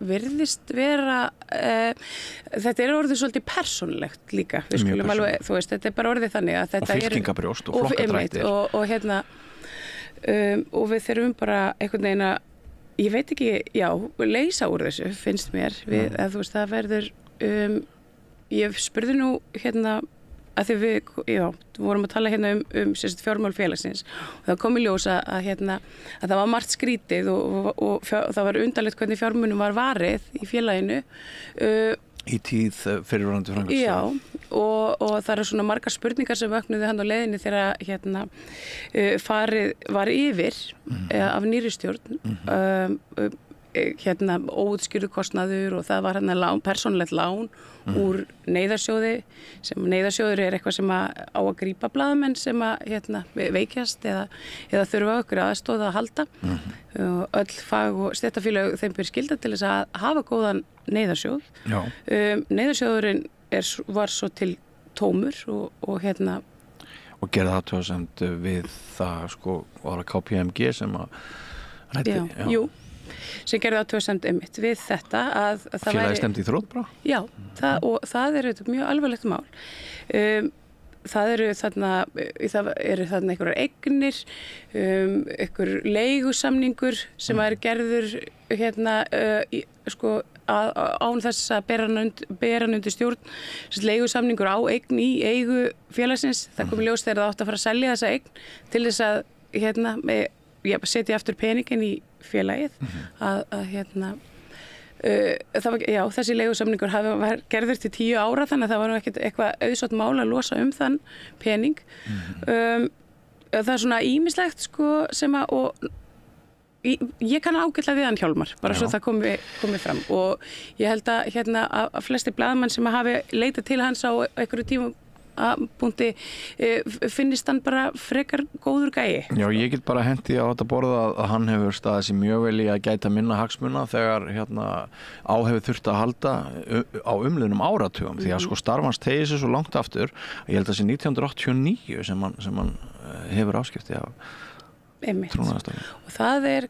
virðist vera þetta er orðið svolítið persónulegt líka, við skulum alveg, þú veist, þetta er bara orðið þannig að þetta og fylkingabrjóst og flokkadrættir og við þurfum bara einhvern veginn að, ég veit ekki, leysa úr þessu, finnst mér að þú veist, það verður ég spurði nú að því við vorum að tala fjármál félagsins og það kom í ljós að það var margt skrítið og það var undarlegt hvernig fjármunum var varið í félaginu í tíð fyrirverandi framkvæmdastjóra. Já, og það eru svona margar spurningar sem vöknuðu hann á leiðinni þegar farið var yfir af nýrri stjórn óútskýrður kostnaður og það var persónulegt lán úr neyðarsjóði, sem neyðarsjóður er eitthvað sem á að grípa blaðamenn sem að veikjast eða þurfa okkur aðstoð að halda og öll fag- og stéttarfélög þeim ber skylda til þess að hafa góðan neyðarsjóð. Neyðarsjóðurinn var svo til tómur og og gerði athugasemd við það, sko, var það KPMG sem að ræddi? Jú, sem gerði athugasemd einmitt við þetta að það væri... Félagið stemdi í þrot bara? Já, og það er mjög alvarlegt mál. Það eru þarna einhverjar eignir, einhver leigusamningur sem er gerður án þess að bera hann undir stjórn, leigusamningur á eign í eigu félagsins. Það kom í ljós þegar það átti að fara að selja þessa eign til þess að setja aftur peningin í félagið þessi leigusamningur var gerður til 10 ára, þannig að það var nú ekkert eitthvað auðsótt mál að losa um þann pening. Það er svona ýmislegt sem að ég kann ágætlega við hann Hjálmar, bara svo það komi fram og ég held að flesti blaðamenn sem hafi leitað til hans á einhverju tíma punkti finnist hann bara frekar góður gæi. Já, ég get bara hendi á þetta borða að hann hefur staðið sér mjög vel í að gæta minna hagsmuna þegar á hefur þurft að halda á umliðnum áratugum því að starfans tegir sér svo langt aftur að ég held að sé 1989 sem hann hefur áskipti af trúnaðarstörfum. Og það er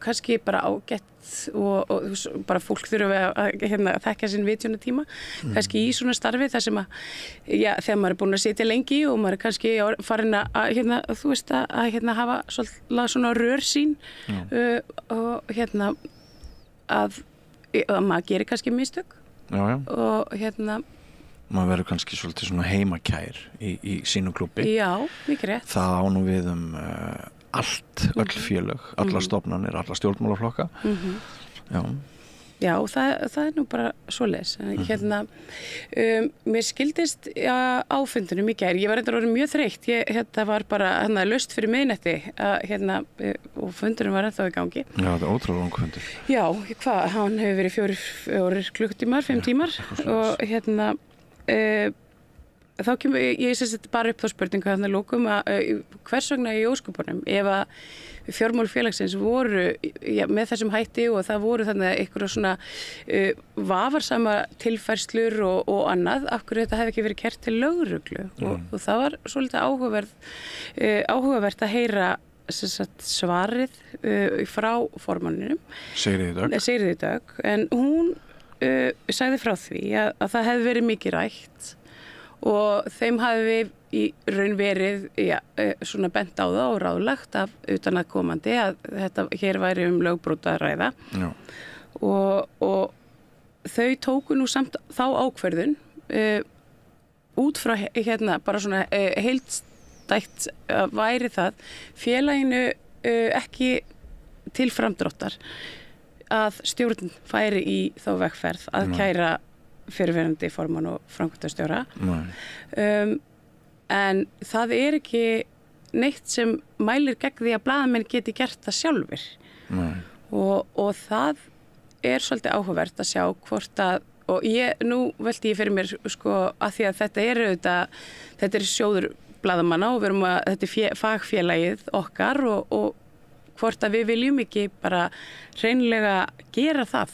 kannski bara ágætt og bara fólk þurfa að þekka sinn vitjunatíma kannski í svona starfi þar sem að þegar maður er búin að sitja lengi og maður er kannski farin að þú veist að hafa svona rörsýn og að maður gerir kannski mistök og maður verður kannski svolítið svona heimakær í sínu klúbbi. Já, mikið rétt. Það á nú við öll félög, alla stofnanir, alla stjórnmálaflokka. Já, það er nú bara svoleiðis. Mér skildist á fundinum í gær, ég var reyndar orðin mjög þreytt, það var bara laust fyrir miðnætti og fundinum var ennþá í gangi. Já, þetta er ótrúlega langur fundur. Já, hann hefur verið 4 klukkutímar, 5 tímar og þá kemur ég bara upp þá spurningu að lókum hvers vegna í ósköpunum ef að fjármál félagsins voru með þessum hætti og það voru þannig einhverja svona vafarsama tilfærslur og annað, af hverju þetta hefði ekki verið kært til lögreglu og það var svolítið áhugavert að heyra svarið frá formanninum Sigríði Dögg, en hún sagði frá því að það hefði verið mikið rætt og þeim hafi í raun verið svona bent á það og ráðlagt af utanaðkomandi að hér væri lögbrot að ræða og þau tóku nú samt þá ákvörðun út frá bara svona heildstætt væri það félaginu ekki til framdráttar að stjórn færi í þá vegferð að kæra fyrirverandi formann og framkvæmdastjóra en það er ekki neitt sem mælir gegn því að blaðamenn geti gert það sjálfur. Og það svolítið áhugavert að sjá hvort að, og nú velti ég fyrir mér sko að því að þetta sjóður blaðamanna og þetta fagfélagið okkar og hvort að við viljum ekki bara hreinlega gera það,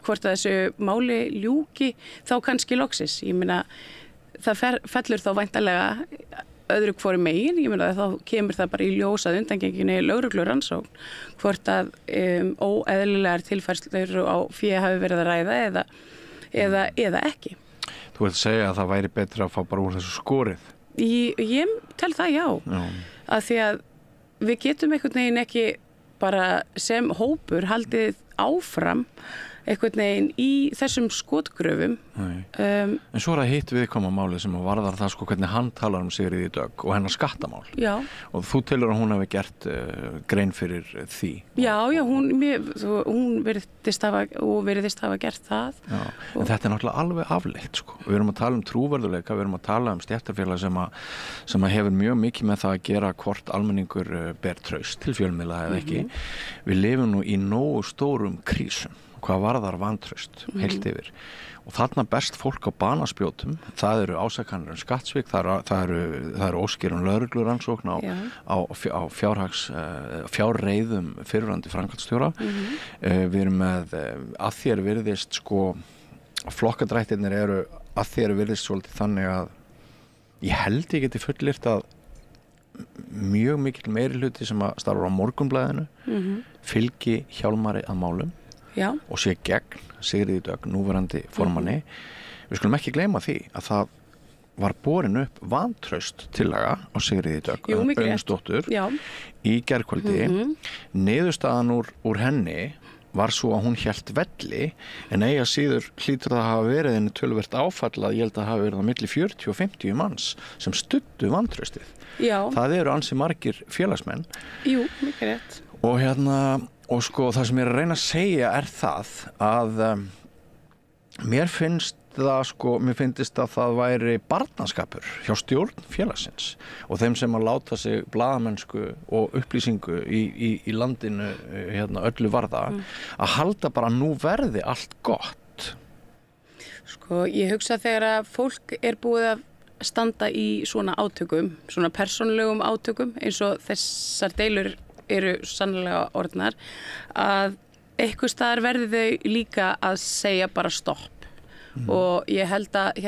hvort að þessu máli ljúki þá kannski loksis. Ég meina, það fellur þá væntanlega öðru hvoru megin, ég meina þá kemur það bara í ljós að undangenginni lögreglurannsókn hvort að óeðlilegar tilfærslur á fé hafi verið að ræða eða ekki. Þú vilt segja að það væri betra að fá bara úr þessu skorið? Ég tel það já. Að því að við getum einhvern veginn ekki bara sem hópur haldið áfram einhvern veginn í þessum skotgröfum. En svo það hitt viðkoma málið sem varðar það sko hvernig hann talar Sigríði Dögg og hennar skattamál. Já. Og þú telur að hún hefði gert grein fyrir því. Já, hún virðist hafa gert það. Já. En þetta náttúrulega alveg afleitt sko. Við erum að tala trúverðuleika, við erum að tala stéttarfélag sem hefur mjög mikið með það að gera hvort almenningur ber traust til fjölmiðla eða ekki. Við lifum nú í nógu stórum krísum. Hvað varðar vantraust heilt yfir og þarna best fólk á banaspjótum, það eru ásakanir skattsvik, það eru óskir lögreglurannsókn á fjárreiðum fyrrverandi framkvæmdastjóra. Við erum með að þér virðist sko flokkadrættirnir eru að þér virðist svolítið þannig að ég held ég geti fullyrt að mjög mikil meiri hluti sem að starfa á Morgunblaðinu fylgi Hjálmari að málum. Já. Og sé gegn Sigríði Dögg, núverandi formanni. Við skulum ekki gleyma því að það var borin upp vantraust tillaga á Sigríði Dögg Auðunsdóttur í gærkvöldi. Niðurstaðan úr henni var svo að hún hélt velli en eiga síður hlýtur það að hafa verið henni töluvert áfallað, ég held að hafa verið á milli 40 og 50 manns sem studdu vantraustið. Já. Það eru ansi margir félagsmenn. Jú, mikið rétt. Og sko það sem ég er að reyna að segja það að mér finnst að það væri barnaskapur hjá stjórn félagsins og þeim sem að láta sig blaðamennsku og upplýsingu í landinu öllu varða að halda bara nú verði allt gott. Sko ég hugsa þegar að fólk búið að standa í svona átökum, svona persónulegum átökum eins og þessar deilur eru sannlega orðnar að einhver staðar verði þau líka að segja bara stopp og ég held að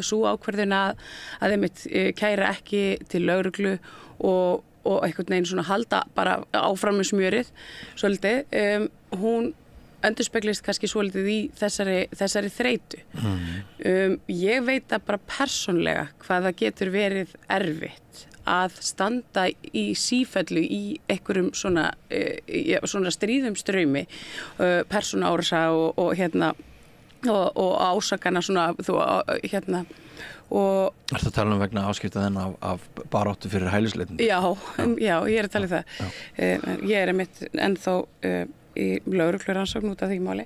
sú ákvörðun að einmitt kæra ekki til lögreglu og einhvern veginn svona halda bara áfram með smjörið svolítið, hún endurspeglist kannski svolítið í þessari þreytu. Ég veit að bara persónlega hvað það getur verið erfitt að standa í sífellu í einhverjum svona stríðum straumi persónuárasa og ásakana svona Ertu að tala vegna áskipta þennan af baráttu fyrir hælisleitendum? Já, ég er að tala það. Ég er einmitt ennþá í lögreglurannsókn út af því máli.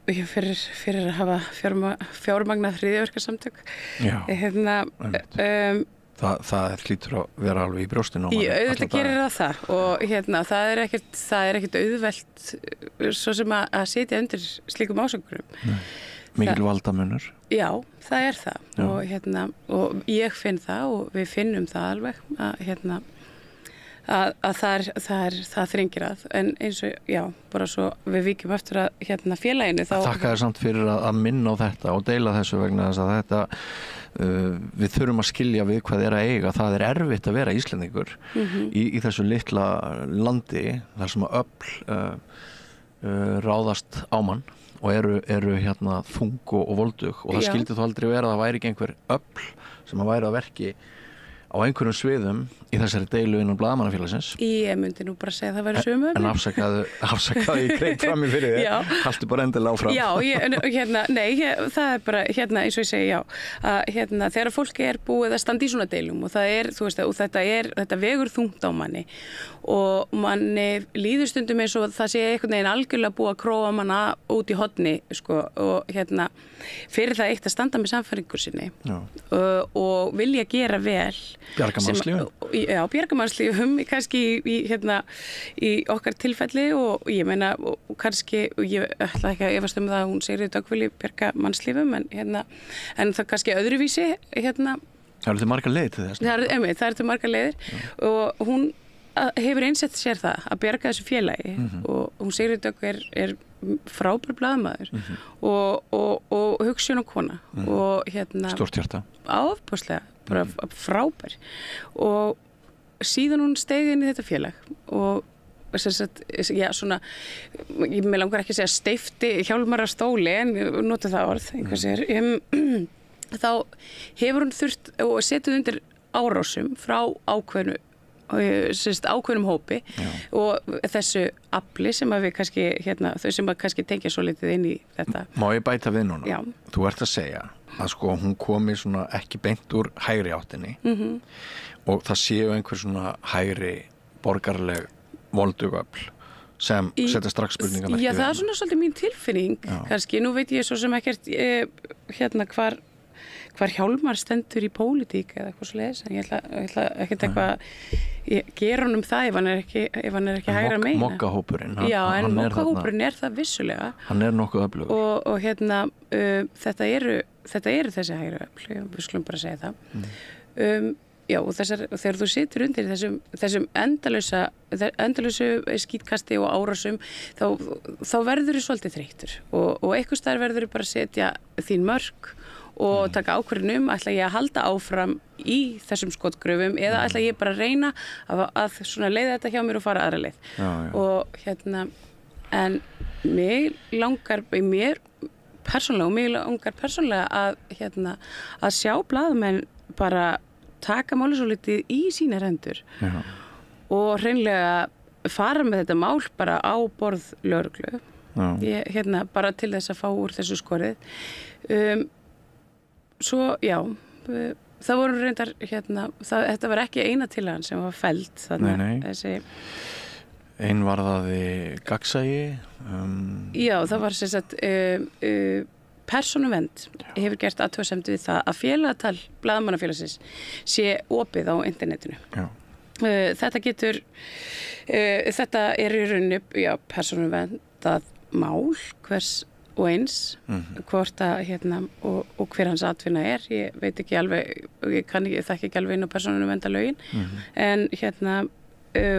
Fyrir að hafa fjármagnað hryðjuverkasamtök. Já, það hlýtur að vera alveg í brjóstinu. Auðvitað gerir það og það er ekkert auðvelt svo sem að sitja undir slíkum ásakurum. Mikil valdamunur. Já, það er það og ég finn það og við finnum það alveg að það þrengir að en eins og, bara svo við víkjum eftir að félaginu þá... Þakka þér samt fyrir að minna á þetta og deila þessu vegna þess að þetta við þurfum að skilja við hvað að eiga, það erfitt að vera Íslendingur í þessu litla landi þar sem að öfl ráðast á mann og eru þung og voldug og það skildi þó aldrei vera að það væri ekki einhver öfl sem að væri að verki á einhverjum sviðum í þessari deilu innan blaðamannafélagsins. Ég myndi nú bara segja að það væri sömu. En afsakaðu ég greip fram í fyrir þér. Haltu bara endilega áfram. Já, það bara, eins og ég segi, já, að þegar fólk búið að standa í svona deilum og það þú veist, og þetta vegur þungt á manni og manni líður stundum eins og það sé einhvern veginn algjörlega búið að króa manna út í horni, sko, og fyrir það eitt að standa með sannfæringu sinni og vilja gera vel. Bjarga mannslífum. Já, bjarga mannslífum, kannski í okkar tilfelli og ég meina, og kannski, ég ætla ekki að efast það að hún Sigríður Dögg vilji bjarga mannslífum, en það kannski öðruvísi, Það eru til margar leiðir til þess. Það eru til margar leiðir og hún hefur einsett sér það að bjarga þessu félagi og hún Sigríður Dögg frábær blaðamaður og hugsjónakona og stórt hjarta. Áfbúslega, bara frábær og síðan hún steig inn í þetta félag og mér langar ekki að segja steypti hjálmara stóli en nota það orð einhversir þá hefur hún þurft og setið undir árásum frá ákveðnum hópi og þessu afli sem að við kannski þau sem að kannski tengja svo litið inn í þetta. Má ég bæta við núna? Já. Þú ert að segja að sko hún komi svona ekki beint úr hægri áttinni og það séu einhver svona hægri borgarleg voldugöfl sem setja strax spurningamerki við. Já, það svona svolítið mín tilfinning kannski, nú veit ég svo sem ekkert hvar Hjálmar stendur í pólitík eða eitthvað svoleiðis, en ég ætla ekkert eitthvað gera honum það ef hann er ekki hægra meina. Mokkahópurinn. Já, en mokkahópurinn það vissulega. Hann nokkuð öflugur. Og þetta eru þessi hægra öfl, við skulum bara segja það. Já, og þegar þú situr undir þessum endalausu skítkasti og árásum, þá verður þú svolítið þreyttur og einhvers staðar verður þú bara að setja þín mörk og taka ákvörðun ætla ég að halda áfram í þessum skotgröfum eða ætla ég bara að reyna að svona leiða þetta hjá mér og fara aðra leið. Og en mig langar persónlega að sjá blaðamenn bara taka málið svo litið í sínar hendur og hreinlega fara með þetta mál bara á borð lögreglu. Bara til þess að fá úr þessu skorið. Svo, já, það voru reyndar, þetta var ekki eina tillagan sem var felld þarna. Ein varðaði gagnsæi. Já, það var sem sagt, Persónuvernd hefur gert athugasemd við það að félagatal blaðamannafélagsins sé opið á internetinu. Þetta í rauninni, persónuverndað mál hvers og eins hvort að og hver hans atvinna ég veit ekki alveg, ég þekki ekki alveg inn á persónuverndarlögin en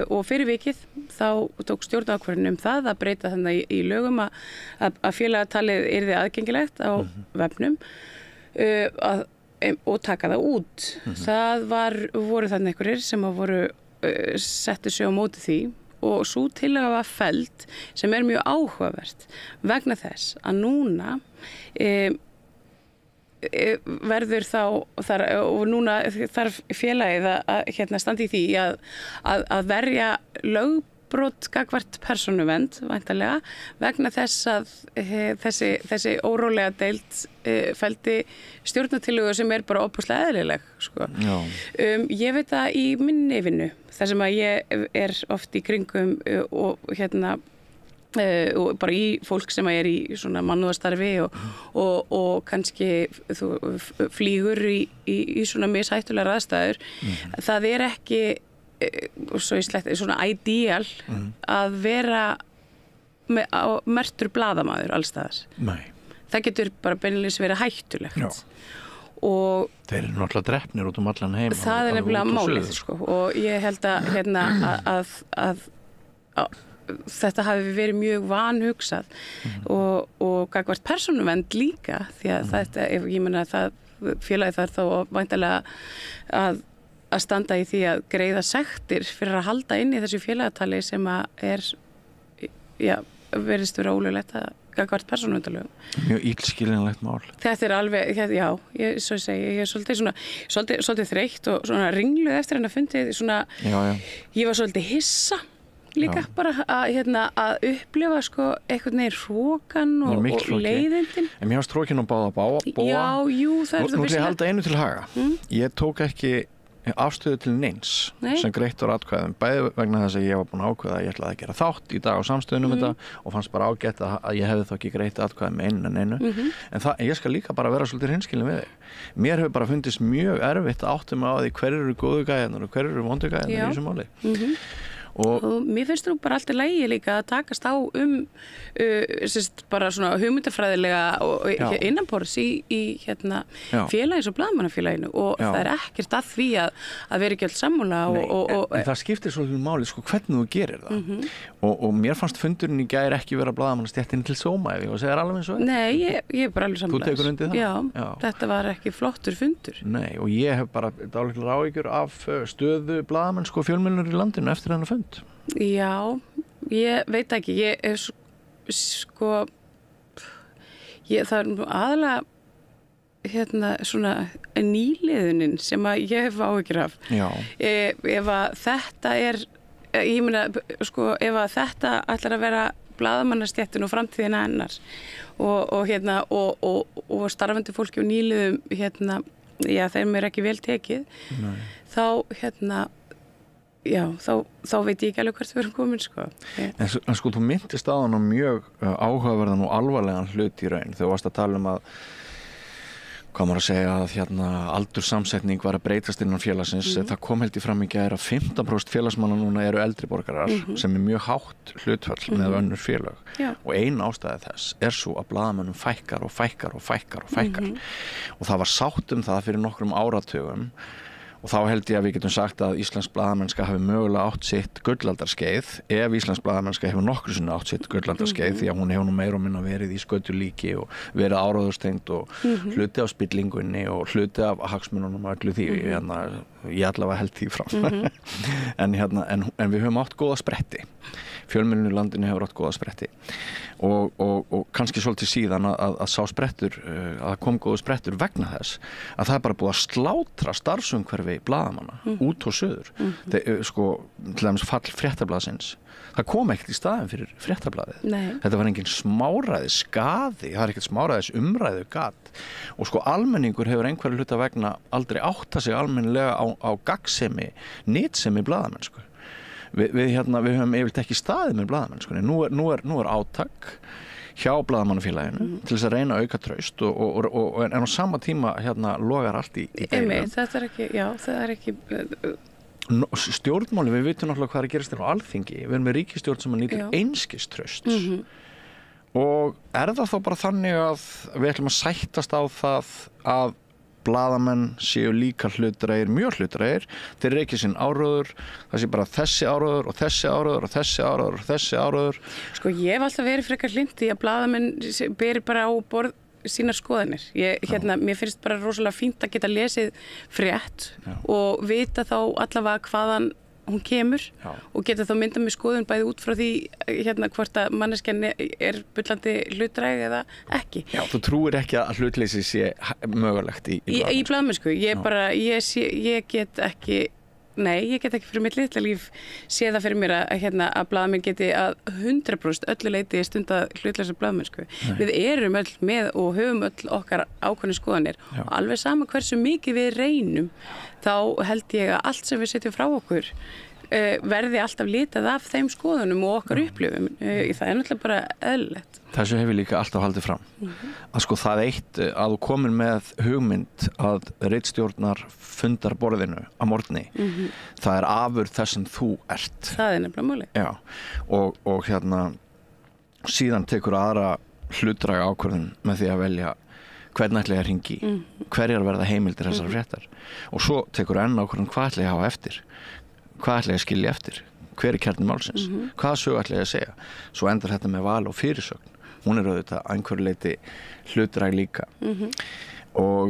og fyrir vikið þá tók stjórnarákvörðun það að breyta þannig í lögum að félagatalið yrði aðgengilegt á vefnum og taka það út. Það voru þannig einhverjir sem settu sig á móti því og svo tillaga var felld sem mjög áhugavert vegna þess að núna verður og núna þarf félagið að standa í því að verja lögbrot gagnvart persónuvernd væntanlega vegna þess að þessi órólega deild felldi stjórnartillögu sem bara ofboðslega eðlileg sko. Ég veit að í minni vinnu þar sem að ég oft í kringum og og bara í fólk sem í svona mannúðarstarfi og kannski flýgur í svona mishættulegar aðstæður það ekki svona ideal að vera mertur blaðamaður allstaðar. Það getur bara beinleiðis verið hættulegt. Og þeir eru náttúrulega drepnir út allan heim. Það nefnilega málið sko. Og ég held að þetta hafi verið mjög vanhugsað og gagnvart persónuvernd líka því að ég meina félagið þarf þá væntanlega að standa í því að greiða sektir fyrir að halda inn í þessu félagatali sem virðist vera ólöglegt að gagnvart persónuverndarlögum. Mjög illskiljanlegt mál. Þetta alveg, já, svo ég segi, ég svolítið þreytt og svona ringluð eftir hennar fundið, svona, ég var svolítið hissa líka bara að upplifa sko einhvern veginn hrokan og leiðindin. En mér varst hrokin og bóa. Já, jú, það er það. Nú ætla ég að halda einu til haga. Ég tók ekki afstöðu til neins sem greittur atkvæðum, bæði vegna þess að ég var búin að ákveða að ég ætlaði að gera þátt í dag á samstöðunum þetta og fannst bara ágætt að ég hefði þá ekki greitt atkvæðum með einu. En ég skal líka bara vera svolítið hreinskilinn við þig. Mér hefur bara fundist mjög erfitt að átta mig á því hverjir eru góðu gæjarnir og hverjir eru vondu gæjarnir í þessu máli. Og mér finnst þú bara alltaf lægi líka að takast á bara svona hugmyndafræðilega og innanborðs í félagins og blaðamannafélaginu og það er ekkert að því að vera ekki öll sammála en það skiptir svolítið máli sko hvernig þú gerir það og mér fannst fundurinn í gær ekki vera blaðamannastéttin til sóma ef ég var að segja alveg eins og Nei, ég er bara alveg sammála. Þú tekur undir það? Já, þetta var ekki flottur fundur. Nei, og ég hef bara dálítið áhyggjur af stöðu blaðamennsku og fjölmiðlunar í landinu eftir þennan fund. Já, ég veit ekki, ég er það er aðalega svona nýliðunin sem að ég hef áhyggjur af. Ef að þetta ég meina, ef að þetta ætlar að vera blaðamannastéttin og framtíðina hennar og starfandi fólki og nýliðum þeim er ekki vel tekið. Þá þá veit ég ekki alveg hvert við erum komin sko. En sko þú minntist á hann á mjög áhugaverðan og alvarlegan hlut í raun þegar þú varst að tala um að hvað maður að segja að aldurssamsetning var að breytast innan félagsins. Það kom held í fram í gær að 15% félagsmanna núna eru eldri borgarar sem er mjög hátt hlutfall með önnur félag og ein ástæði þess er svo að blaðamönnum fækkar og það var sátt um það fyrir nokkrum áratugum og þá held ég að við getum sagt að íslensk blaðamennska hafi mögulega átt sitt gullaldarskeið ef íslensk blaðamennska hefur nokkru sinni átt sitt gullaldarskeið því að hún hefur nú meira og minna verið í skötulíki og verið áráðurstengt og hluti af spillingunni og hluti af hagsmununum og öllu því ég allavega held því fram en við höfum átt góða spretti fjölmiðlun í landinu hefur átt góða spretti og kannski svolítið síðan að sá sprettur að kom góðu sprettur vegna þess að það er bara búið að slátra starfsumhverfi blaðamanna út og suður til dæmis fall Fréttablaðsins það kom ekkert í staðinn fyrir Fréttablaðið þetta var engin smáræði skaði það er ekkert smáræðis umræðu gat og almenningur hefur einhverju hluta vegna aldrei átta sig almennilega á gagnsemi nýtsemi blaðamennsku við höfum yfirleitt ekki staðið með blaðamennskunni nú er átak hjá blaðamannafélaginu til þess að reyna að auka traust en á sama tíma logar allt í deilum. Þetta er ekki stjórnmáli, við vitum náttúrulega hvað er að gerast á Alþingi, við erum með ríkisstjórn sem nýtur einskis trausts og er það þá bara þannig að við ætlum að sættast á það að blaðamenn séu líka hlutdrægir, mjög hlutdrægir þeir eru ekki sinn áróður það sé bara þessi áróður og þessi áróður og þessi áróður og þessi áróður ég hef alltaf verið frekar hlynnt í að blaðamenn beri bara á borð sínar skoðanir mér finnst bara rosalega fínt að geta lesið frétt og vita þá allavega hvaðan hún kemur og geta þá myndað með skoðun bæði út frá því hvort að manneskjan er bullandi hlutdræg eða ekki. Já, þú trúir ekki að hlutleysi sé mögulegt í blaðamennsku. Ég get ekki fyrir mitt litla líf séð það fyrir mér að blaðamenn geti að 100% öllu leyti stundað hlutleysa blaðamennsku. Við erum öll með og höfum öll okkar ákveðnu skoðanir og alveg sama hversu mikið við reynum þá held ég að allt sem við setjum frá okkur verði alltaf litað af þeim skoðunum og okkar upplifum. Það er náttúrulega bara eðlilegt. Þessu hefur líka alltaf haldið fram. Að það eitt að þú komir með hugmynd að ritstjórnar fundarborðinu á morgni, það er afurð þess sem þú ert. Það er nefnilega máli. Já, og síðan tekur aðra hlutdræga ákvörðun með því að velja hvernig ætla ég að hringi, hverjar verða heimildir þessar fréttar og svo tekur enn ákvörðun hvað ætla ég að hafa eftir, hvað ætla ég að skilja eftir, hver er kjarni málsins, hvaða sögu ætla ég að segja, svo endar þetta með val og fyrirsögn, hún er auðvitað að einhverju leyti hlutdræg líka og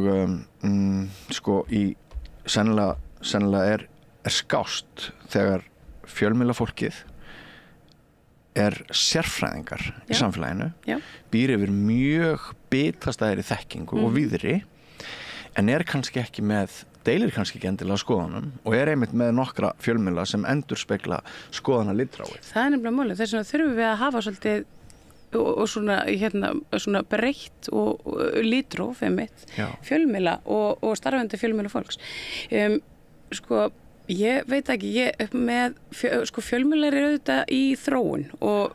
sennilega er skást þegar fjölmiðlafólkið sérfræðingar í samfélaginu, býr yfir mjög bitastæðri þekkingu og víðri, en kannski ekki deilir kannski ekki endilega skoðanum og einmitt með nokkra fjölmiðla sem endurspegla skoðana litráið. Það nefnilega málið, þess vegna þurfum við að hafa svolítið og svona breytt og litróf fjölmiðla og starfandi fjölmiðla fólks. Ég veit ekki, fjölmiðlar eru auðvitað í þróun og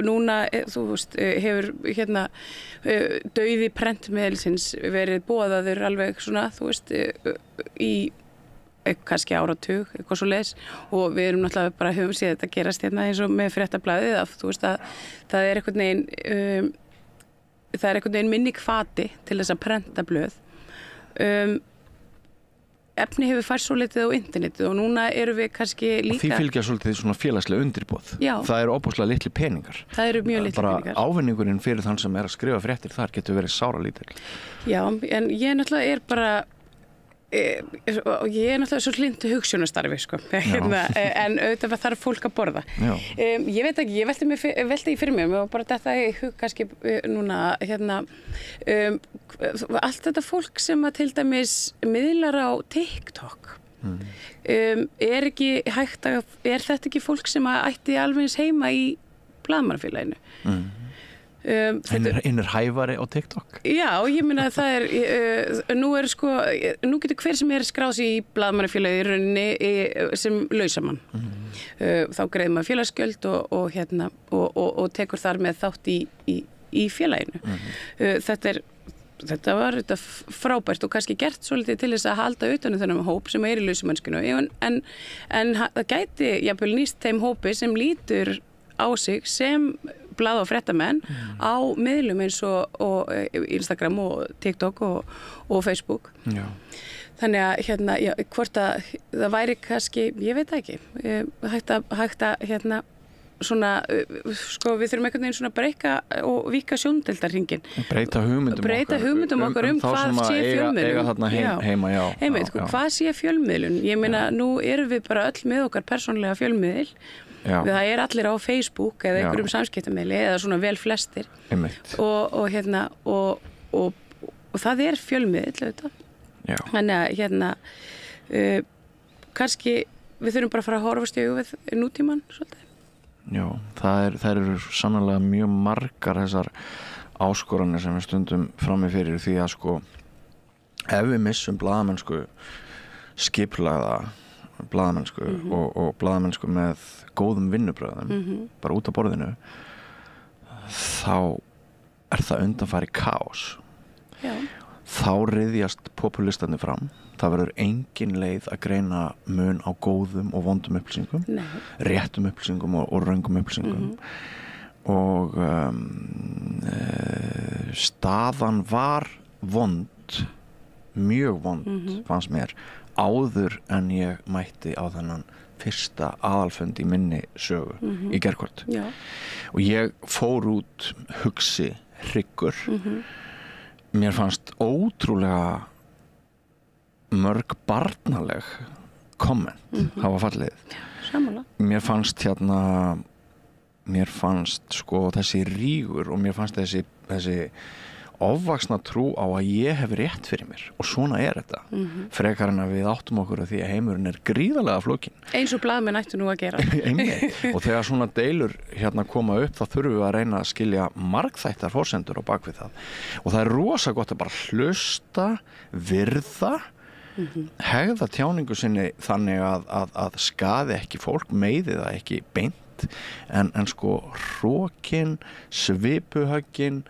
núna, þú veist, hefur dauði prentmiðilsins verið boðaður alveg svona, þú veist, í kannski áratug, eitthvað svo leis og við náttúrulega bara höfum séð þetta gerast eins og með Fréttablaðið að þú veist að það er einhvern veginn minni hvati til þess að prenta blöð. Efni hefur færst svo litið á internetið og núna erum við kannski líka... Og því fylgja svolítið svona félagslega undirboð. Já. Það eru óbúslega litli peningar. Það eru mjög litli peningar. Bara ávinningurinn fyrir þann sem að skrifa fréttir þar getur verið sáralítill. Já, en ég náttúrulega bara... Ég náttúrulega svo hlindu hugsjónastarfi en auðvitað þarf fólk að borða. Ég veit ekki, ég velti í fyrir mér og bara þetta í hug kannski núna allt þetta fólk sem að til dæmis miðlar á TikTok er þetta ekki fólk sem að ætti alveg eins heima í blaðamannafélaginu? Einnir hæfari á TikTok? Já, ég meina að það nú getur hver sem skráð sig í blaðamannafélagi í rauninni sem lausamann. Þá greiðir maður félagsgjöld og tekur þar með þátt í félaginu. Þetta var frábært og kannski gert svolítið til þess að halda utan þennan hóp sem í lausumennskinu en það gæti jafnvel nýst þeim hópi sem lítur á sig sem blað og fréttamenn á miðlum eins og Instagram og TikTok og Facebook. Já. Þannig að hvort að það væri kannski, ég veit ekki, hægt að svona, við þurfum einhvern veginn svona að breyka og víkka sjóndeildarhringinn. Breyta hugmyndum okkar hvað sé fjölmiðlun. Eiga þarna heima, já. Hvað sé fjölmiðlun? Ég meina, nú erum við bara öll með okkar persónlega fjölmiðil. Það allir á Facebook eða einhverjum samskiptamiðli eða svona vel flestir og það fjölmiðill auðvitað. Þannig að kannski við þurfum bara að fara að horfast í augu við nútímann svolítið. Já, það eru sannarlega mjög margar þessar áskoranir sem við stundum frammi fyrir því að ef við missum blaðamennsku skipulagða blaðamennsku og blaðamennsku með góðum vinnubröðum bara út á borðinu þá það undanfari kaos. Já. Þá ryðjast populistarnir fram. Það verður engin leið að greina mun á góðum og vondum upplýsingum, réttum upplýsingum og röngum upplýsingum og staðan var vond, mjög vond fannst mér áður en ég mætti á þennan fyrsta aðalfund í minni sögu í gærkvöld. Og ég fór út hugsi hryggur. Mér fannst ótrúlega mörg barnaleg komment hafa fallið. Mér fannst þessi rígur og mér fannst þessi ofvaxna trú á að ég hef rétt fyrir mér og svona þetta frekar en að við áttum okkur að því að heimurinn gríðarlega flókin eins og blaðmenn ættu nú að gera og þegar svona deilur koma upp þá þurfum við að reyna að skilja margþættar forsendur á bakvið það og það rosa gott að bara hlusta virða hegða tjáningu sinni þannig að skaði ekki fólk meiði það ekki beint en hrokin svipuhöggin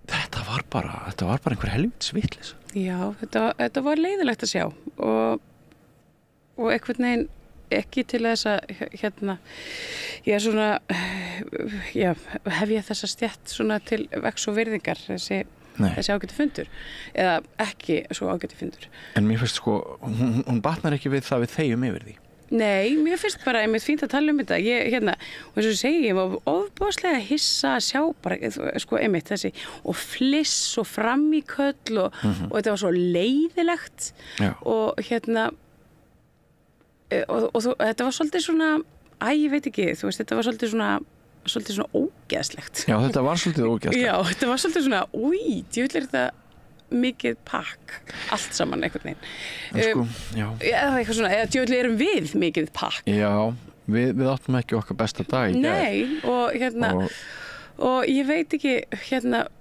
þetta var bara einhver helvítis vitleysa. Já, þetta var leiðilegt að sjá og einhvern veginn ekki til þess að hef ég þessa stétt svona til vegs og virðingar þessi ágæti fundur eða ekki svo ágæti fundur. En mér finnst hún batnar ekki við það við þegjum yfir því. Nei, mér finnst bara einmitt fínt að tala þetta. Og eins og ég segi, ég var ofboðslega hissa að sjá bara, einmitt þessi og fliss og frammíköll og þetta var svo leiðilegt og þetta var svolítið svona ég veit ekki, þú veist, þetta var svolítið svona ógeðslegt. Já, þetta var svolítið ógeðslegt. Já, þetta var svolítið svona, djúvill er þetta mikið pakk, allt saman einhvern veginn. Sko, já. Eða djúvill erum við mikið pakk. Já, við áttum ekki okkar besta dag í gær. Nei, og ég veit ekki,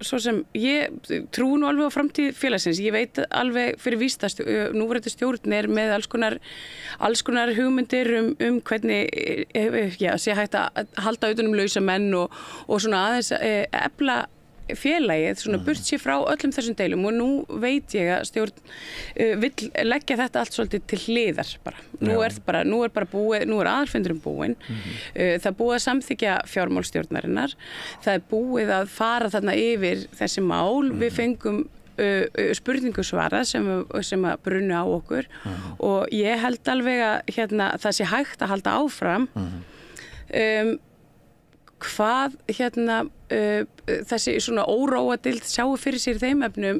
svo sem ég trú nú alveg á framtíð félagsins, ég veit alveg fyrir víst að núverandi stjórn er með alls konar hugmyndir hvernig sé hægt að halda utan lausa menn og svona aðeins efla félagið, svona burt sér frá öllum þessum deilum og nú veit ég að stjórn vill leggja þetta allt svolítið til hliðar bara. Nú er bara búið, nú er aðalfundurum búinn, það er búið að samþykkja fjármálstjórnarinnar, það er búið að fara þarna yfir þessi mál, við fengum spurningu svarað sem að brunnu á okkur og ég held alveg að það sé hægt að halda áfram hvað þessi svona óróadild sjáu fyrir sér þeim efnum,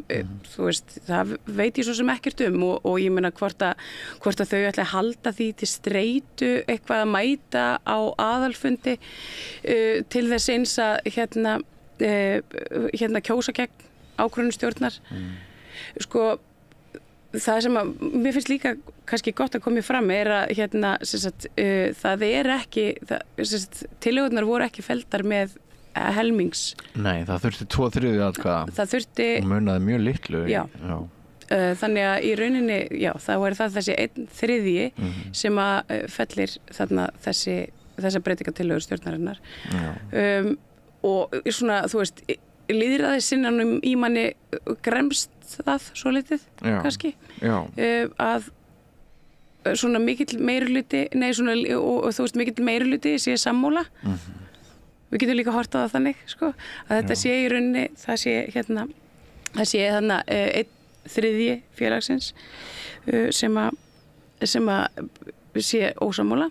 þú veist, það veit ég svo sem ekkert og ég meina hvort að þau ætla að halda því til streitu eitthvað að mæta á aðalfundi til þess eins að kjósa gegn ákvörðunarstjórnar. Sko, það sem að mér finnst líka kannski gott að koma fram er að það er ekki tillögurnar voru ekki felldar með helmings. Nei, það þurfti 2/3 atkvæða. Það þurfti og munaði mjög litlu. Já. Þannig að í rauninni, þá er það þessi 1/3 sem að fellir þarna þessa breytingatillögur stjórnarinnar. Og svona, þú veist, lýðræðisinnanum í manni gremst það svo litið, kannski, að svona mikill meirihluti, og þú veist mikill meirihluti sé sammála. Við getum líka hort á það þannig, sko, að þetta sé í rauninni, það sé þarna 1/3 félagsins sem að sé ósammála.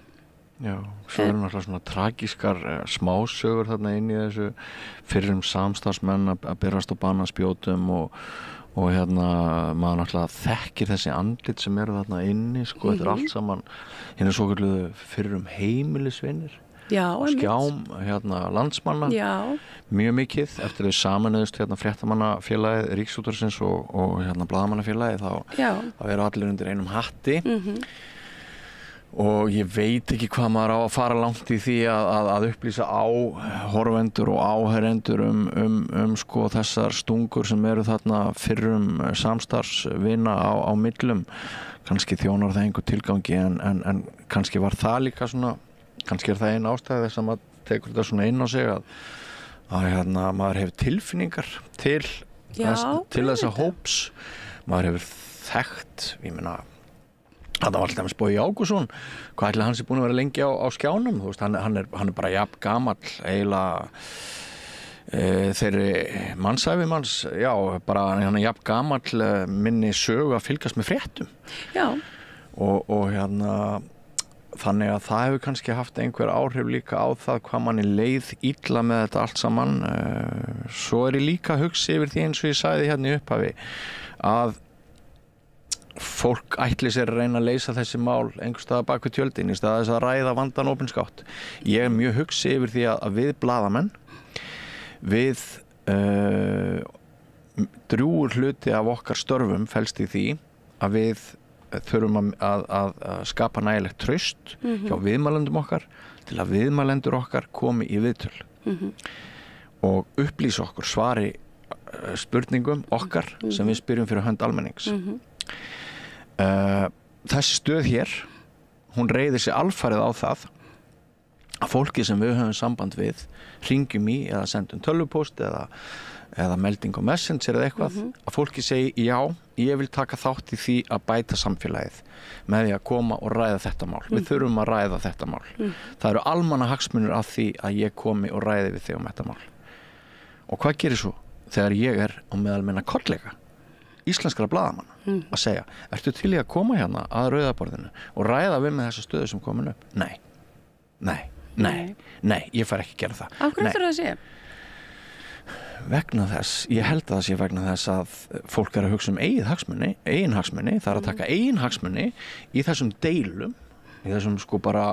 Já, svo eru náttúrulega svona tragískar smásögur þarna inn í þessu fyrrum samstarfsmenn að byrjast á banaspjótum og maður náttúrulega þekkir þessi andlit sem eru þarna inni, sko, þetta er allt saman svokölluðu fyrrum heimilisvinir. Já, skjám landsmanna. Já. Mjög mikið eftir þau sameinuðust fréttamannafélagið Ríkisútvarpsins og blaðamannafélagið þá eru allir undir einum hatti. Og ég veit ekki hvað maður á að fara langt í því að upplýsa áhorfendur og áherendur sko þessar stungur sem eru þarna fyrrum samstarfsvina á millum. Kannski þjónar það einhver tilgangi en kannski var það líka svona, kannski er það einn ástæði þess að maður tekur þetta svona inn á sig að maður hefur tilfinningar til þessa hóps. Maður hefur þekkt, ég meina, það var alltaf Bogi Ágústsson, hvað ætli hans búin að vera lengi á skjánum, þú veist, hann er bara jafn gamall eiginlega þeirri mannsæfi manns, bara hann er jafn gamall minni sögu að fylgjast með fréttum. Já. Og þannig að það hefur kannski haft einhver áhrif líka á það hvað manni leið illa með þetta allt saman. Svo er ég líka að hugsa yfir því eins og ég sagði í upphafi að fólk ætli sér að reyna að leysa þessi mál einhvers staðar bak við tjöldin í stað þess að ræða vandan opinskátt. Ég er mjög hugsi yfir því að við blaðamenn drjúgur hluti af okkar störfum felst í því að við þurfum að skapa nægilegt traust hjá viðmælendum okkar til að viðmælendur okkar komi í viðtöl og upplýsa okkur, svari spurningum okkar sem við spyrjum fyrir hönd almennings. Þessi stöð hér, hún reiðir sig alfarið á það að fólki sem við höfum samband við hringjum í eða sendum tölvupóst eða melding á Messenger eða eitthvað, að fólki segi já, ég vil taka þátt í því að bæta samfélagið með því að koma og ræða þetta mál. Við þurfum að ræða þetta mál. Það eru almannahagsmunir af því að ég komi og ræði við þig þetta mál. Og hvað gerir svo þegar ég er á meðal minna kollega íslenskra blaðamanna að segja, ertu til í að koma hérna að rauðaborðinu og ræða við með þessa stöðu sem komin upp? Nei, ég fær ekki gera það. Af hverju þurfa það að segja? Vegna þess, ég held að það sé vegna þess að fólk er að hugsa eigin hagsmuni, það er að taka eigin hagsmuni í þessum deilum, í þessum sko bara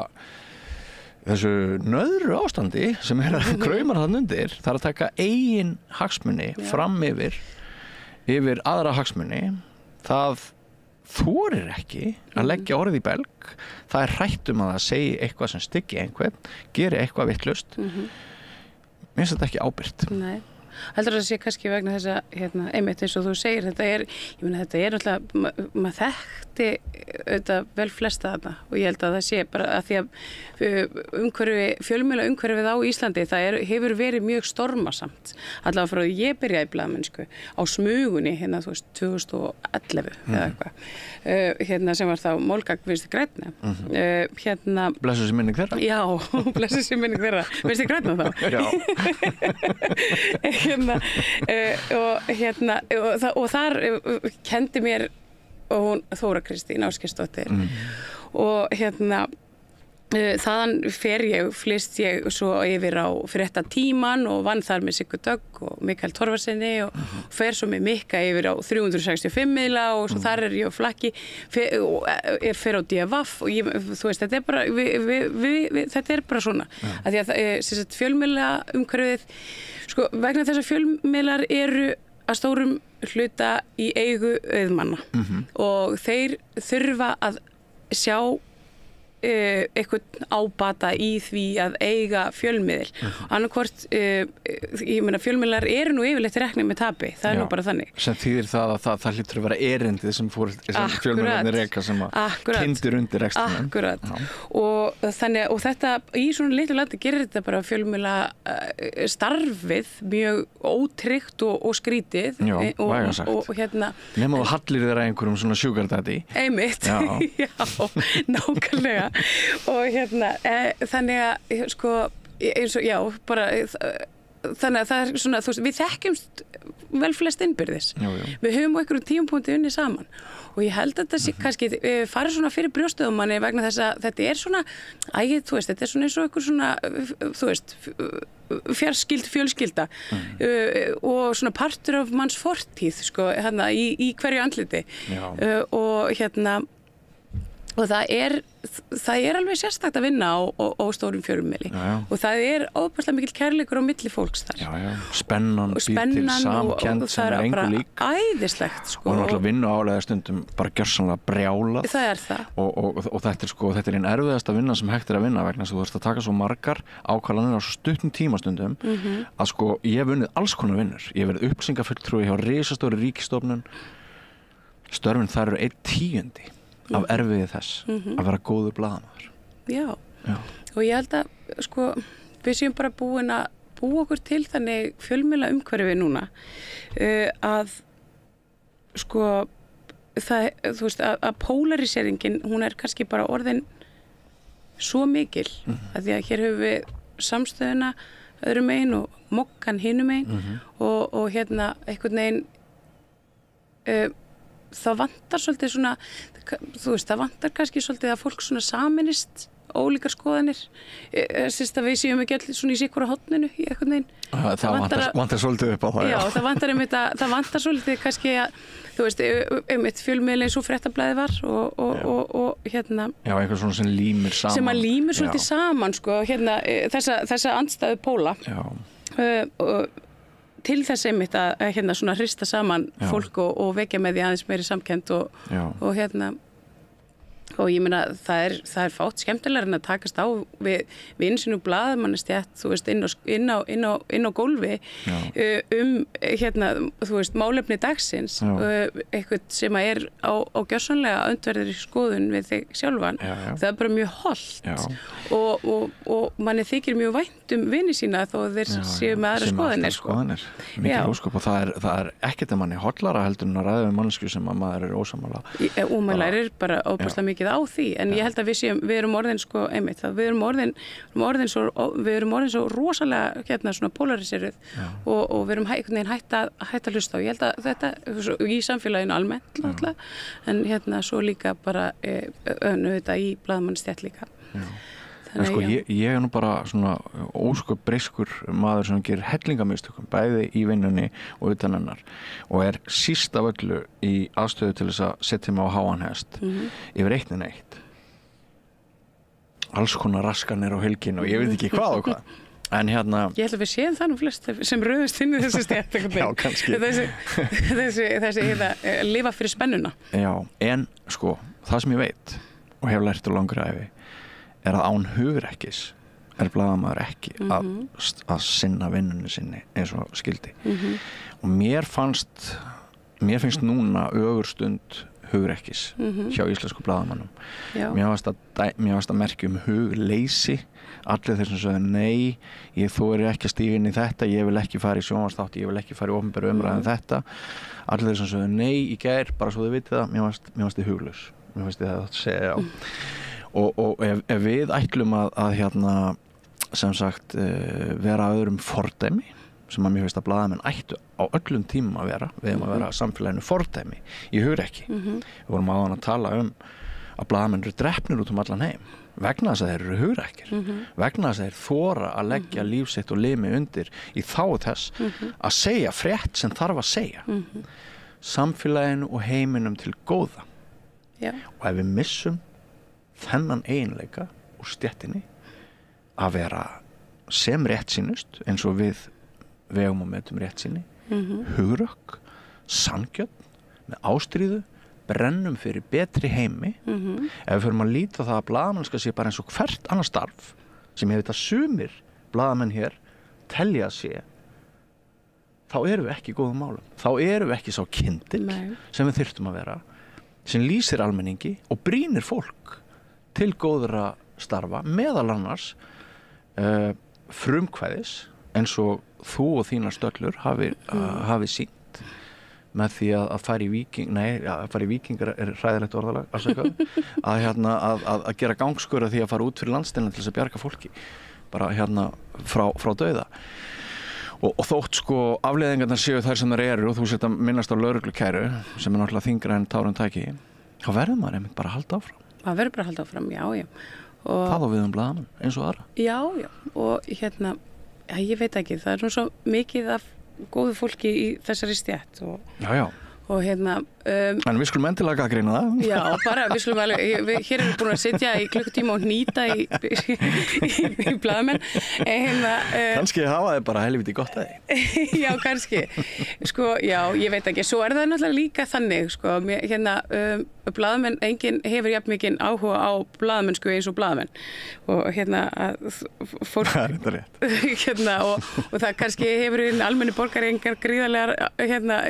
þessu nöðru ástandi sem að kraumar þann undir, það að taka eigin hagsmuni fram yfir aðra hagsmuni, það þorir ekki að leggja orð í belg, það hrætt að það segi eitthvað sem styggi einhvern, geri eitthvað vitlaust. Mér finnst þetta ekki ábyrgt. Nei. Heldur það sé kannski vegna þess að einmitt eins og þú segir, þetta er náttúrulega, maður þekkti auðvitað vel flesta þarna og ég held að það sé bara að því að fjölmiðla umhverfið á Íslandi, það hefur verið mjög stormasamt, allavega frá því ég byrjaði í blaðamennsku á Smugunni 2011 eða eitthvað, sem var þá málgagn Vinstri grænna. Blessuð sé minning þeirra? Já, blessuð sé minning þeirra. Vinstri grænna þá? Já. Og þar kendi mér og hún Þóra Kristín Ásgeirsdóttir og þaðan flyst ég svo yfir á Fréttatímann og vann þar með Siggu Dögg og Mikael Torfasyni og fer svo með Mikka yfir á 365 miðla og svo þar ég á flakki og fer á DFF og þú veist, þetta bara þetta bara svona að því að fjölmiðla umhverfið sko, vegna þess að fjölmiðlar eru að stórum hluta í eigu auðmanna og þeir þurfa að sjá eitthvað ábata í því að eiga fjölmiðil. Annarkvort, ég meina fjölmiðlar eru nú yfirleitt reknir með tapi, það nú bara þannig. Sem þýðir það að það hlýtur að vera erindið sem fjölmiðlarnir reka sem að kyndir undir reksturinn. Akkurat. Og þannig, og þetta í svona litlu landi gerir þetta bara fjölmiðla starfið mjög ótryggt og skrítið. Já, vægan sagt. Nefnum þú hallir þér að einhverjum svona sugar daddy. Einmitt. Já, nákvæmlega. Og þannig að sko eins og já bara þannig að það svona þú veist við þekkjumst vel flest innbyrðis við höfum á einhverjum tímapunkti unni saman og ég held að þetta sé kannski farið svona fyrir brjóstuðum manni vegna þess að þetta er svona þú veist þetta er svona eins og einhver svona þú veist fjarskild fjölskylda og svona partur af manns fortíð sko í hverju andliti og og það er alveg sérstakt að vinna á stórum fjölmiðli og það er óbærslega mikill kærleikur á milli fólks þar. Spennan býr til samkennd sem er engu lík. Það er æðislegt sko. Og náttúrulega vinna álega stundum bara gjörsamlega brjálað. Það er það. Og þetta er einn erfiðasta vinna sem hægt að vinna vegna þess að þú ert að taka svo margar ákvarðanir á svo stuttum tímastundum að sko ég hef vunnið alls konar vinnur. Ég hef verið upplýsingafulltrúi hjá risastóri ríkisstofnun. Störfin þar eru 1/10 af erfiði þess að vera góður blaðamaður. Já, og ég held að sko, við séum bara búin að búa okkur til þannig fjölmiðla umhverfi núna að sko það, þú veist, að polariseringen hún er kannski bara orðin svo mikil að því að hér höfum við samstöðuna öðrum megin og mokkan hinum megin og einhvern veginn það vantar svolítið svona þú veist, það vantar kannski svolítið að fólk svona saminist ólíkar skoðanir sérst að við séum ekki allir svona í sikvara horninu í einhvern veginn það vantar svolítið upp á það já, það vantar svolítið kannski að þú veist, fjölmiðli eins og Fréttablaðið var og já, einhver svona sem límir saman sem að límir svolítið saman sko, þessa andstæðu póla og til þess einmitt að svona hrista saman fólk og vekja með því aðeins meiri samkennd og ég meina það er fátt skemmtilegar en að takast á við einsinu blaðamannastjætt þú veist inn á gólfi þú veist málefni dagsins eitthvað sem er á gjörsamlega öndverðir skoðun við þig sjálfan það er bara mjög hollt og manni þykir mjög vænt vini sína þó þeir séu með aðra skoðanir mikið ósköp og það er ekkert að manni hollara heldur en að ræða við mannsku sem að maður er ósammála og maður lærir bara óbúslega mikið á því en ég held að við erum orðin sko einmitt við erum orðin svo rosalega svona polariseruð og við erum einhvern veginn hætt að hlusta og ég held að þetta í samfélaginu almennt en svo líka bara auðvitað í blaðamannastjætt líka en sko ég er nú bara svona ósköp breyskur maður sem gerir hellingamýstökum bæði í vinnunni og utan hennar og er síst af öllu í aðstöðu til þess að setja mig á háan hest yfir 1 en 1 alls konar raskanir á helgin og ég veit ekki hvað og hvað. En hérna... Ég held að við séum það nú flest sem röðust inn í þessi stétt. Já, kannski. Þessi lifa fyrir spennuna. Já, en sko, það sem ég veit og hef lært á langri ævi er að án hugrekkis blaðamaður ekki að sinna vinnunni sinni eins og skildi. Og mér finnst núna ögurstund hugrekkis hjá íslensku blaðamannum. Mér varst að merkja hugleysi, allir þeir sem sögðu nei, ég þori ekki að stíga inn í þetta, ég vil ekki fara í sjónvarpsþátt, ég vil ekki fara í opinberu umræðu þetta, allir þeir sem sögðu nei í gær, bara svo þið vitið það, mér varst þið huglaus, mér finnst þið að segja já. Og ef við ætlum að hérna, sem sagt, vera öðrum fordæmi, sem að mér finnst að blaðamenn ættu á öllum tímum að vera, við erum að vera samfélaginu fordæmi í hugrekki. Við vorum áðan að tala að blaðamenn eru drepnir út allan heim, vegna þess að þeir eru hugrekkir, vegna þess að þeir þora að leggja líf sitt og limi undir í þáu þess að segja frétt sem þarf að segja. Samfélaginu og heiminum til góða. Og ef við missum þennan eiginleika úr stéttinni að vera sem réttsýnust eins og við vegum og metum réttsýni, hugrökk, sanngjörn, með ástríðu, brennum fyrir betri heimi. Ef við förum að líta það að blaðamennska sé bara eins og hvert annað starf sem ég veit að sumir blaðamenn hér telja að sé, þá erum við ekki í góðum málum. Þá erum við ekki sá kyndil sem við þyrftum að vera, sem lýsir almenningi og brýnir fólk til góðra starfa, meðal annars frumkvæðis eins og þú og þínar stöllur hafi sýnt með því að fara í víkingar er hræðilegt orðalag, að gera gangskur að því að fara út fyrir landsteinana til þess að bjarga fólki bara hérna frá dauða. Og þótt sko afleiðingarnar séu þær sem þær eru og þú sett að minnast á lögreglukæru sem er náttúrulega þyngra en tárum tæki, þá verður maður einmitt bara að halda áfram. Maður verður bara að halda áfram, já. Það á við blaðamenn, eins og aðra. Já, og hérna, ég veit ekki, það er nú svo mikið af góðu fólki í þessari stétt og hérna... En við skulum endilega gagnrýna það. Já, bara við skulum alveg, hér erum við búin að sitja í klukkutíma og hnýta í blaðamenn. Kannski hafa þið bara helviti gott að því. Já, kannski. Sko, já, ég veit ekki. Svo er það náttúrulega líka þannig, sko, hérna, blaðamenn, enginn hefur jafn mikinn áhuga á blaðamennsku eins og blaðamenn. Og hérna, fólk... Það er þetta rétt. Hérna, og það kannski hefur almenni borgari engar gríðarlegar hérna,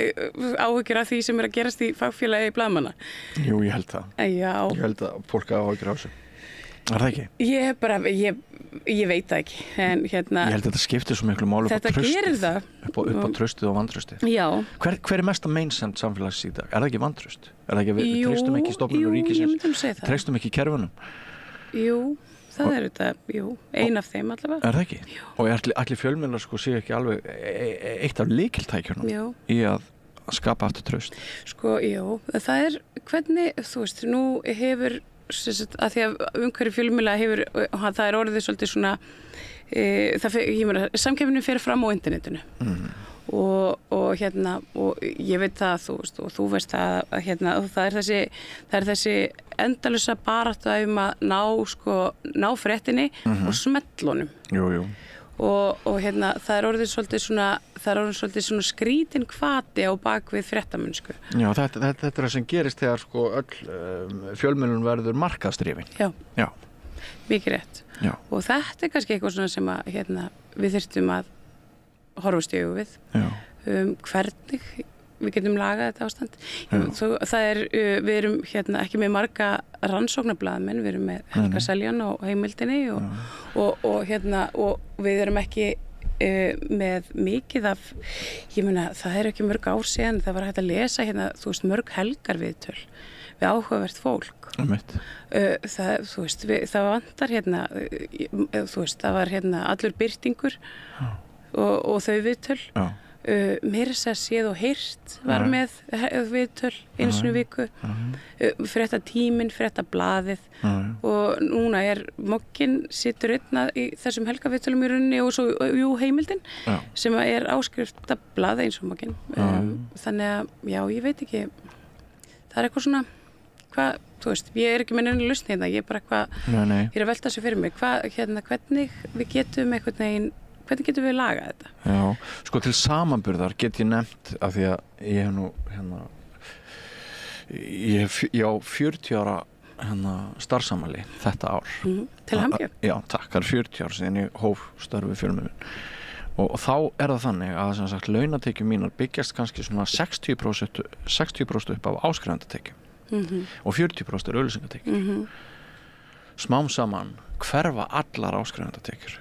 áhyggjur af því sem er að gerast í fagfélagi blaðamanna. Jú, ég held það. Já. Ég held að fólk hafa áhyggjur á þessu. Er það ekki? Ég veit það ekki. En hérna... Ég held að þetta skiptir svo miklu máli upp á tröstið. Þetta gerir það. Upp á tröstið og vantröstið. Já. Hver er mesta meinsemd samfélags í dag? Er það ekki vantröst? Er það ekki við treystum ekki stofnunum ríkisins? Jú, ég myndum segja það. Treystum ekki kerfunum? Jú, það er þetta, ein af þeim allavega. Er það ekki? Jú. Og allir fjölmiðlar sko séu ekki alveg eitt af lykiltækjunum í að skapa aftur traust. Sko, það er hvernig, þú veist, nú hefur að því að umhverju fjölmiðla hefur, það er orðið svolítið svona samkeppnin fer fram á internetinu og hérna og ég veit það, þú veist, og þú veist að hérna, það er þessi endalausa baráttu að ná fréttinni og smellunum. Jú. Og hérna, það er orðið svolítið svona skrítin hvati á bakvið fréttamennsku. Já, þetta er það sem gerist þegar sko öll fjölmiðlun verður markaðsdrifin. Já. Mikið rétt. Já. Og þetta er kannski eitthvað svona sem að hérna, við þyrftum að horfast í augu við. Já. Hvernig við getum lagað þetta ástand. Við erum hérna ekki með marga rannsóknarblaðamenn, við erum með Helga Seljan og Heimildinni og hérna og við erum ekki með mikið af, ég meina það er ekki mörg ár síðan, það var hægt að lesa hérna, þú veist, mörg helgar viðtöl við áhugavert fólk. Það vantar hérna, þú veist, það var hérna allur birtingur og þau viðtöl. Meira séð og heyrt var með viðtöl einu sinni viku, fréttatíminn, fréttablaðið og núna er Mogginn situr einna í þessum helgaviðtölum í rauninni og svo Heimildin sem er áskriftablað eins og Mogginn. Þannig að, ég veit ekki, það er eitthvað svona, þú veist, ég er ekki með neina lausn hérna, ég er bara eitthvað, ég er að velta þessu fyrir mig, hvernig við getum einhvern veginn, hvernig getum við lagað þetta? Já, sko til samanburðar get ég nefnt af því að ég hef nú ég á 40 ára starfsamali þetta ár. Til hamingju. Já, takk, það er 40 ár síðan ég hóf störfi fjölmiðlun og þá er það þannig að sem sagt launatekjur mínar byggjast kannski svona 60% upp af áskrifendatekjum og 40% er auglýsingatekjur. Smám saman hverfa allar áskrifendatekjur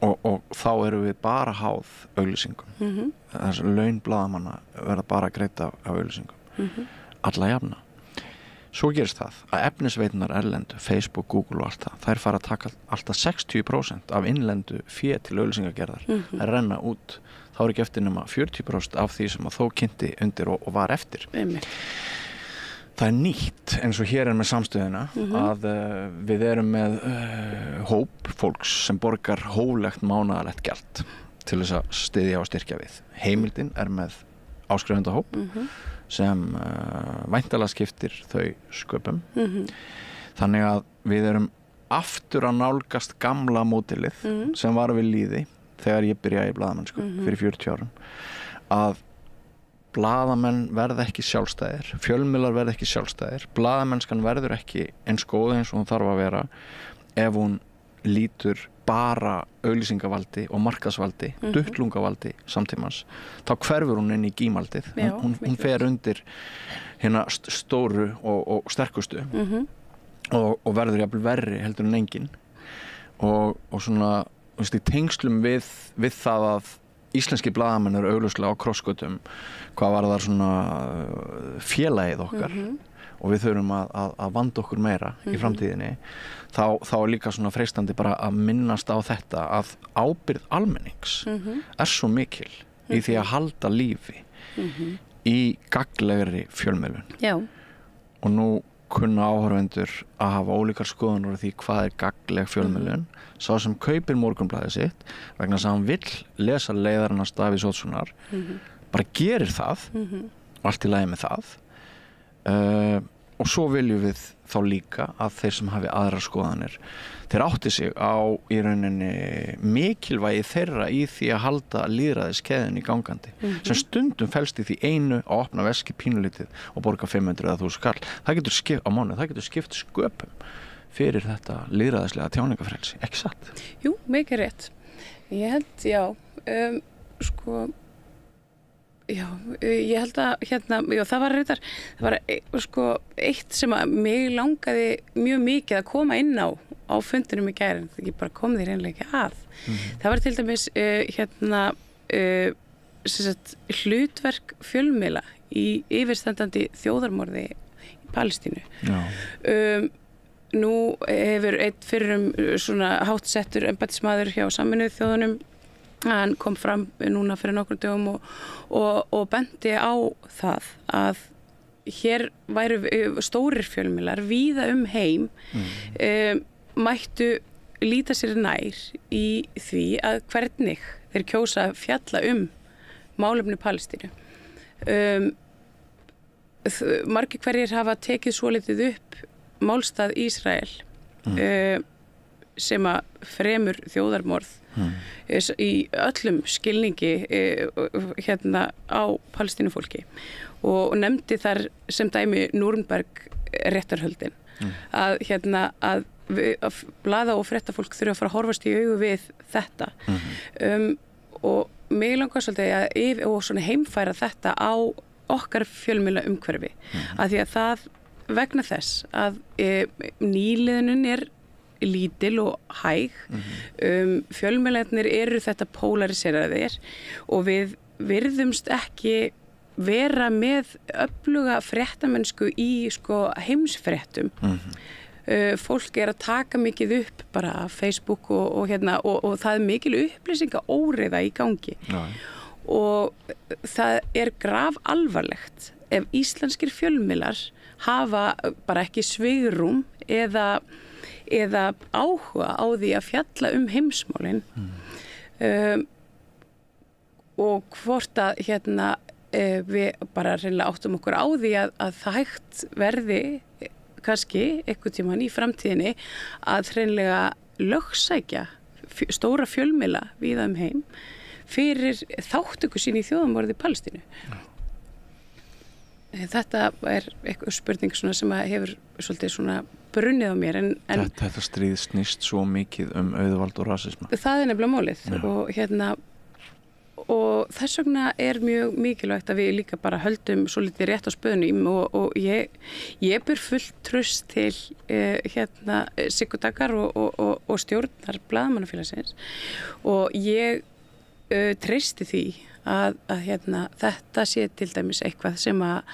og þá erum við bara háð auglýsingum. Þess að laun blaðamanna verða bara greidd af auglýsingum. Alla jafna. Svo gerist það að efnisveitunar erlendu, Facebook, Google og allt það, þær fara að taka alltaf 60% af innlendu fé til auglýsingagerðar að renna út. Þá er ekki eftir nema 40% af því sem að þó kynnti undir og var eftir. Það er nýtt eins og hér er með samstöðuna að við erum með hóp fólks sem borgar hóflegt mánaðarlegt gjald til þess að styðja og styrkja við. Heimildin er með áskrifendahóp sem væntanlega skiptir þau sköpum. Þannig að við erum aftur að nálgast gamla módelið sem var við lýði þegar ég byrjaði í blaðamennsku fyrir 40 árum að blaðamenn verða ekki sjálfstæðir, fjölmiðlar verða ekki sjálfstæðir, blaðamennskan verður ekki eins góð eins og hún þarf að vera ef hún lítur bara auglýsingavaldi og markaðsvaldi, duttlungavaldi samtímans, þá hverfur hún inn í gímaldið. Hún fer undir hérna stóru og sterkustu og verður jafnvel verri heldur en engin og svona, veist, í tengslum við það að íslenski blaðamenn eru augljóslega á krossgötum hvað var þar svona félagið okkar og við þurfum að vanda okkur meira í framtíðinni þá er líka svona freistandi bara að minnast á þetta að ábyrgð almennings er svo mikil í því að halda lífi í gagnlegri fjölmiðlun. Já. Og nú kunna áhorfendur að hafa ólíkar skoðanir á því hvað er gagnleg fjölmiðlun. Sá sem kaupir Morgunblaðið sitt vegna þess að hann vill lesa leiðarana Davíðs Oddssonar bara gerir það og allt í lagi með það. Og svo viljum við þá líka að þeir sem hafi aðrar skoðanir þeir átti sig á í rauninni mikilvægi þeirra í því að halda lýðræðiskeðjunni gangandi sem stundum felst í því einu að opna veski pínulítið og borga 500 eða 1000 kall. Það getur skipt á mánuð, það getur skipt sköpum fyrir þetta lýðræðislega tjáningafrelsi, ekki satt? Jú, mikið rétt. Ég held, já, sko já, ég held að já, það var sko eitt sem að mig langaði mjög mikið að koma inn á fundinum í gær en ég bara kom því reynilega ekki að. Það var til dæmis hlutverk fjölmiðla í yfirstandandi þjóðarmorði í Palestínu. Nú hefur einn fyrrum svona háttsettur embættismaður hjá Sameinuðu þjóðunum hann kom fram núna fyrir nokkrum dögum og benti á það að hér væru stórir fjölmiðlar víða heim mættu líta sér nær í því að hvernig þeir kjósa að fjalla málefni Palestínu. Margir hverjir hafa tekið svolítið upp málstað Ísrael sem að fremur þjóðarmorð í öllum skilningi hérna á palestínufólki og nefndi þar sem dæmi Núrnberg réttarhöldin að hérna að blaða og fréttafólk þurfa að fara að horfast í augu við þetta og mig langar svolítið og svona heimfæra þetta á okkar fjölmiðla umhverfi að því að það vegna þess að nýliðunin er lítil og hæg fjölmiðlarnir eru þetta polariseraðir og við virðumst ekki vera með öfluga fréttamennsku í sko heimsfréttum fólk er að taka mikið upp bara Facebook og það er mikil upplýsingaóreiða í gangi og það er grafalvarlegt ef íslenskir fjölmiðlar hafa bara ekki svigrúm eða áhuga á því að fjalla heimsmálin og hvort að við bara reynilega áttum okkur á því að það hægt verði kannski einhvern tímann í framtíðinni að hreinlega lögsækja stóra fjölmiðla víða heim fyrir þáttöku sín í þjóðarmorði í Palestínu. Þetta eitthvað spurning sem hefur svolítið svona brunnið á mér. Þetta stríð snýst svo mikið auðvald og rasisma. Það nefnilega málið og þess vegna mjög mikilvægt að við líka bara höldum svo litið rétt á spöðunum og ég ber fullt traust til Siggu Daggar og stjórnar Blaðamannafélagsins og ég treysti því að þetta sé til dæmis eitthvað sem að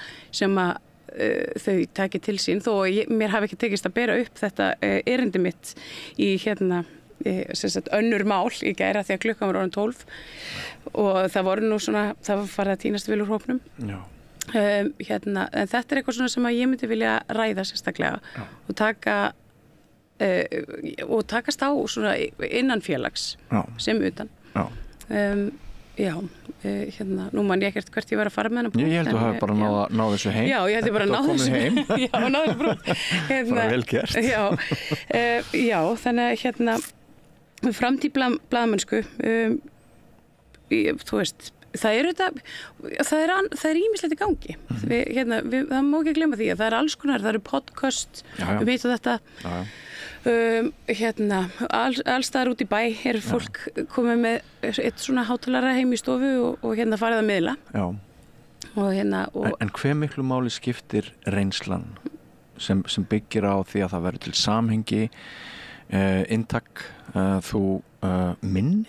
þau taki til sín þó mér hafi ekki tekist að bera upp þetta erindi mitt í önnur mál í gær því að klukkan var orðin 12 og það voru nú svona, það var farið að tínast vel úr hópnum. En þetta eitthvað svona sem að ég myndi vilja ræða sérstaklega og takast á svona innan félags sem utan. Nú man ég ekkert hvert ég var að fara með hennar brot. Ég held að þú hafi bara náð þessu heim. Já, ég held ég bara náð þessu heim. Já, náð þessu brot. Bara vel gert. Já, þannig að framtíð blaðamennsku, þú veist, það er ýmislegt í gangi. Það má ekki glemma því að það er alls konar, það eru podcast, við veitum þetta. Alls staðar út í bæ fólk komið með eitt svona hátalara heim í stofu og farið að miðla. En hve miklu máli skiptir reynslan sem byggir á því að það verður til samhengi, inntak, þú minni?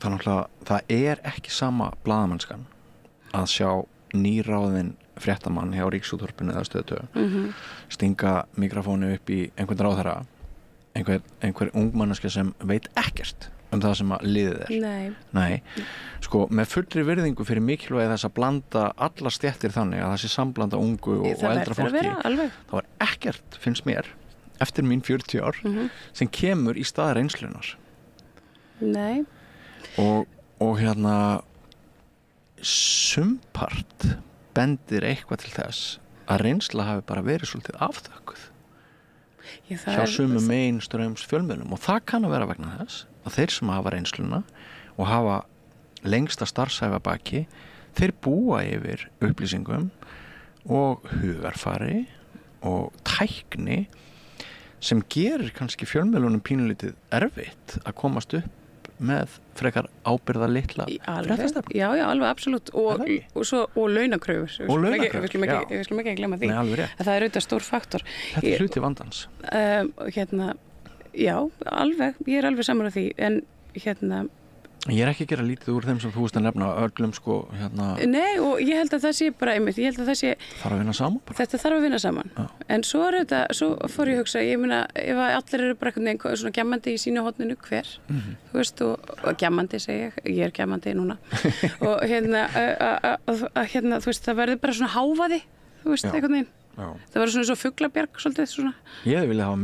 Það ekki sama blaðamennskan að sjá nýráðinn fréttamann hjá Ríkisútvarpinu eða Stöð 2 stinga mikrofónu upp í einhvern ráðherra, einhver ungmannaska sem veit ekkert það sem að liðið Nei. Með fullri virðingu fyrir mikilvægi þess að blanda alla stéttir þannig að það sé samblanda ungu og eldra fólki það var ekkert, finnst mér eftir mín 40 ár sem kemur í stað reynslunar. Nei. Og sumpart bendir eitthvað til þess að reynsla hafi bara verið svolítið afþökkuð hjá sumum mainstreams fjölmiðlum og það kann að vera vegna þess að þeir sem hafa reynsluna og hafa lengsta starfsæfa baki þeir búa yfir upplýsingum og hugarfari og tækni sem gerir kannski fjölmiðlunum pínulítið erfitt að komast upp með frekar ábyrða litla fréttastefnu. Já, alveg absolutt og launakröfur. Við skulum ekki glemma því. Nei, alveg rétt. Það auðvitað stór faktor. Þetta hluti vandans. Já, alveg. Ég alveg sammála því en Ég ekki að gera lítið úr þeim sem þú veist að nefna öllum Nei, og ég held að það sé bara einmitt, ég held að það sé þarf að vinna saman bara. Þetta þarf að vinna saman. En svo svo fór ég að hugsa, ég meina ef allir eru bara einhvern svona gjammandi í sínu horninu, hver? Þú veist, og gjammandi segi ég gjammandi núna. Og þú veist, það verður bara svona hávaði, þú veist, einhvern veginn. Það var svona svo fuglabjarg svolítið svona. Ég hefði viljað hafa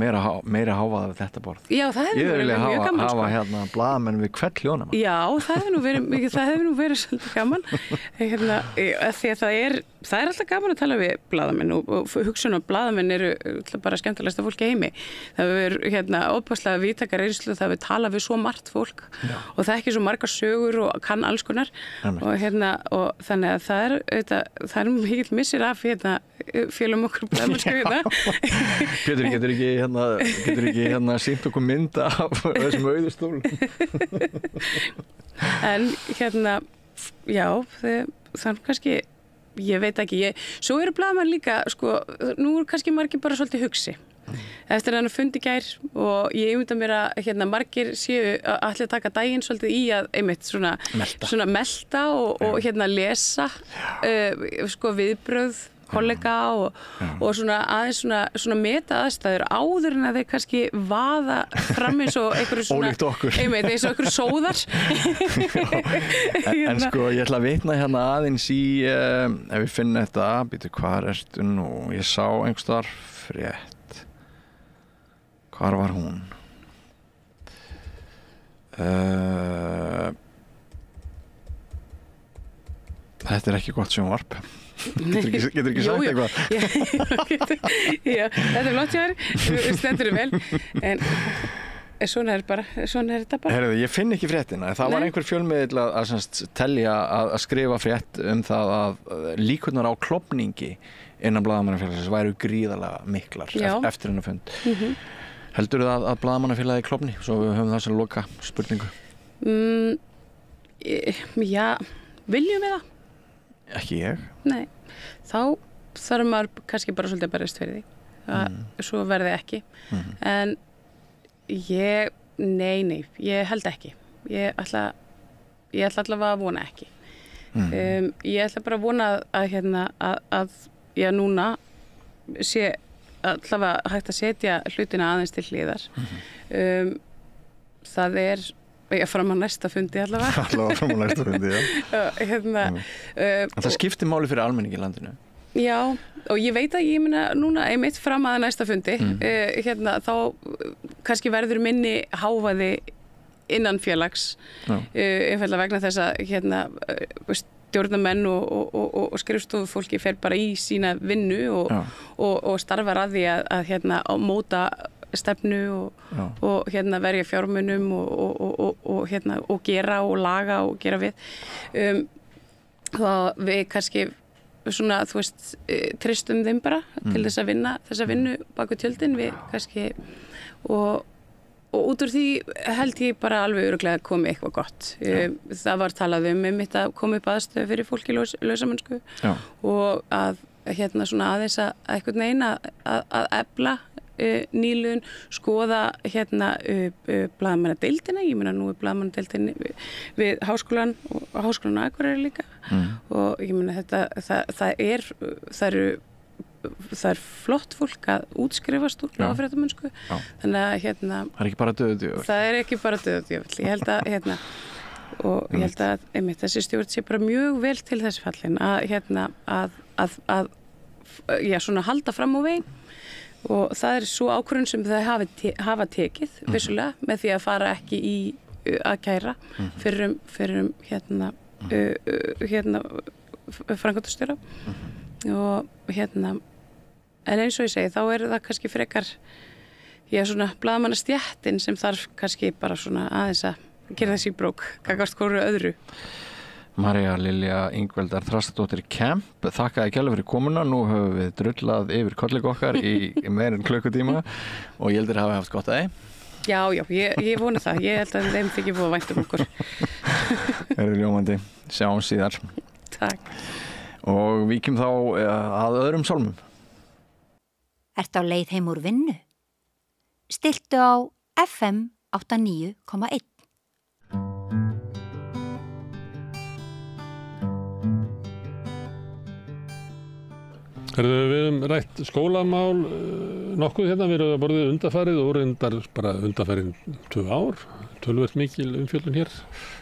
meira hávaða við þetta borð. Já, það hefði verið mjög gaman. Ég hefði viljað hafa blaðamenn við hvert hljónamann. Já, það hefði nú verið svolítið gaman. Því að það er alltaf gaman að tala við blaðamenn og hugsun að blaðamenn eru bara skemmtilegasta fólki heimi. Það er óbærslega víðtækar reynslu, það er talað við svo margt fólk og það ekki svo margar sögur og kann alls konar og þannig að það er mikill missir af félum okkur blaðamennsku Getur ekki sýnt okkur mynda af þessum auðustólum En já, þannig kannski ég veit ekki, svo eru blaðamenn líka nú eru kannski margir bara svolítið hugsi eftir að hann fundi gær og ég ímynda mér að margir séu allir taka daginn svolítið í að einmitt svona melta og lesa viðbrögð kollega og svona aðeins svona meta aðstæður áður en að þeir kannski vaða fram eins og einhverju svona ólíkt okkur eins og einhverju sóðar En ég ætla að vitna aðeins í ef við finnum þetta býtu hvar ertu nú ég sá einhverstaðar frétt hvar var hún þetta er ekki gott sjónvarp Getur ekki sagt eitthvað? Já, þetta flott hjá þér, stendur vel, en svona er þetta bara. Herðu, ég finn ekki fréttina. Það var einhver fjölmiðill að telja að skrifa frétt það að líkurnar á klofningi innan Blaðamannafélagsins væru gríðarlega miklar eftir hennar fund. Heldur það að Blaðamannafélagið klofni? Svo við höfum þess að loka spurningu. Já, viljum við það? Ekki ég. Nei, þá þarf maður kannski bara svolítið að berjast fyrir því. Svo verði ekki. En nei, ég held ekki. Ég ætla allavega að vona ekki. Ég ætla bara að vona að ég núna sé allavega hægt að setja hlutina aðeins til hliðar. Það fram á næsta fundi allavega. Allavega fram á næsta fundi, það skiptir máli fyrir almenning í landinu. Já, og ég veit að ég meina núna einmitt fram að næsta fundi, þá kannski verður minni hávaði innan félags, einfallega vegna þess að stjórnarmenn og skrifstofufólki fer bara í sína vinnu og starfar að því að móta stefnu og verja fjármunum og gera og laga og gera við. Og við kannski svona, þú veist, treystum þeim bara til þess að vinna þessa vinnu baku tjöldin við kannski og út úr því held ég bara alveg örugglega að komi eitthvað gott. Það var talað einmitt að koma upp aðstöðu fyrir fólki í lausamennsku og að svona aðeins að einhvern veginn að efla nýliðun, skoða blaðamannadeildina. Ég meina nú Blaðamannadeildin við háskólan og háskólan á Akureyri líka og ég meina það er flott fólk að útskrifast úr blaðafréttamennsku. Þannig að það er ekki bara dauðadjöfull. Það er ekki bara dauðadjöfull. Ég held að og ég held að einmitt þessi stjórn sé bara mjög vel til þess fallin að svona halda fram á veginn. Og það er svo ákvörðun sem þau hafa tekið vissulega með því að fara ekki í að kæra fyrir framkvæmdastjóra og en eins og ég segi þá er það kannski frekar svona blaðamannastéttin sem þarf kannski bara svona aðeins að gera þessi brók gagnvart hvoru öðru. María Lilja Ingveldar Þrastardóttir Kemp, þakkaði kærlega fyrir komuna. Nú höfum við drullað yfir kollega okkar í meir en klukkutíma og ég heldur að hafa haft gott að þeim. Já, ég vona það. Ég held að þeim þykir búið að vænt okkur. Eru ljómandi. Sjáum síðar. Takk. Og víkjum þá að öðrum sálmum. Ertu á leið heim úr vinnu? Stilltu á FM 89,1. Við höfum rætt skólamál nokkuð hérna, við erum að borðið undarfarið og reyndar bara undarfarin 2 ár, töluvert mikil umfjöllun hér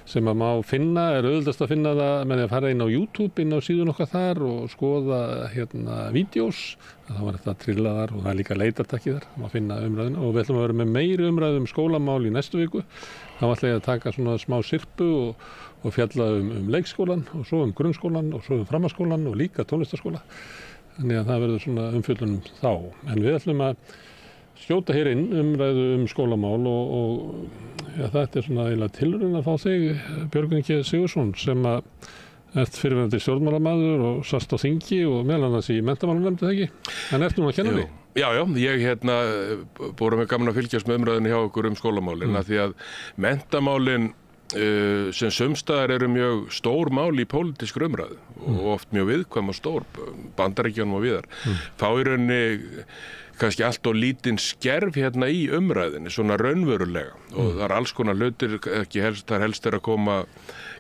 sem að má finna, er auðvitað að finna það með því að fara inn á YouTube, inn á síðun okkar þar og skoða vídeós, þá var þetta trillaðar og það er líka leitartakki þar, má finna umræðina og við ætlum að vera með meiri umræðu skólamál í næstu viku, þá ætlum ég að taka svona smá sirpu og fjalla leikskólan og svo grunnskólan og svo framhaldsskólan og líka tónlistarskóla. Þannig að það verður svona umfjöllunum þá. En við ætlum að skjóta hér inn umræðu skólamál og þetta er svona eiginlega tilraun að fá þig, Björgvin G. Sigurðsson, sem að ert fyrirverandi stjórnmálamaður og sast á þingi og meðal annars í menntamálunefnd, eða ekki? En ert nú að kenna því? Já, ég búið með gaman að fylgjast með umræðinu hjá okkur skólamálin, því að menntamálin sem sumstaðar eru mjög stór mál í pólitískri umræðu og oft mjög viðkvæm og stór, Bandaríkjunum og víðar. Fá í rauninni kannski allt og lítinn skerf hérna í umræðinni, svona raunverulega og það er alls konar hlutir, það helst að koma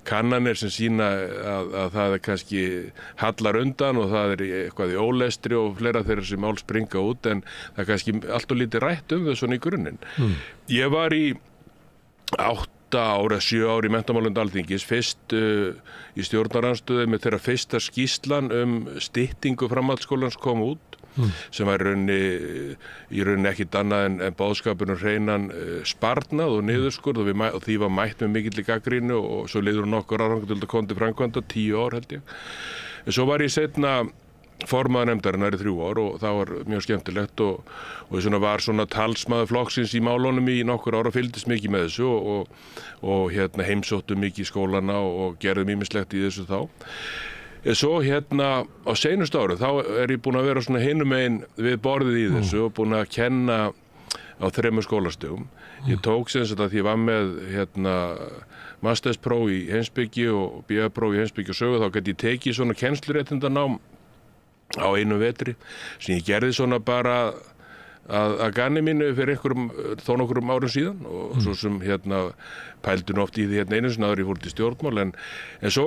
kannanir sem sýna að það er kannski hallar undan og það er eitthvað í ólestri og fleira þeirra sem mál springa út en það er kannski allt og lítið rætt þau svona í grunninn. Ég var í 8 ára, 7 ári í menntamálnefnd Alþingis, fyrst í stjórnarandstöðu með þeirra fyrsta skýrslan styttingu framhaldsskólans kom út sem var í rauninni ekkit annað en boðskapurinn hreinan sparnað og niðurskurð og því var mætt með mikilli gagnrýni og svo liður nokkur ára til að kom til framkvæmda, 10 ár held ég. En svo var ég seinna formaður nefndarinnar í 3 ár og það var mjög skemmtilegt og ég svona var svona talsmaður flokksins í málunum í nokkur ár og fylgdist mikið með þessu og heimsóttum mikið í skólana og gerðum ýmislegt í þessu þá. Svo á seinustu árum þá ég búinn að vera svona hinum megin við borðið í þessu og búinn að kenna á 3 skólastigum. Ég tók sem sagt að ég var með masterspróf í heimspeki og BA-próf í heimspeki og sögu, þá gæti ég tekið svona kennsluréttindanám á einu vetri sem ég gerði svona bara að gani mínu fyrir þó nokkrum árum síðan og svo sem pældun oft í því einu sinni áður ég fór til stjórnmál en svo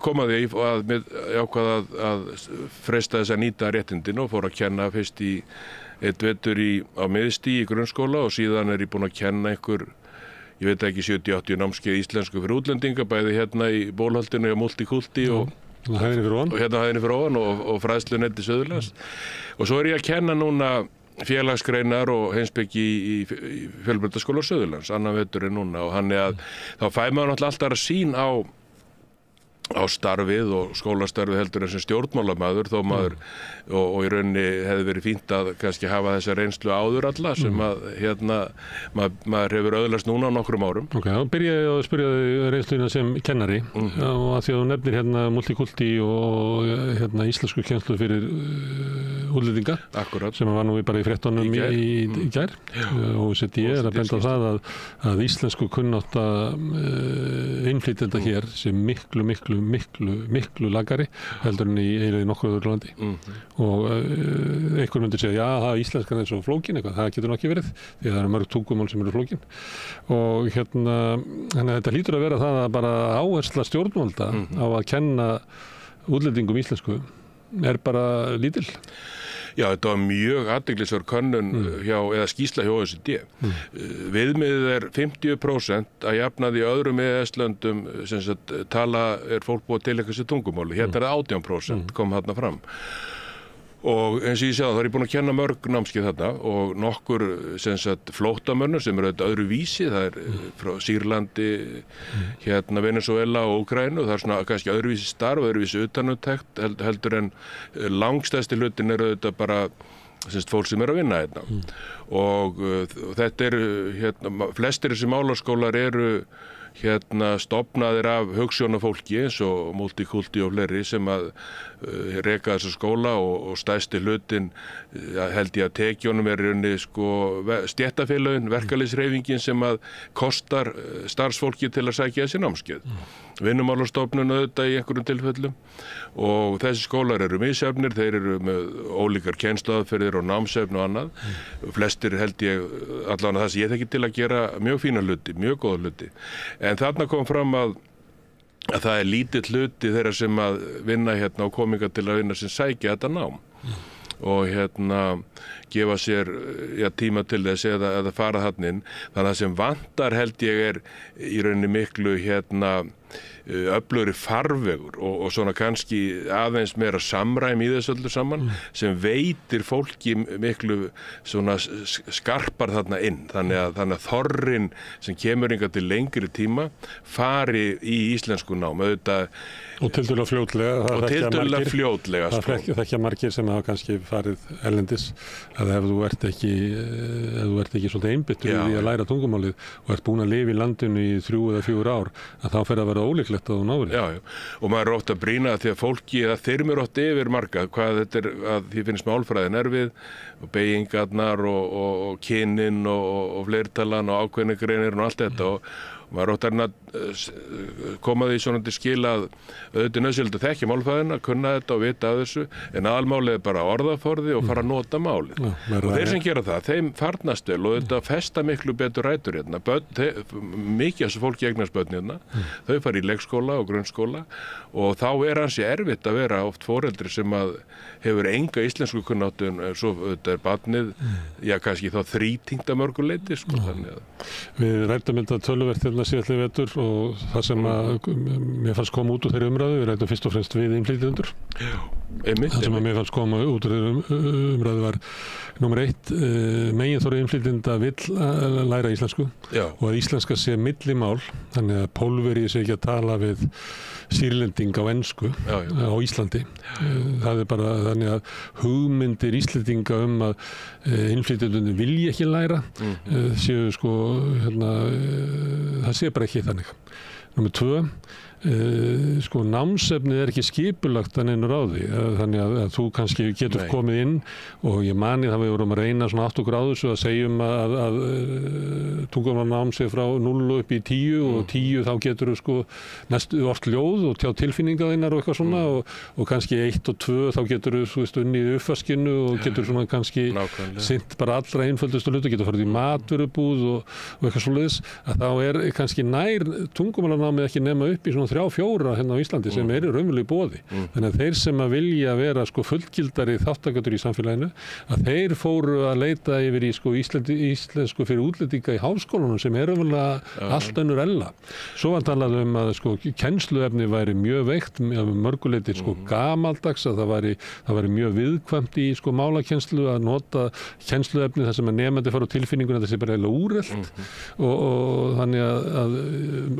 kom að því að ég ákvað að freista þess að nýta réttindin og fór að kenna fyrst í 1 vetur á miðstigi í grunnskóla og síðan ég búinn að kenna ég veit ekki 70-80 námskeið íslensku fyrir útlendinga bæði í Bólholtinu og Multikulti og hæðinni fyrir ofan og fræðslunetti Suðurlands og svo ég að kenna núna félagsgreinar og heimspeki í Fjölbrautaskóla Suðurlands annan veturinn núna og þá fær maður náttúrulega alltaf sýn á starfið og skólastarfið heldur en sem stjórnmálamaður þó maður og í rauninni hefði verið fínt að kannski hafa þessa reynslu áður alla sem að maður hefur öðlast núna á nokkrum árum. Ok, þá byrjaði ég að spyrja reynsluna sem kennari og að því að þú nefnir multikulti og íslensku kennslu fyrir útlendinga sem var nú bara í fréttunum í gær og OECD að benda á það að íslensku kunnátta innflytjenda hér sem miklu lagari heldur en í nokkuð öðru landi og einhver myndir segja já, íslenskan svo flókin eitthvað, það getur nokkið verið því það eru mörg tungumál sem eru flókin og þannig að þetta hlýtur að vera það að bara áhersla stjórnvalda á að kenna útlendingum íslensku bara lítil. Já, þetta var mjög athyglisverð könnun eða skýrsla hjá OECD. Viðmiðið er 50% að jafna því öðrum EES-löndum sem sagt tala fólk búið til eitthvað sér tungumáli. Hérna er 18% kom þarna fram. Og eins og ég segði þá ég búinn að kenna mörg námskeið þarna og nokkur sem sagt flóttamönnum sem eru öðru vísi, það frá Sýrlandi, Venezuela og Úkraínu og það svona kannski öðruvísi starf, öðruvísi utanumtekt heldur en langstærsti hlutin eru þetta bara fólk sem að vinna hérna. Og þetta flestir þessi málaskólar eru stofnaðir af hugsjónafólki eins og Multikulti og fleiri sem að reka þessa skóla og stærsti hlutin held ég að tekjunum í rauninni stéttarfélögin, verkalýðshreyfingin sem að kostar starfsfólki til að sækja þessi námskeið. Vinnumálastofnun auðvitað í einhverjum tilfellum og þessi skólar eru misjafnir, þeir eru með ólíkar kennsluaðferðir og námsefni og annað. Flestir held ég allavega það sem ég þekki til að gera mjög fína hluti, mjög góða hluti. En þarna kom fram að það er lítill hluti þeirra sem að vinna og kominga til að vinna sem sækja þetta nám og gefa sér tíma til þess eða fara þarna inn. Þannig að það sem vantar held ég í rauninni miklu öflugri farvegur og svona kannski aðeins meira samræmi í þessu öllu saman sem veitir fólki miklu svona skarpar þarna inn þannig að þorrin sem kemur hingað til lengri tíma fari í íslensku nám auðvitað og tiltölulega fljótlega það þekkja margir sem hafa kannski farið erlendis að ef þú ert ekki svolítið einbyttur í að læra tungumálið og ert búin að lifa í landinu í 3 eða 4 ár að þá fer að vera ólíklegt að þú náir. Já, og maður er ofta að brýna því að fólki þyrmir oft yfir marga hvað þetta að því finnst málfræðin erfið og beygingarnar og kynin og fleirtalan og ákveðningreinir og allt þetta og maður átt að koma því svona til skil að auðvitað nauðsynlegt að þekkja málfræðina, kunna þetta og vita af þessu en aðalmálið er bara orðaforði og fara að nota málið. Og þeir sem gera það, þeim farnast vel og þetta festa miklu betur rætur hérna. Mikið þessu fólki eignast börn hérna, þau fara í leikskóla og grunnskóla og þá ansi erfitt að vera oft foreldri sem að hefur enga íslensku kunnáttu en svo þetta barnið, kannski þá þrítingt að mörgu leyti þannig að. Við ræddum þetta töluvert síðastliðið vetur og það sem mér fannst koma út úr þeirri umræðu, við ræddum fyrst og fremst við innflytjendur. Það sem mér fannst koma út úr þeirri umræðu var númer 1, meginþorri innflytjenda vill læra íslensku og að íslenska sé millimál, þannig að Pólverji sé ekki að tala við sýrlending á ensku á Íslandi. Það bara þannig að hugmyndir Íslendinga að innflytjendur vilji ekki læra séu sko það sé bara ekki þannig. Númer 2, sko námsefnið ekki skipulagt að neinu ráði, þannig að þú kannski getur komið inn og ég mani það við vorum að reyna svona 8 gráður svo að segjum að tungumálanám sé frá 0 upp í 10 og 10 þá getur þú sko næstu ort ljóð og tjá tilfinningar þínar og eitthvað svona og kannski 1 og 2 þá getur þú unnið í uppvaskinu og getur svona kannski sinnt bara allra einföldustu hluti, getur farið í matvörubúð og eitthvað svoleiðis, að þá kannski nær tungumálanámið ekki nema upp í svona 3-4 hérna á Íslandi sem eru raunverulega í boði. Þannig að þeir sem að vilja vera sko fullgildari þáttakendur í samfélaginu, að þeir fóru að leita yfir í sko íslensku fyrir útlendinga í háskólanum sem er raunverulega allt önnur ella. Svo var talað að sko kennsluefni væri mjög veikt, mörguleiti sko gamaldags, að það væri mjög viðkvæmt í sko málakennslu að nota kennsluefni þar sem að nemandi fara á tilfinninguna þessi bara eiginlega úrelt og þannig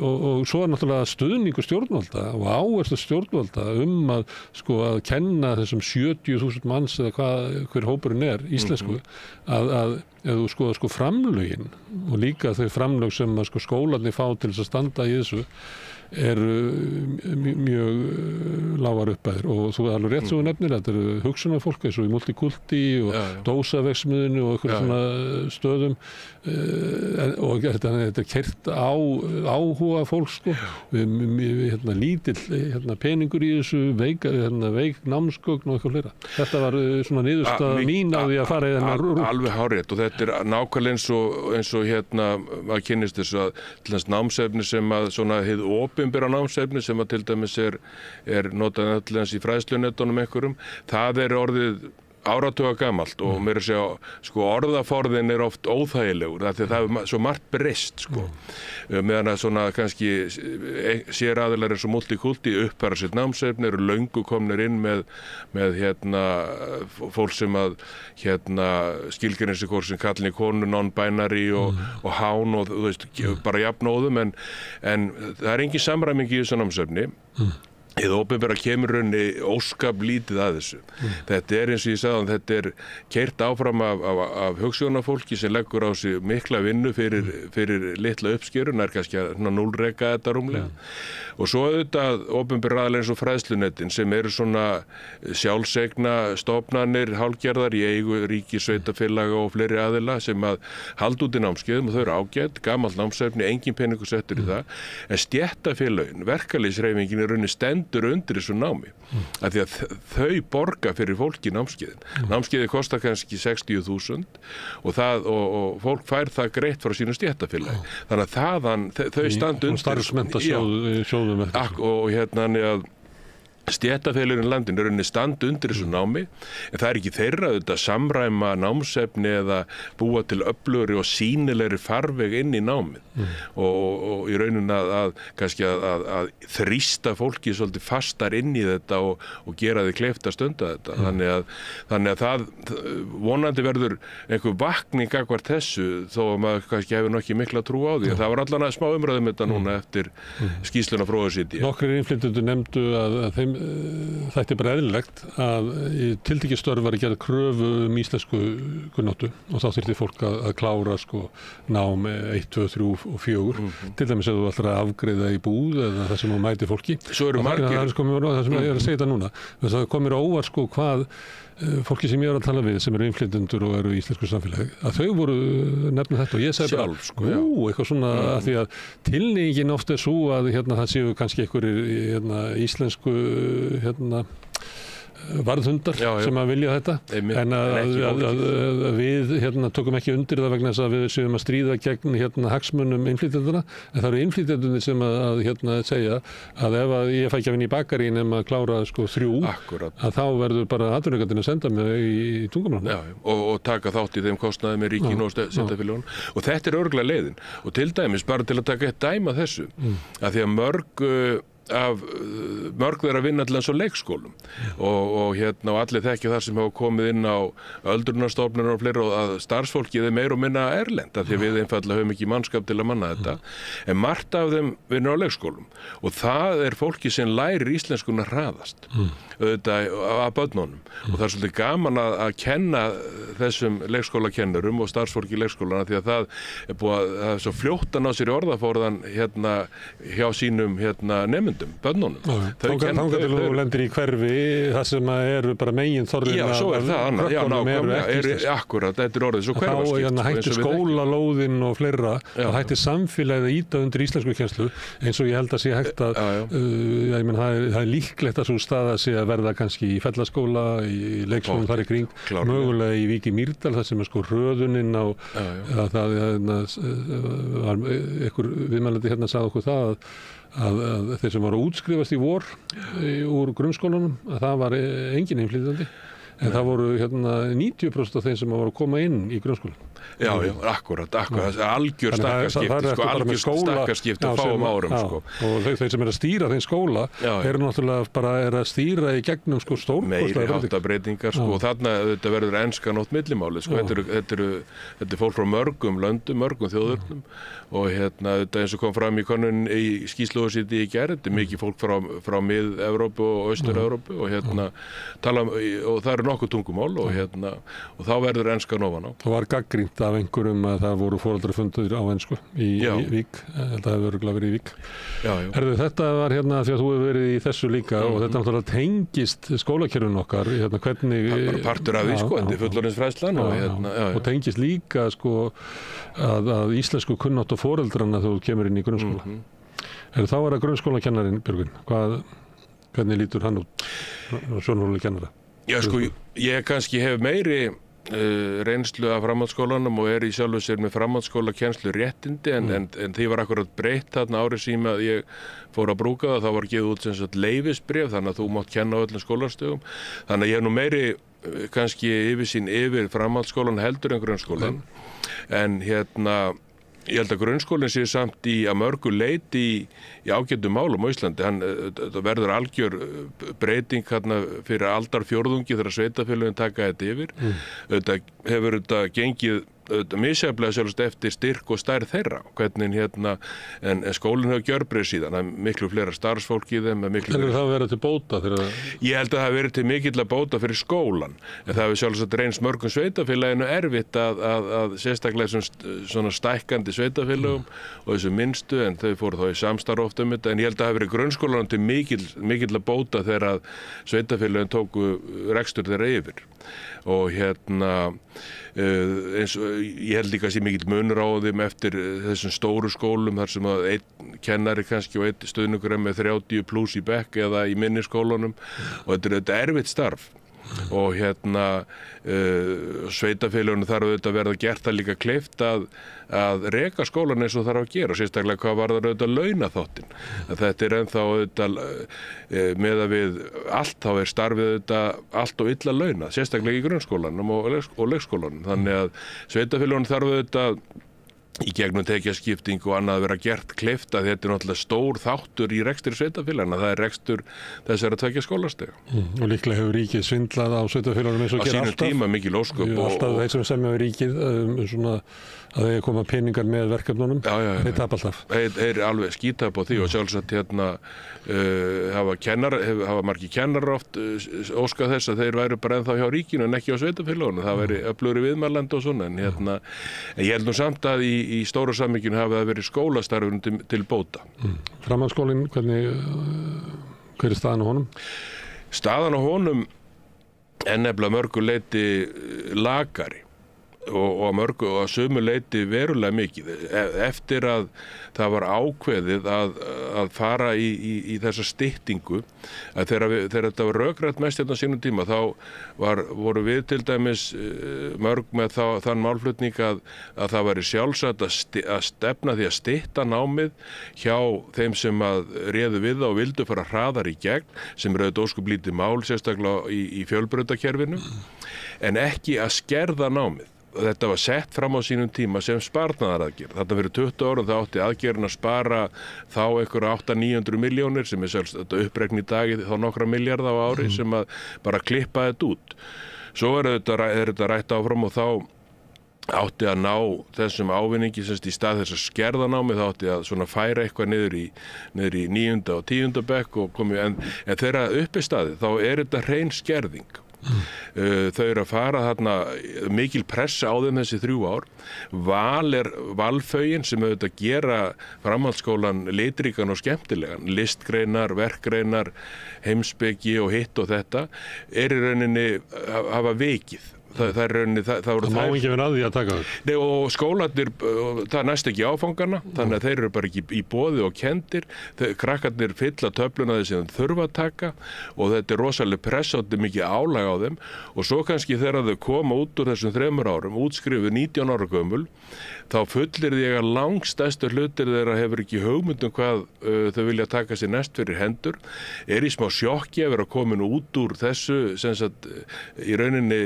og svo er náttúrulega stuðningur stjórnvalda og áherslu stjórnvalda að kenna þessum 70.000 manns eða hver hópurinn er íslensku að ef þú skoðar sko framlögin og líka þau framlög sem sko skólarnir fá til þess að standa í þessu eru mjög lágar upphæðir og þú er alveg rétt sem þú nefnir, þetta eru hugsunarfólk eins og í multikulti og dósaverksmiðinu og einhverjum svona stöðum og þetta er keyrt á áhuga fólk sko, lítill peningur í þessu, veik námsgögn og eitthvað fleira. Þetta var svona niðurstaða mín á því að fara í þennan rútt. Alveg hárrétt og þetta er nákvæmlega eins og að kynnist þessu að til þess námsefni sem að svona hið opinbera námsefni sem að til dæmis er notað öllins í fræðslunettunum einhverjum, það er orðið áratuga gamalt og mér segja sko orðaforðin er oft óþægilegur því að það er svo margt breyst sko meðan að svona kannski séraðilar eins og multikulti uppfæra sitt námsefni, eru löngu komnir inn með fólk sem að skilgreinir sig hvort sem kallin í konu, non-binary og hán og þú veist bara jafnóðum en það er engin samræming í þessu námsefni. Hið opinbera kemur raunni óskap lítið að þessu. Þetta er eins og ég sagði þetta er keyrt áfram af hugsjónafólki sem leggur á sig mikla vinnu fyrir litla uppskeru, nær kannski að núllreka þetta rúmlega. Og svo auðvitað opinbera aðeins eins og fræðslunettin sem eru svona sjálfsegna stofnanir hálfgerðar í eigu ríkis, sveitarfélaga og fleiri aðila sem að halda út í námskeiðum og þau eru ágætt, gamalt námsefni, engin peningur settur í það. En stéttarfélögin, verkalýðshreyfingin er raunni stendur undir þessu námi af því að þau borga fyrir fólki námskeiðin. Námskeiði kostar kannski 60.000 og fólk fær það greitt frá sínu stéttarfélagi. Þannig að þau standa undir starfsmenntasjóðum og að stéttarfélögin í landinu rauninni standa undir þessu námi en það er ekki þeirra að samræma námsefni eða búa til öflugri og sýnilegri farveg inn í námið og í rauninni að kannski að þrýsta fólki svolítið fastar inn í þetta og gera því kleift að stunda þetta. Þannig að það vonandi verður einhver vakning gagnvart þessu þó að maður kannski hefur nokkið mikla trú á því. Það var allan að smá umræðum þetta núna eftir skýrsluna frá OECD. Nokkrir innflytjendur nefndu að þeim þetta bara eðlilegt að tiltekið störf var að gera kröfu íslensku kunnáttu og þá þurfti fólk að klára sko nám 1, 2, 3 og 4 til dæmis ef þú ætlar að afgreiða í búð eða það sem þú mæti fólki. Svo eru margir það sem ég er að segja þetta núna. Það komir óvart sko hvað fólki sem ég er að tala við sem eru innflytjendur og eru í íslensku samfélagi að þau voru nefna þetta og ég segi bara eitthvað svona að því að tilnýgin oft er svo að það séu kannski einhverjir íslensku varðhundar sem að vilja þetta en að við tökum ekki undir það vegna þess að við séum að stríða gegn hagsmunum innflytjenduna en það eru innflytjendunir sem að segja að ef að ég fæ ekki að vinna í bakarín nema að klára sko 3 að þá verður bara atvinnureikandinn að senda mig í tungumálinu og taka þátt í þeim kostnaði með ríkinu og sveitarfélögunum og þetta er örugglega leiðin og til dæmis bara til að taka eitt dæmi af þessu að því að mörg mörg þeirra vinna til eins og leikskólum og allir þekki það sem hafa komið inn á öldrunarstofnunum og fleiri og að starfsfólkið er meira og minna erlend af því að við einfaldlega höfum ekki mannskap til að manna þetta en margt af þeim vinnur á leikskólum og það er fólki sem lærir íslenskuna hraðast auðvitað af börnunum og það er svolítið gaman að kenna þessum leikskólakennurum og starfsfólki í leikskólana því að það er svo fljótt að ná sér í orðaforðan hjá sínum nemyndum, börnunum. Þangað til þú lendir í hverfi það sem eru bara megin þorrin já, svo er það annað, já, nákvæmlega, akkurat, þetta er orðið svo hverfaskipt. Þá hætti skólalóðin og fleira, þá hætti samfélagið að ýta undir íslenskukennslu eins og ég held að sé hægt að, ég menn, það er líklegt að svo staða sé að verða kannski í Fellaskóla, í leikskólum þar í kring, mögulega í Vík í Mýrdal, það sem er sko hröðunin á, það var einhver viðmælandi sagði okkur það að þeir sem voru að útskrifast í vor úr grunnskólanum, að það var engin innflytjandi en það voru 90% af þeim sem voru að koma inn í grunnskólan. Já, akkurat, algjör stakkarskipt á fáum árum. Og þeir sem að stýra þeim skóla eru náttúrulega bara að stýra í gegnum stórkostlega meiri háttabreytingar og þarna þetta verður enska nótt millimáli. Þetta er fólk frá mörgum löndum, mörgum þjóðurnum og þetta eins og kom fram í könnun í skýrsluhúsinu í gær, þetta er mikið fólk frá mið-Evrópu og austur-Evrópu og og það eru nokkuð tungumál og þá verður enskan ofan á. Það var gagnrýnt af einhverjum að það voru foreldrafundir á ensku í Vík, þetta hefur örugglega verið í Vík. Herðu, þetta var því að þú hefur verið í þessu líka og þetta náttúrulega tengist skólakerfinu okkar, hvernig bara partur af því þetta er fullorðinsfræðslan og tengist líka að íslensku kunnáttu foreldrana þegar þú kemur inn í grunnskóla. Þá er það grunnskólakennarinn, Björgvin, hvernig lítur hann út, sjónhólulega kennara? Já, ég kannski hef meiri reynslu af framhaldsskólanum og er í sjálfu sér með framhaldsskólakennslu réttindi en því var akkurat breytt þarna árið sem að ég fór að brúka það var gefið út sem sagt leyfisbréf þannig að þú mátt kenna á öllum skólastöðum þannig að ég hef nú meiri kannski yfirsýn yfir framhaldsskólan heldur en grunnskólan en ég held að grunnskólinn sé samt í að mörgu leyti í ágætum málum á Íslandi. Það verður algjör breyting fyrir aldarfjórðungi þegar sveitarfélögin taka þetta yfir. Þetta hefur þetta gengið misjafnlega sjálfsagt eftir styrk og stærð þeirra hvernig en skólinn hefur gjörbreyst síðan það er miklu fleira starfsfólk í þeim Heldur það að vera til bóta? Ég held að það hafi verið til mikilla bóta fyrir skólan en það hefur sjálfsagt reynst mörgum sveitafélaginu erfitt að sérstaklega svona stækkandi sveitafélagum og þessu minnstu en þau fóru þá í samstarf oft þetta en ég held að það hafi verið grunnskólanum til mikilla bóta þegar að sveitafélagin tóku rekstur þeirra yfir og eins og ég held líka að sé mikill munur á þeim eftir þessum stóru skólum þar sem að einn kennari kannski og einn stuðningur er með 30+ í bekk eða í minni skólunum og þetta er erfitt starf og sveitafélögunum þarf auðvitað að verða gert það líka kleift að reka skólan eins og þarf að gera sérstaklega hvað varðar auðvitað launaþáttinn þetta er ennþá auðvitað með að við allt þá er starfið auðvitað allt og illa launað sérstaklega í grunnskólanum og leikskólanum þannig að sveitafélögunum þarf auðvitað í gegnum tekjaskipting og annað að vera gert kleift að þetta er náttúrulega stór þáttur í rekstri sveitafélagana, það er rekstur þessara tveggja skólastega. Og líklega hefur ríkið svindlað á sveitafélagunum eins og gera alltaf. Á sínum tíma mikil ósköp. Alltaf þeir sem semja við ríkið svona að þeir koma peningar með verkefnunum, þeir tapa alltaf. Þeir er alveg skítap á því og sjálfsagt hafa margir kennarar oft óskað þess að þeir væru bara ennþá hjá ríkinu en ekki á sveitafélagunum, það væri öflugri viðmælandi og svona en ég held nú samt að í stóra sammynginu hafi það verið skólastarfurinn til bóta. Framhaldsskólinn, hver er staðan á honum? Staðan á honum er nefnilega mörgu leyti lakari og að sumu leyti verulega mikið. Eftir að það var ákveðið að fara í þessa styttingu, að þegar þetta var rökrætt mest á sínum tíma, þá voru við til dæmis mörg með þann málflutning að það væri sjálfsagt að stefna því að stytta námið hjá þeim sem að réðu við og vildu fara hraðar í gegn, sem eru auðvitað óskuplítið mál, sérstaklega í fjölbrautakerfinu, en ekki að skerða námið. þetta var sett fram á sínum tíma sem sparnaðaraðgerð. Þarna fyrir 20 árum það átti aðgerðin að spara þá einhverja 800-900 milljónir sem sjálfsagt upprekni í dag þá nokkra milljarða á ári sem að bara klippa þetta út. Svo er þetta rætt áfram og þá átti að ná þessum ávinningi semst í stað þess að skerða námi, þá átti að svona færa eitthvað niður í 9. og 10. bekk og en þegar uppi staðið þá er þetta hrein skerðing. Þau eru að fara þarna mikil pressa á þeim þessi 3 ár. Val er valfögin sem auðvitað gera framhaldsskólan litríkan og skemmtilegan. Listgreinar, verkgreinar, heimspeki og hitt og þetta er í rauninni hafa veikið. Það má ekki vera að því að taka það. Nei, og skólarnir, það næst ekki áfangana, þannig að þeir eru bara ekki í boði og kendir. Krakkarnir fylla töfluna þessi sem þurfa að taka og þetta er rosalega pressa og þetta er mikið álag á þeim. Og svo kannski þegar þau koma út úr þessum 3 árum, útskrifuð 19 ára gömul, þá fullir því að langstæstu hlutir þeirra hefur ekki hugmynd hvað þau vilja taka sér næst fyrir hendur, er í smá sjokki að vera komin út úr þessu sem sagt í rauninni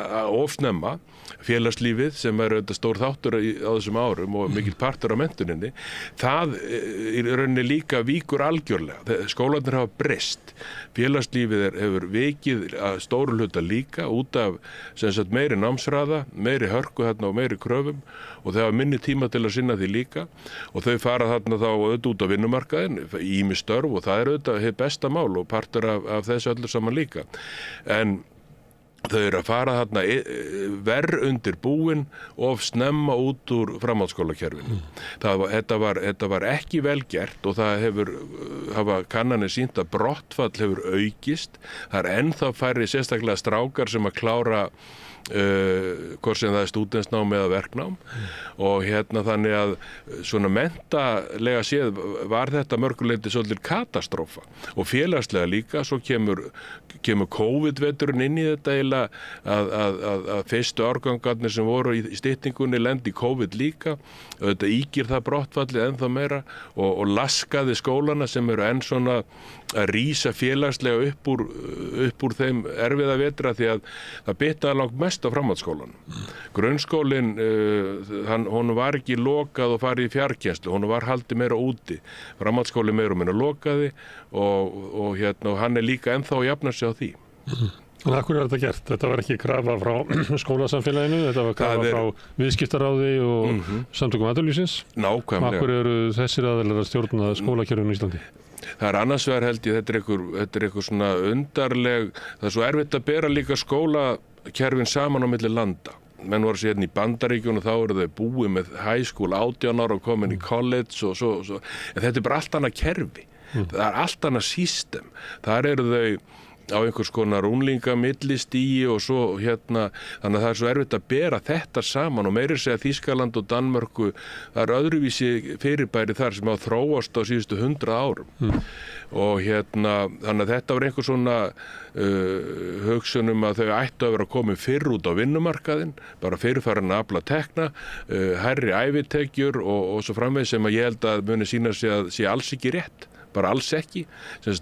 ofsnemma. Félagslífið sem er auðvitað stór þáttur á þessum árum og mikil partur á menntuninni, það í rauninni líka víkur algjörlega. Skólarnir hafa breyst. Félagslífið hefur vikið að stóru hluta líka út af sem sagt meiri námsraða, meiri hörku þarna og meiri kröfum og þau hafa minni tíma til að sinna því líka og þau fara þarna þá auðvitað út á vinnumarkaðin, ýmis störf og það er auðvitað hið besta mál og partur af þessu öllu saman líka. En þau eru að fara þarna verr undir búin of snemma út úr framhaldsskólakerfinu. Þetta var ekki vel gert og það hafa kannanir sýnt að brottfall hefur aukist. Það er ennþá færri sérstaklega strákar sem að klára hvort sem það er stúdentsnám eða verknám og þannig að svona menntalega séð var þetta mörguleyti svolítið katastrófa og félagslega líka. Svo kemur COVID-veturinn inn í þetta að fyrstu árgangarnir sem voru í styttingunni lendi í COVID líka og þetta ígir það brottfallið ennþá meira og laskaði skólana sem eru enn svona að rísa félagslega upp úr þeim erfiða vetra því að það bitnaði langt mest á framhaldsskólanum. Grunnskólinn, hún var ekki lokað og farið í fjarkennslu, hún var haldið meira úti. Framhaldsskólinn meira og minna lokaði og hann er líka ennþá að jafna sig á því. En af hverju er þetta gert? Þetta var ekki krafa frá skólasamfélaginu, þetta var krafa frá viðskiptaráði og samtökum atvinnulífsins. Nákvæmlega. Af hverju eru þessir aðilar að stjórna skólakerfinu í Íslandi? Það er annars vegar held ég, þetta er eitthvað svona undarleg, það er svo erfitt að bera líka skólakerfin saman á milli landa. Menn voru sér í Bandaríkjunum og þá eru þau búið með high school 18 ára og komin í college og svo. En þetta er bara allt annað kerfi. Það er allt annað system. Þar eru þau á einhvers konar unglingamillistígi og svo þannig að það er svo erfitt að bera þetta saman og meiri segja Þýskaland og Danmörku, það er öðruvísi fyrirbæri þar sem á þróast á síðustu 100 árum og þannig að þetta var einhver svona hugsunum að þau ættu að vera komin fyrr út á vinnumarkaðinn, bara fyrirfarin að afla tekna, hærri ævitekjur og svo framvegis sem að ég held að muni sína sig að sé alls ekki rétt. Bara alls ekki,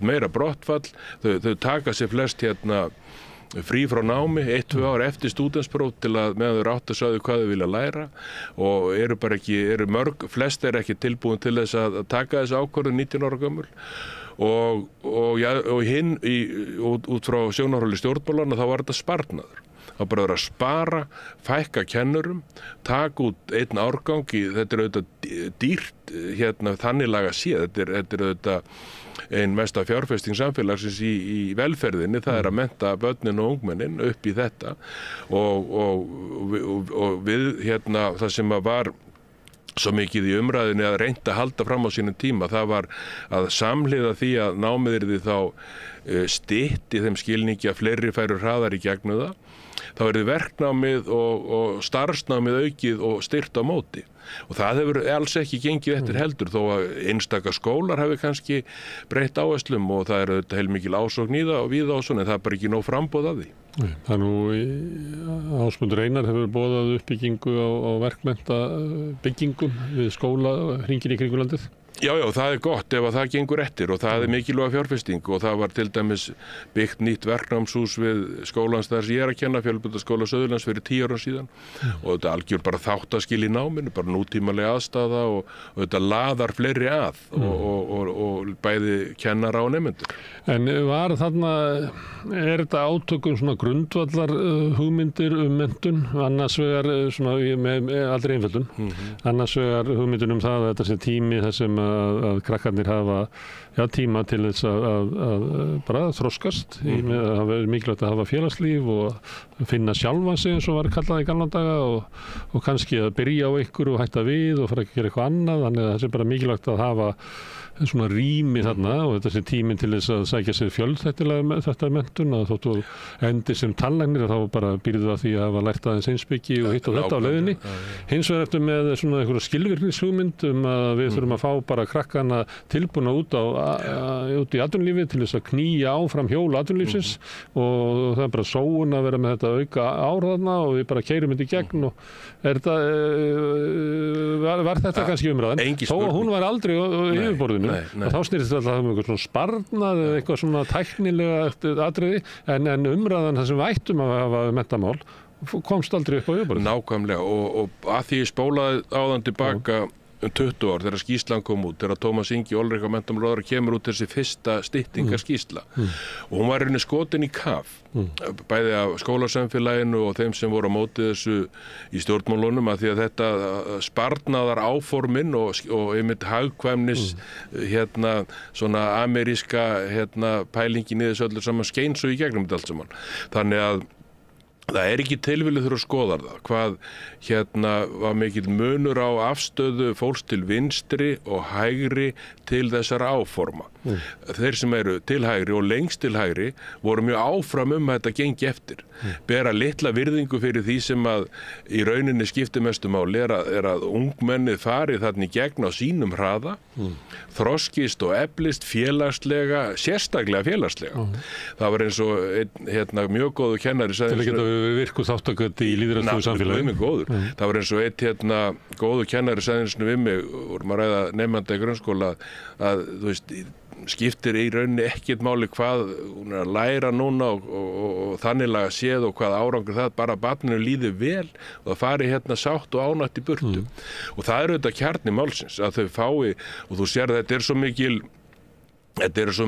meira brottfall, þau taka sér flest frí frá námi 1-2 ár eftir stúdentspróf til að meðan þau átt að sagðu hvað þau vilja læra og flest er ekki tilbúin til þess að taka þessu ákvörðun 19 ára gömul og hinn út frá sjónarhóli stjórnmálanna þá var þetta sparnaður. Það bara verið að spara, fækka kennurum, taka út einn árgang þetta er auðvitað dýrt þannig laga séð, þetta er auðvitað ein mesta fjárfesting samfélagsins í velferðinni, það er að mennta börnin og ungmennin upp í þetta og við það sem að var svo mikið í umræðinni að reynda að halda fram á sínum tíma, það var að samhliða því að námið yrði þá stytt í þeim skilningi að fleiri færu hraðar í gegnum það, þá yrði verknámið og starfsnámið aukið og styrt á móti. Og það hefur alls ekki gengið eftir heldur þó að einstaka skólar hefur kannski breytt áherslum og það er auðvitað heilmikil ásókn í það og við ásókn en það er bara ekki nóg framboð af því. Það nú Ásmundur Einar hefur boðað uppbyggingu á verkmennta byggingum við skóla hringinn í kringum landið. Já, það gott ef að það gengur eftir og það mikilvæg fjárfesting og það var til dæmis byggt nýtt verknámshús við skólans þar sem ég að kenna, Fjölbrautaskóla Suðurlands fyrir 10 ára síðan og þetta algjör bara þáttaskil í náminu, bara nútímalega aðstaða og þetta laðar fleiri að og bæði kennara og nemendur. En var þarna, þetta átökum svona grundvallar hugmyndir menntun, annars vegar svona með aldrei einföldun, annars vegar hugmyndin það að þetta sé tími þar sem að krakkarnir hafa tíma til þess að bara þroskast. Það er mikilvægt að hafa félagslíf og finna sjálfa sig eins og var kallað í gamla daga og kannski að byrja á einhverju og hætta við og fara að gera eitthvað annað. Þannig að það er bara mikilvægt að hafa svona rými þarna og þetta sé tíminn til þess að sækja sér fjölþættilega menntun að þóttu endi sem tannlæknir þá bara býrðu að því að hafa lært aðeins einsbyggi og hitt og þetta á leiðinni. Hins vegar eftir með svona einhverja skilvirknishugmynd að við þurfum að fá bara krakkana tilbúna út í atvinnulífið til þess að knýja áfram hjól atvinnulífsins og það er bara sóun að vera með þetta auka ár þarna og við bara keyrum þetta í gegn og var þetta kannski umræðan þó að hún var aldrei á yfirborðinu. Og þá snýrist þetta um eitthvað svona sparnað eða eitthvað svona tæknilega atriði en umræðan það sem við ættum að hafa menntamál komst aldrei upp á yfirborðinu. Nákvæmlega og að því ég spólaði áðan tilbaka 20 ár þegar skýrslan kom út, þegar Tómas Ingi Olrika menntamálaráðherra kemur út þessi fyrsta styttingarskýrsla og hún var rauninni skotin í kaf bæði af skólasamfélaginu og þeim sem voru á móti þessu í stjórnmálunum að því að þetta sparnaðar áformin og einmitt hagkvæmnis svona ameríska pælingin í þessu öllu saman skein svo í gegnum þetta allt saman. Þannig að það er ekki tilviljun þegar þú skoðar það hvað var mikill munur á afstöðu fólks til vinstri og hægri til þessara áforma. Þeir sem eru til hægri og lengst til hægri voru mjög áfram að þetta gengi eftir. Bera litla virðingu fyrir því sem að í rauninni skiptir mestu máli er að ungmennið fari þarna í gegn á sínum hraða, þroskist og eflist félagslega, sérstaklega félagslega. Það var eins og mjög góðu kennari sagði til að geta virku þátttökuð í lýðræðislegu samfélagi. Það var eins og einn góðu kennari sagði eins og við mig, vorum að ræða nemanda í grunnskóla að þú veist skiptir í rauninni ekkert máli hvað hún er að læra núna og þanniglega séð og hvað árangur það bara barninu líði vel og það fari sátt og ánægt í burtu. Og það er auðvitað kjarni málsins að þau fái og þú sér þetta er svo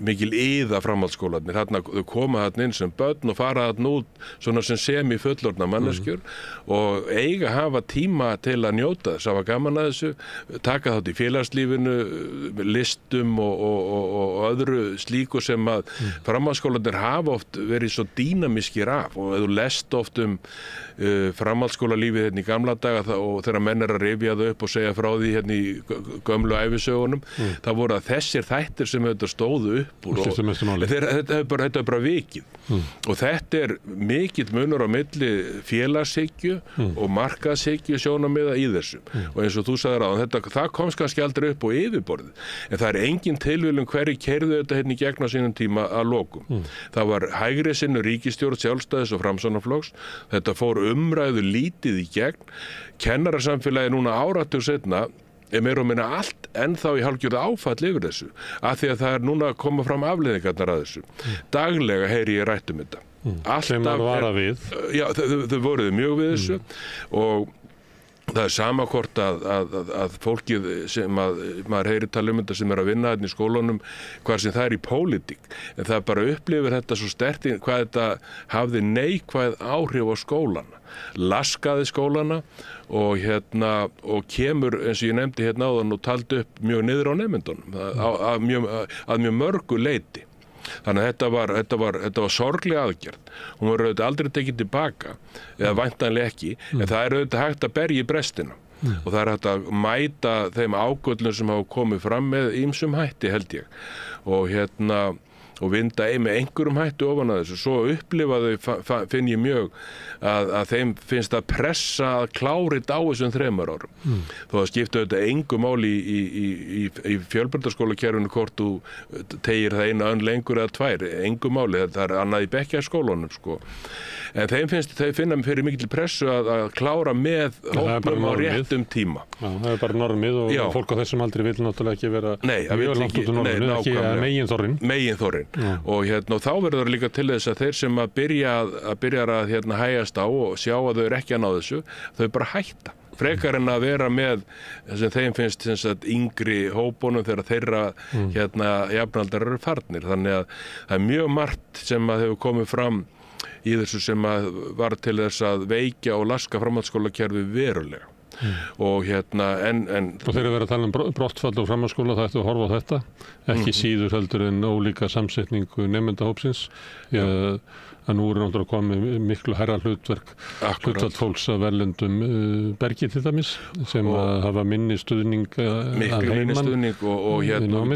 mikil yða framhaldsskólarnir. Þau koma þarna inn sem börn og fara þarna út svona sem semi-fullorðna manneskjur og eiga að hafa tíma til að njóta þess, hafa gaman að þessu, taka þátt í félagslífinu, listum og öðru slíku sem að framhaldsskólarnir hafa oft verið svo dýnamískir af og þú lest oft framhaldsskólalífið í gamla daga og þegar menn að rifja þau upp og segja frá því í gömlu ævisögunum, það voru að þessir þættir sem þetta stóðu upp úr og þetta er bara vikið og þetta er mikill munur á milli félagshyggju og markaðshyggju sjónarmiða í þessu og eins og þú sagðir áðan, það komst kannski aldrei upp á yfirborðið en það er engin tilviljun hverju keyrðu þetta í gegn á sínum tíma að lokum. Það var hægri sinnu ríkisstjórn Sjálfstæðis og Framsóknarflokks, þetta fór umræðu lítið í gegn, kennarasamfélagi núna áratug seinna er meira og minna allt ennþá í hálfgjörðu áfall yfir þessu af því að það er núna að koma fram afleiðingarnar að þessu. Daglega heyri ég rætt um þetta. Sem var vara við. Já, þau voruðu mjög við þessu og það er sama hvort að fólkið sem maður heyri tala um þetta sem er að vinna hérna í skólunum, hvað sem það er í pólitík, en það bara upplifir þetta svo sterkt hvað þetta hafði neikvæð áhrif á skólana, laskaði skólana og kemur eins og ég nefndi hérna áðan og taldi upp mjög niður á nemendunum að mjög mörgu leyti. Þannig að þetta var sorgleg aðgerð. Hún var auðvitað aldrei tekið tilbaka eða væntanlega ekki, en það er auðvitað hægt að berja í brestina og það er hægt að mæta þeim ágöllum sem hafa komið fram með ýmsum hætti held ég. Og og vinda með einhverjum hættu ofan að þessu. Svo upplifa þau, finn ég mjög, að þeim finnst að pressa að klára þetta á þessum 3 árum. Þó að skipta þetta engu máli í fjölbrautaskólakerfinu hvort þú tegir það eina önn lengur eða 2, engu máli, það er annað í bekkjarskólanum sko. En þeir finna fyrir mikil pressu að klára með hópnum á réttum tíma. Já, það er bara normið og fólk á þessum aldrei vil náttúrulega ekki vera mjög langt út úr norminu, ekki meginþorrin. Og þá verður það líka til þess að þeir sem að byrja að hægjast á og sjá að þau eru ekki að ná þessu, þau bara hætta. Frekar en að vera með sem þeim finnst yngri hópunum þegar þeirra jafnaldrar eru farnir. Þannig að það er mjög margt sem að hefur komið fram í þessu sem að var til þess að veikja og laska framhaldsskólakerfi verulega. Og og þeir eru verið að tala um brottfall og framhaldsskóla, það ættu að horfa á þetta, ekki síður heldur en ólíka samsetningu nemendahópsins. Að nú náttúrulega komið miklu hærra hlutverk fólks af erlendum bergi til dæmis sem að hafa minni stuðning miklu minni stuðning og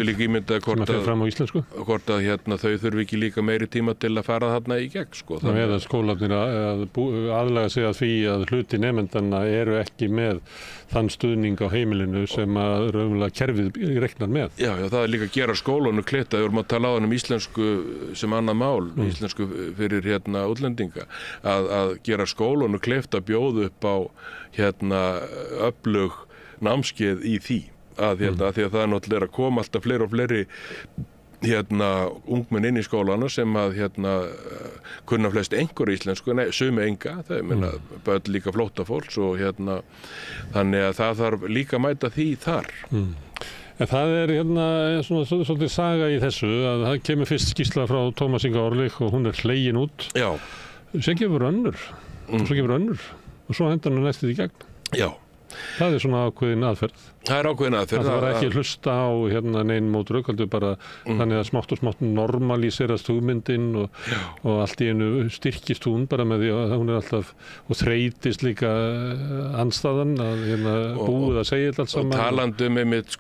líka ímynda hvort að þau þurfi ekki líka meiri tíma til að fara þarna í gegn sko. Eða skólarnir að aðlaga sig að því að hluti nemendanna eru ekki með þann stuðning á heimilinu sem að raunverulega kerfið reiknar með. Já, það er líka að gera skólanu kleift. Við vorum að tala á hann um íslensku sem annað mál, íslensku fyrir útlendinga, að gera skólanu kleift að bjóða upp á öflug námskeið í því. Því að það er náttúrulega að koma alltaf fleiri og fleiri ungmenn inn í skólana sem að kunna flest einhverju íslensku, sumi enga, það meina börn líka flóttafólks og þannig að það þarf líka að mæta því þar. En það er svolítið saga í þessu að það kemur fyrst skýrsla frá Tómas Inga Orlik og hún er hlegin út. Já. Svo kemur önnur og svo hendur hann næstu í gegn. Já. Það er svona ákveðin aðferð. Það er ákveðin aðferð. Það var ekki hlusta á nein mótrök, heldur bara þannig að smátt og smátt normalíserast hugmyndin og allt í einu styrkist hún bara með því að hún er alltaf og þreytist líka andstæðan að búið að segja allt saman. Og talandi einmitt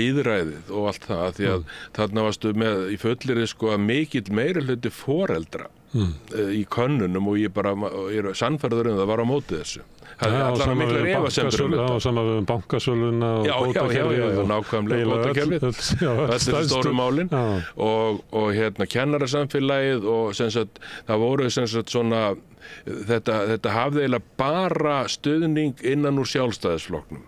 lýðræðið og allt það, því að þarna varstu með í fullri að mikill meirihluti foreldra í könnunum og ég er sannfærður það var á móti þessu. Það er allar miklar efasemdir um þetta. Já, saman við bánkasöluna og bótakerfið. Já, nákvæmlega bótakerfið. Þetta er stóru málin og kennarasamfélagið og það voru svona þetta hafði eiginlega bara stuðning innan úr sjálfstæðisflokknum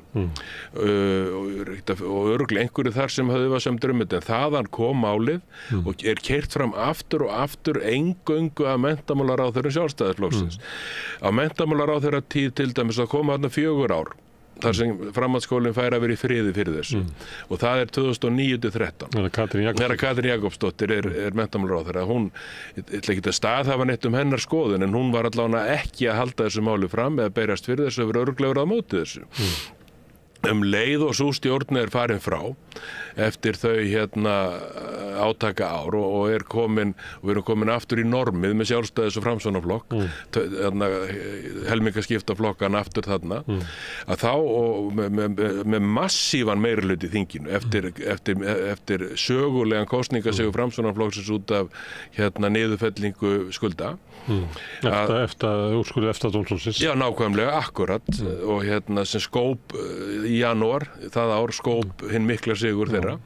og örugglega einhverju þar sem höfðu vasemdir um þetta, en þaðan kom málið og er keyrt fram aftur og aftur eingöngu að menntamálaráðherrum sjálfstæðisflokksins. Á menntamálaráðherra tíð til dæmis að koma þarna 4 ár þar sem framhaldsskólinn fær að vera í friði fyrir þessu og það er 2009-13. Katrín Jakobsdóttir er menntamálaráðherra. Hún ætla ekki að staðhafa neitt um hennar skoðun en hún var allavega ekki að halda þessu máli fram eða berjast fyrir þessu og vera örugglega verið á móti þessu. Leið og sú stjórn er farin frá eftir þau átaka ár og við erum komin aftur í normið með sjálfstæðis og framsóknarflokk, helmingaskipta flokkan aftur þarna, að þá og með massívan meirihluta í þinginu eftir sögulegan kosningasigur framsóknarflokksins út af niðurfellingu skulda. Úrskurði EFTA-dómstólsins. Já, nákvæmlega, akkurat og sem skóp í janúar, það ár skóp hinn mikla sigur þeirra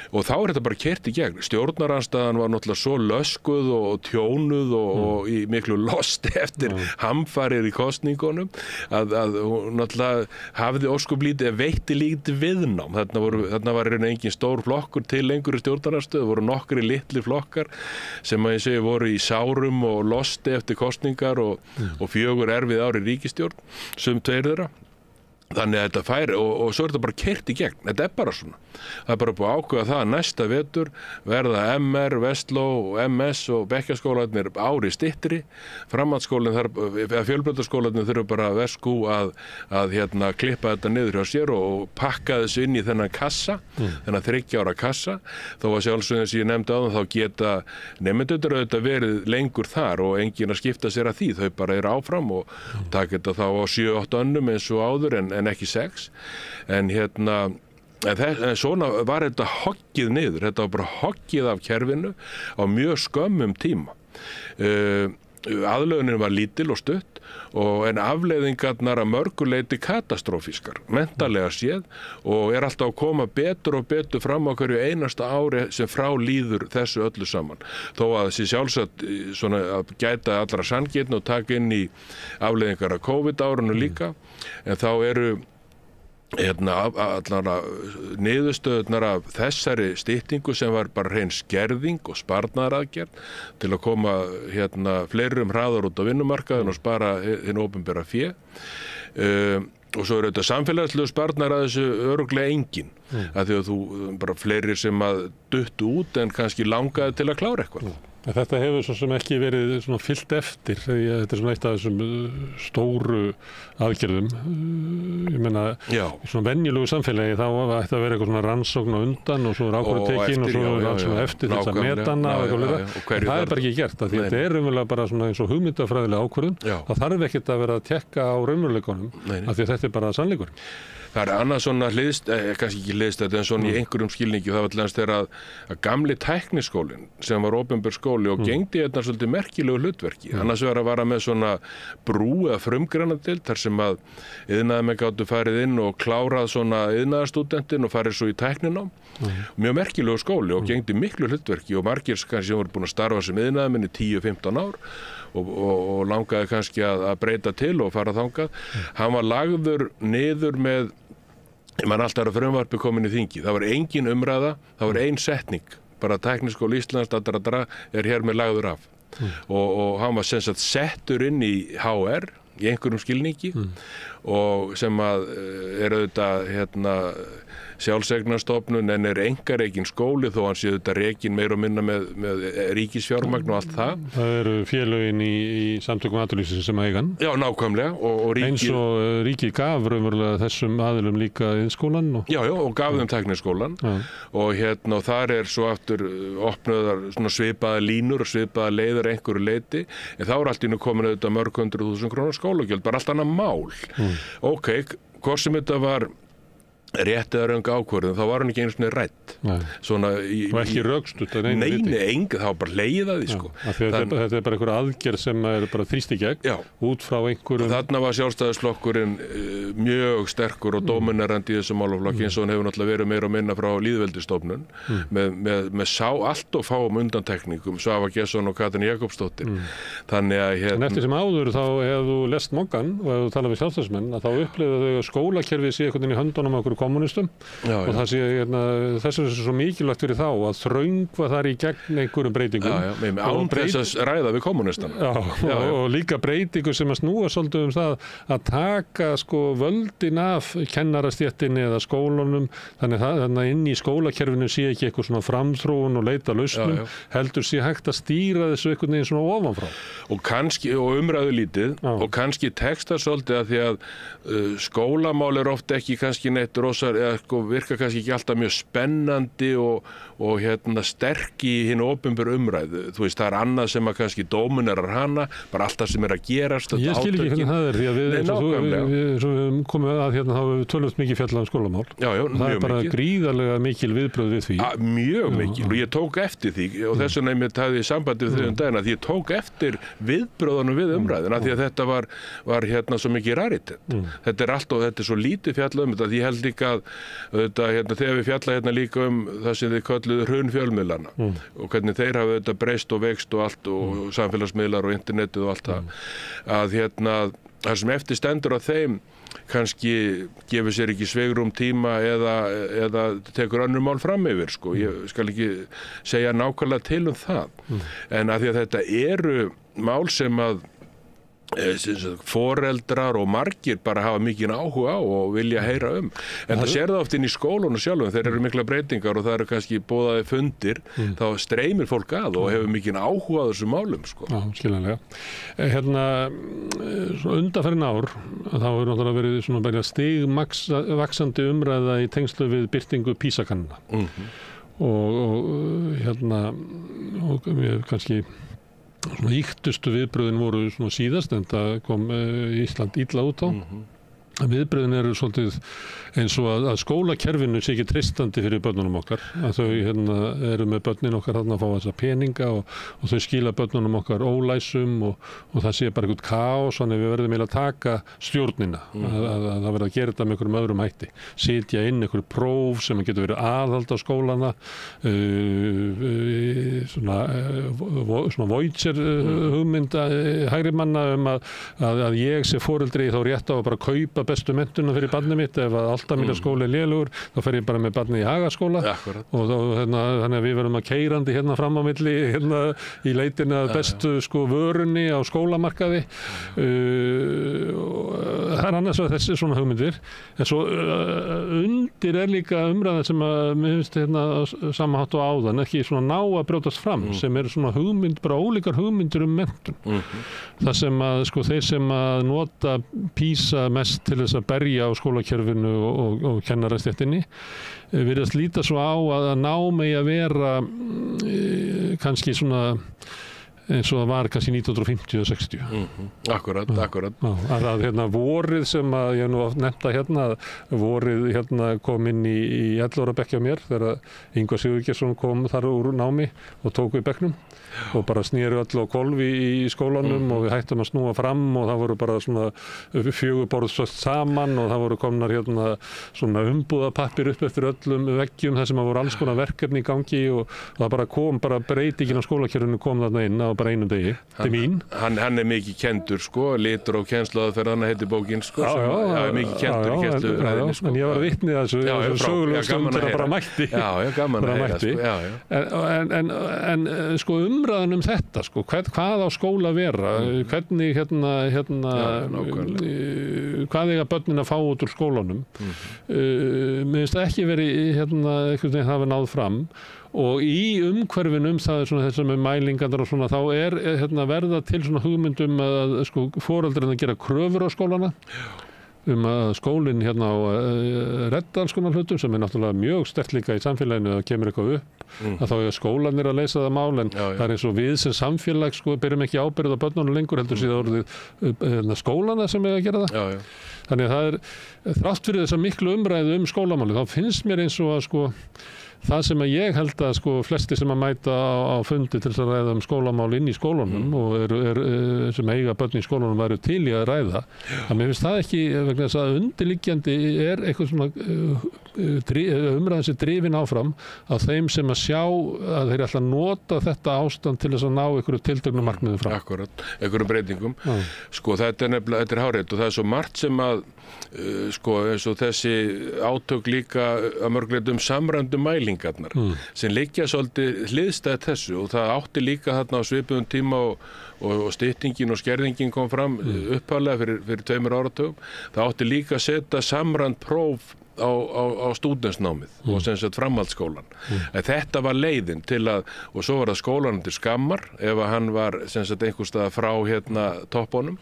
og þá er þetta bara keyrt í gegn. Stjórnarandstaðan var náttúrulega svo löskuð og tjónuð og í miklu losti eftir hamfarir í kosningunum að hún náttúrulega hafði óskuplítið, veitti lítið viðnám. Þarna var engin stór flokkur til lengur í stjórnarandstöðu, voru nokkri litli flokkar sem að ég segi voru í sárum og losti eftir kosningar og 4 erfið ár í ríkisstjórn, sum 2 þeirra. Þannig að þetta færi og svo er þetta bara keyrt í gegn. Þetta er bara svona. Það er bara búið að ákveða það að næsta vetur verða MR, Vestló, MS og bekkjarskólarnir ári styttri. Framhaldsskólinn fjölbrautaskólarnir þurfa bara að verskú að klippa þetta niður hjá sér og pakka þessu inn í þennan kassa, þennan 30 ára kassa. Þó að sjálfsögðu sem ég nefndi áðan þá geta nemendurnir auðvitað verið lengur þar og enginn að skipta sér að því. Þau bara eru áfram og taka þetta þá á 7-8 önnum eins og áður en ekki 6. En En svona var þetta hoggið niður, þetta var bara hoggið af kerfinu á mjög skömmum tíma. Aðlögunin var lítil og stutt en afleiðingarnar að mörguleiti katastrófískar, mentalega séð, og alltaf að koma betur og betur fram á hverju einasta ári sem frá líður þessu öllu saman. Þó að þessi sjálfsagt svona að gæta allra sanngirni og taka inn í afleiðingar af COVID-árunu líka, en þá eru allar niðurstöðurnar af þessari styttingu sem var bara hrein skerðing og sparnaðaraðgerð til að koma fleirum hraðar út á vinnumarkaðin og spara hinn opinbera fé. Og svo þetta samfélagslegu sparnaðar að þessu örugglega engin, af því að þú bara fleiri sem að duttu út en kannski langaði til að klára eitthvað. Þetta hefur svo sem ekki verið svona fyllt eftir, þetta svona eitt af þessum stóru aðgerðum. Ég meina, í svona venjulegu samfélagi þá ætti að vera eitthvað svona rannsókn á undan og svo ákvörðu tekin og svo rannsókn eftir þess að metana og eitthvað. Það bara ekki gert, því þetta raunverulega bara svona eins og hugmyndafræðilega ákvörðun. Það þarf ekkert að vera að tekka á raunveruleikunum, af því að þetta bara sannleikur. Það annað svona kannski ekki hliðstætt, en svona í einhverjum skilningi, það var til þess að gamli tækniskólinn sem var opinber skóli og gegndi þetta svolítið merkilegu hlutverki. Annars var að vara með svona brú eða frumgreinadeild þar sem að iðnaðarmenn gátu farið inn og klárað svona iðnaðarstúdentinn og farið svo í tækninám. Mjög merkilegu skóli og gegndi miklu hlutverki og margir kannski sem voru búin að starfa sem iðnaðarmenn í 10-15 ár og langaði kannski að breyta til og fara þangað. Hann var lagður niður með, man alltaf að frumvarpi komin í þingi. Það var engin umræða, það var ein setning. Bara Tækniskóli Íslands er hér með lagður af. Og hann var sem sagt settur inn í HR í einhverjum skilningi og sem að auðvitað sjálfseignarstofnun en einkarekin skóli þó hann sé auðvitað rekin meira og minna með ríkisfjármagn og allt það. Það eru félögin í samtökum atvinnulífsins sem eigan. Já, nákvæmlega. Og eins og ríkið gaf raunverulega þessum aðilum líka iðnskólann. Já, og gaf þeim tækniskólann og þar svo aftur opnuðar svona svipaða línur og svipaða leiðar einhverju leiti, en þá allt í nú komin auðvitað mörg 100.000 krónar skólagjöld, bara allt annað mál. Ok, hvort sem þetta var rétt eða röng ákvörðun, þá var hann ekki einu svona rætt. Og ekki rökstutt að neina viti. Nei, það var bara leið að því, sko. Þetta bara einhver aðgerð sem bara þrýst í gegn, út frá einhverjum. Þarna var Sjálfstæðisflokkurinn mjög sterkur og dóminerandi í þessu málaflokki, eins og hann hefur náttúrulega verið meira og minna frá lýðveldisstofnun, með allt og fáum undantekningum, Svava Gesson og Katrín Jakobsdóttir. Þannig að En eftir sem áður þá ef þú lest Moggann og ef þú talar við sjálfstæðismenn, þá upplifðu þau að skólakerfið sé einhvern veginn í höndunum á okkur kommunistum og það sé þess er svo mikilvægt fyrir þá að þröngva þar í gegn einhverjum breytingum. Án þess að ræða við kommunistana. Og líka breytingu sem að snúa svolítið það að taka völdin af kennarastéttinni eða skólunum, þannig að inn í skólakerfinu sé ekki eitthvað svona framþróun og leita lausnum, heldur sé hægt að stýra þessu einhvern veginn svona ofanfrá. Og umræðu lítið og kannski texta svolítið að því að skólamál oft ekki kannski neitt virka kannski ekki alltaf mjög spennandi og sterk í hinn opinberu umræðu. Þú veist, það annað sem að kannski dóminerar hana, bara allt það sem að gerast. Ég skil ekki hvernig það því að við komum að þá við tölvöld mikið fjallað um skólamál. Það er bara gríðarlega mikil viðbrögð við því. Mjög mikil, og ég tók eftir því og þess vegna ég hafði sambandi við þau daginn að ég tók eftir viðbröðunum við umræðuna því að þetta var svo mikið raritet. Þetta allt og þetta svo lítið fjallað um þetta. Ég held líka að þegar við fjalla líka um það sem þið kölluðu hrun fjölmiðlana og hvernig þeir hafa breyst og veikst og allt og samfélagsmiðlar og internetið og allt það að það sem eftir stendur á þeim kannski gefur sér ekki sveigrum tíma eða tekur önnur mál fram yfir, sko. Ég skal ekki segja nákvæmlega til um það en að því að þetta eru mál sem að foreldrar og margir bara hafa mikinn áhuga á og vilja heyra um. En það sér það oft inn í skólunum sjálfum, þeir eru mikla breytingar og það eru kannski boðaði fundir, þá streymir fólk að og hefur mikinn áhuga á þessum málum, sko. Já, skiljanlega. Undanfarin ár, þá hefur náttúrulega verið svona bara stigvaxandi umræða í tengslu við birtingu PISA-kannana. Og kannski svona ýktustu viðbröðin voru svona síðast en það kom Ísland illa út á Viðbröðin eru svolítið eins og að skólakerfinu sé ekki treystandi fyrir börnunum okkar. Að þau eru með börnin okkar þarna að fá þessa peninga og þau skila börnunum okkar ólæsum og það sé bara eitthvað kaos, þannig við verðum eiginlega að taka stjórnina. Að það verður að gera þetta með einhverjum öðrum hætti. Sitja inn einhverju próf sem getur verið aðhald á skólana, svona Voyager hugmynda hægri manna að ég sé foreldri þá rétt á að bara kaupa bestu menntuna fyrir barnið mitt. Ef að Altamýrarskóli er lélegur þá fer ég bara með barnið í Hagaskóla og þannig að við verðum að keyrandi fram á milli í leitinni að bestu vörunni á skólamarkaði. Það er annars vegar þessi svona hugmyndir, en svo undir er líka umræða sem að mér finnst sama hátt og áðan ekki svona ná að brjótast fram sem eru svona hugmynd, bara ólíkar hugmyndir menntun. Það sem að þeir sem að nota PISA mest til þess að berja á skólakerfinu og kennarastéttinni virðast líta svo á að nám eigi að vera kannski svona eins og það var kannski 1950 og 60. Akkurat. Að vorið sem að ég nú nefnda vorið kom inn í 11 ára bekk hjá mér þegar Ingvar Sigurgeirsson kom þar úr námi og tók við bekknum og bara snéru öll á hvolfi í skólanum og við hættum að snúa fram og það voru bara svona 4 borð sölt saman og það voru komnar svona umbúðapappir upp eftir öllum veggjum þar sem voru alls konar verkefni í gangi og það bara kom breytingin á skólakerfinu kom þarna inn á bara einum degi, til mín. Hann er mikið kendur litur og kennsluaðferð heitir bókin Já, mikið kendur í kennslufræðinni En ég var að vitni að þessu sögulegu stund þegar bara mætti. Já, gaman að heyra. En umræðan þetta, hvað á skóla að vera, hvernig hvað eiga börnin að fá út úr skólanum. Mér finnst ekki verið einhvern veginn hafa náð fram og í umhverfinu það er svona þess með mælingarnar og svona þá er verða til svona hugmyndum að foreldrar að gera kröfur á skólana að skólinn á redda alls konar hlutum sem er náttúrulega mjög sterkt líka í samfélaginu að kemur eitthvað upp að þá er skólanir að leysa það mál en það er eins og við sem samfélag berum ekki ábyrgð á börnunum lengur heldur síðan orðið skólana sem er að gera það. Þannig að það er þrátt fyrir þessa miklu umræðu skólamáli þá finnst mér eins og að það sem að ég held að flesti sem að mæta á fundi til þess að ræða skólamál inn í skólunum og sem eiga börn í skólunum væru til í að ræða. Mér finnst það ekki vegna þess að undirliggjandi er eitthvað svona umræðan sem drifin áfram af þeim sem að sjá að þeir ætla að nota þetta ástand til þess að ná einhverju tilteknu markmiðum fram. Akkurat, einhverjum breytingum. Þetta er hárrétt og það er svo margt sem að eins og þessi átök líka að mörgleitum samræmdu mælingarnar sem liggja svolítið hliðstætt þessu og það átti líka þarna á svipuðum tíma og styttingin og skerðingin kom fram upphaflega fyrir 2 áratugum. Það átti líka að setja samræmt próf á stúdentsnámið og sem sagt framhaldsskólan. Þetta var leiðin til að, og svo var það skólanum til skammar ef að hann var sem sagt einhvers staðar frá toppunum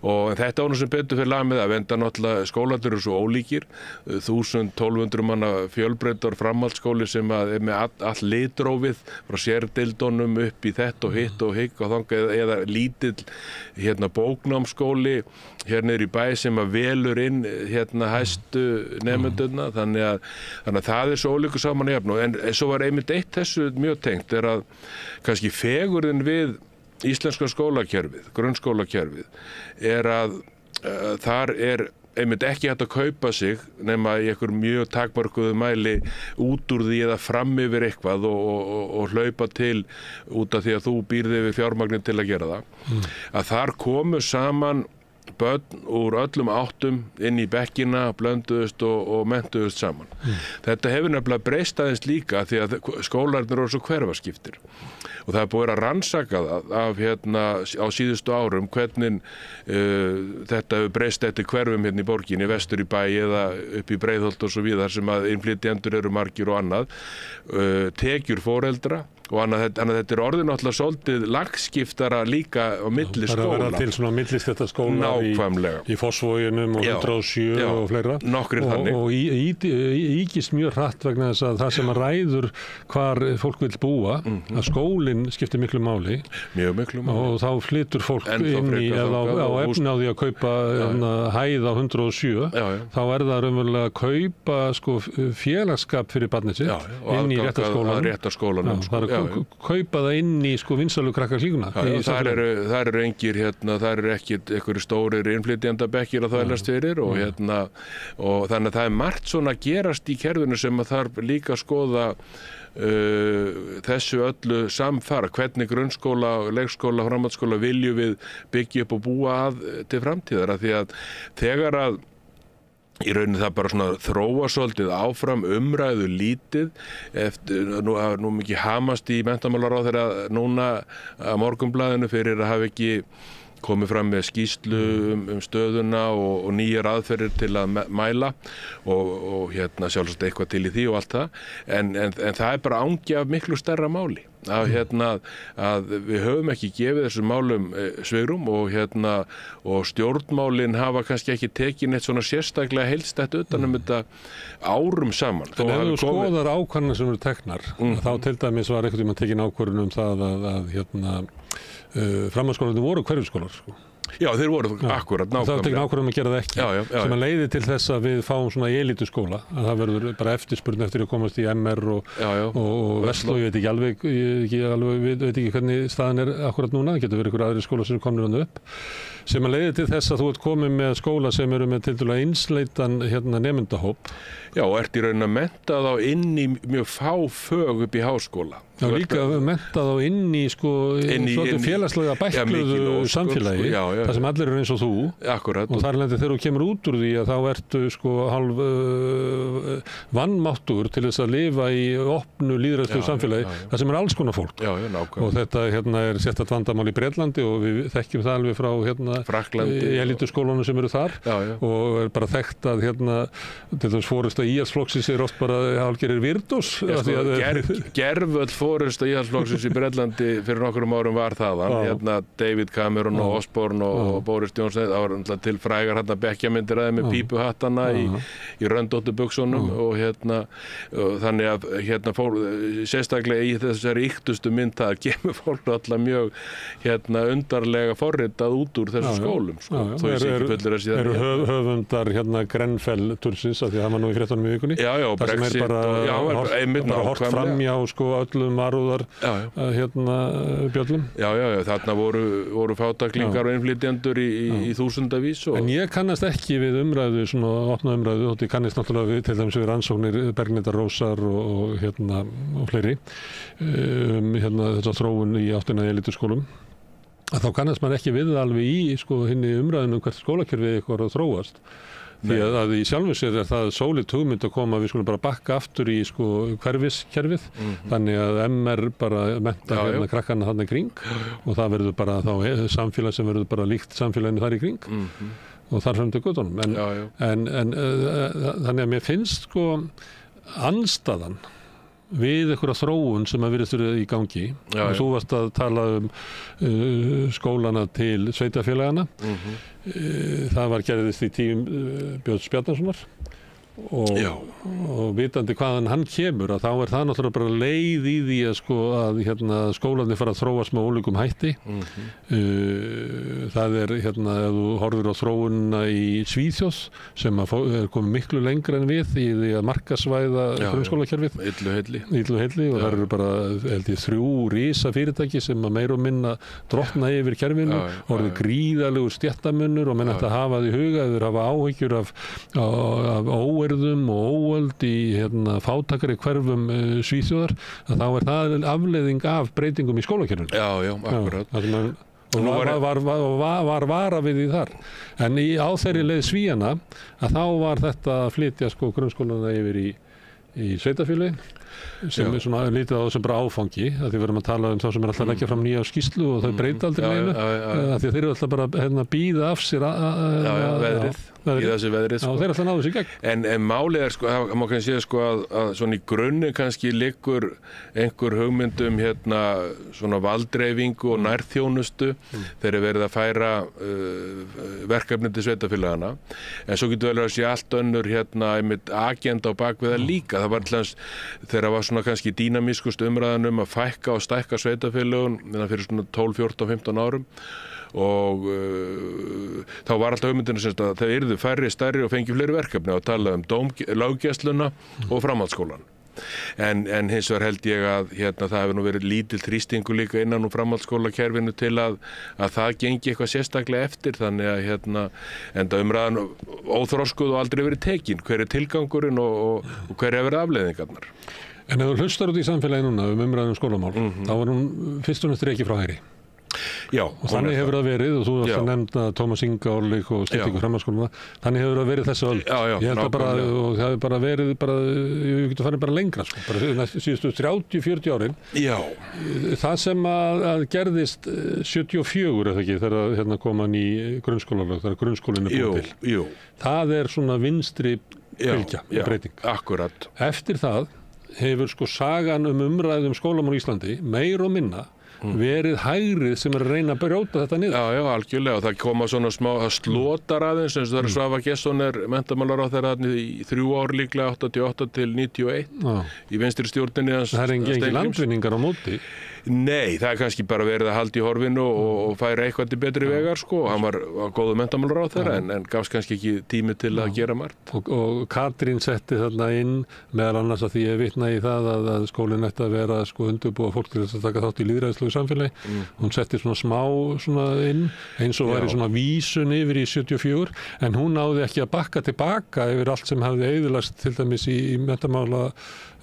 og þetta var nú sem betur fyrir lag með að venda náttúrulega skólanir eru svo ólíkir 1200 manna fjölbreyttar framhaldsskóli sem að er með all litrófið frá sérdildunum upp í þetta og hitt og hygg og þangað eða lítill bóknámsskóli niður í bæ sem að velur inn hæstu nemendurna þannig að það er svo ólíku saman jafn en svo var einmitt eitt þessu mjög tengt er að kannski fegurðin við íslenska skólakerfið, grunnskólakerfið er að þar er einmitt ekki hægt að kaupa sig nema í einhver mjög takmörkuðu mæli út úr því eða fram yfir eitthvað og hlaupa til út af því að þú býrði við fjármagnin til að gera það. Að þar komu saman börn úr öllum áttum inn í bekkina, blönduðust og menntuðust saman. Þetta hefur nefnilega breyst aðeins líka því að skólarnir eru svo hverfaskiptir. Og það er búið að rannsaka það af á síðustu árum hvernig þetta hefur breyst eftir hverfum í borginni, vestur í bæ eða upp í Breiðholt og svo víðar sem að innflytjendur eru margir og annað. Tekjur foreldra og annað, þetta orðið náttúrulega svolítið lagskiftara líka á milli skóla. Það er að vera til svona millistætta skóla í Fossvoginum og 107 og fleira. Nokkrir þannig. Og ígist mjög hratt vegna þess að það sem að ræður hvar fólk vil búa, að skólinn skiptir miklu máli. Mjög miklu máli. Og þá flytur fólk inn í, eða á efni á því að kaupa hæð á 107, þá er það raunverulega að kaupa sko félagsskap fyrir barnið sitt inn í réttarskólanum. Það er að kaupa það inn í sko vinsælu krakkaklíkuna. Það eru engir, það eru ekkit einhverju stórir innflytjendabekkir að þvælast fyrir og þannig að það er margt svona að gerast í kerfinu sem að þarf líka að skoða þessu öllu samfara, hvernig grunnskóla, leikskóla, framhaldsskóla viljum við byggja upp og búa að til framtíðar, af því að þegar að í rauninni það bara svona þróa svolítið áfram umræðu lítið eftir, nú mikið hamast í menntamálaráðherra núna að Morgunblaðinu fyrir að hafa ekki komið fram með skýrslu stöðuna og nýjar aðferðir til að mæla og sjálfsagt eitthvað til í því og allt það en það er bara ángi af miklu stærra máli að við höfum ekki gefið þessum málum svigrúm og stjórnmálin hafa kannski ekki tekið neitt svona sérstaklega heildstætt utan þetta árum saman. En ef þú skoðar ákvarðanir sem eru teknar, þá til dæmis var einhvern veginn tekin ákvörðun það að framhaldsskólarnir voru hverfisskólar sko. Já, þeir voru akkurat nákvæmlega. Það tekin ákvörðun að gera það ekki, sem að leiði til þess að við fáum svona elituskóla, að það verður bara eftirspurn eftir að komast í MR og Vestló, ég veit ekki hvernig staðan er akkurat núna, það getur verið ykkur aðri skóla sem komnir hann upp, sem að leiði til þess að þú ert komið með skóla sem eru með tildulega einsleitan nemendahóp. Já, og ert í raun að mennta þá inn í mjög fá fög upp í háskóla. Já, líka mennta þá inn í félagslega bækluðu samfélagi, það sem allir eru eins og þú. Akkurat. Og þar lendi þegar þú kemur út úr því að þá ertu hálf vannmáttur til þess að lifa í opnu lýðræðslegu samfélagi, það sem er alls konar fólk. Já, nákvæmlega. Og þetta er sérstakt vandamál í Bretlandi og við þekkjum það alveg frá Frakklandi, elituskólunum sem eru þar og er bara þekkt að til dæmis forysta Íhaldsflokksins er oft bara hálfgerðir virdós. Gervöll forysta Íhaldsflokksins í Bretlandi fyrir nokkrum árum var þaðan. David Cameron og Osborne og Boris Johnson, það var til frægar bekkjamyndir aðeins með pípuhattana í röndóttu buxunum og þannig að sérstaklega í þessari yktustu mynd það kemur fólk alltaf mjög undarlega forritað út úr þessu skólum. Eru höfundar Grenfell-tursins, af því að það var nú í fréttunum í vikunni, það sem er bara hort fram hjá öllum varúðar bjöllum. Já, þarna voru fátaklingar og innflytjendur í þúsundavís. En ég kannast ekki við umræðu, svona opna umræðu, og ég kannast náttúrulega til dæmis við rannsóknir Bergnýtar Rósar og fleiri þessa þróun í áttina í elituskólum. Þá kannast maður ekki við alveg í hinni umræðinu hvert skólakerfið eitthvað að þróast. Því að í sjálfu sér er það sólít hugmynd að koma, við skulum bara bakka aftur í hverfiskerfið, þannig að MR bara mennta krakkana þarna í kring og það verður bara þá samfélag sem verður bara líkt samfélaginu þar í kring og þar fram til göttunum. En þannig að mér finnst andstaðan við einhverja þróun sem að virðist verið í gangi og þú varst að tala skólana til sveitarfélagana. Það var gerðist í tíum Björns Bjarnasonar og vitandi hvaðan hann kemur að þá er það náttúrulega bara leið í því að skólarnir fara að þróast með ólíkum hætti. Það er ef þú horfir á þróunina í Svíþjóð sem er komið miklu lengra en við í því að markasvæða grunnskólakerfið. Illu heilli og það eru bara held ég 3 risa fyrirtæki sem að meira og minna drottna yfir kerfinu og orðið gríðalegur stéttamunur og menn ætti að hafa því huga ef þeir hafa áhyggjur af óeirðum og óöld í fátakari hverfum Svíþjóðar, að þá er það afleiðing af breytingum í skólakerfinu. Já, akkurat. Og var vara við því þar. En á þeirri leið Svíana að þá var þetta að flytja grunnskólana yfir í sveitarfélögin sem er svona lítið á sem bara áfangi, að því verðum að tala þá sem alltaf að leggja fram nýja skýrslu og þau breyta aldrei neinu, að því að þeir eru alltaf bara býða af sér veðrið. Í þessu veðrið, sko. Já, þeir alltaf náðu sér gegn. En málið sko, það má kannski segja sko að svona í grunni kannski liggur einhver hugmyndum svona valdreifingu og nærþjónustu þegar verið að færa verkefni til sveitarfélagana. En svo getur vel að sé allt önnur einmitt agenda á bakvið það líka. Það var alltaf þegar var svona kannski dýnamískust umræðan að fækka og stækka sveitarfélögun fyrir svona 12, 14, 15 árum. Og þá var alltaf hugmyndin að það yrðu færri, stærri og fengi fleiri verkefni og tala löggæsluna og framhaldsskólan. En hins vegar held ég að það hefur nú verið lítill þrýstingur líka innan úr framhaldsskólakerfinu til að það gengi eitthvað sérstaklega eftir, þannig að enda umræðan óþroskuð og aldrei verið tekin. Hver er tilgangurinn og hver er verið afleiðingarnar? En ef þú hlustar út í samfélagi núna umræðan skólamál, þá var hún fyrst og næst ekki frá hægri. Já, og þannig hefur það verið, og þú varst að nefna Tómas Inga Orlik og styrtingu framhaldsskólana, þannig hefur það verið þessu öll. Ég held að bara, og það hefur bara verið, ég getur farið bara lengra, sko, bara síðustu 30-40 árin. Já. Það sem að gerðist 74, eða ekki, þegar koma ný grunnskólalög, þegar grunnskólinn er búin til. Jú. Það er svona vinstri bylgja, breyting. Akkurat. Eftir það hefur sko sagan umræðum skólamál í Íslandi, meir og minna, verið hægrið sem er að reyna að brjóta þetta niður. Já, algjörlega, og það koma svona smá slotar aðeins, eins og það Svavar Gestsson menntamálaráðherra í 3 ár líklega, 88 til 91 í vinstri stjórninni hans. Það er engin landvinningar á móti. Nei, það er kannski bara verið að halda í horfinu og færa eitthvað til betri vegar, sko. Hann var góður menntamálaráðherra en gafst kannski ekki tími til að gera margt. Og Katrín setti þarna inn, meðal annars að því ég vitna í það að skólinn ætti að vera undirbúa fólk til þess að taka þátt í lýðræðislegu samfélagi. Hún setti svona smá inn, eins og væri svona vísun yfir í 74, en hún náði ekki að bakka tilbaka yfir allt sem hafði eyðilagst til dæmis í menntamála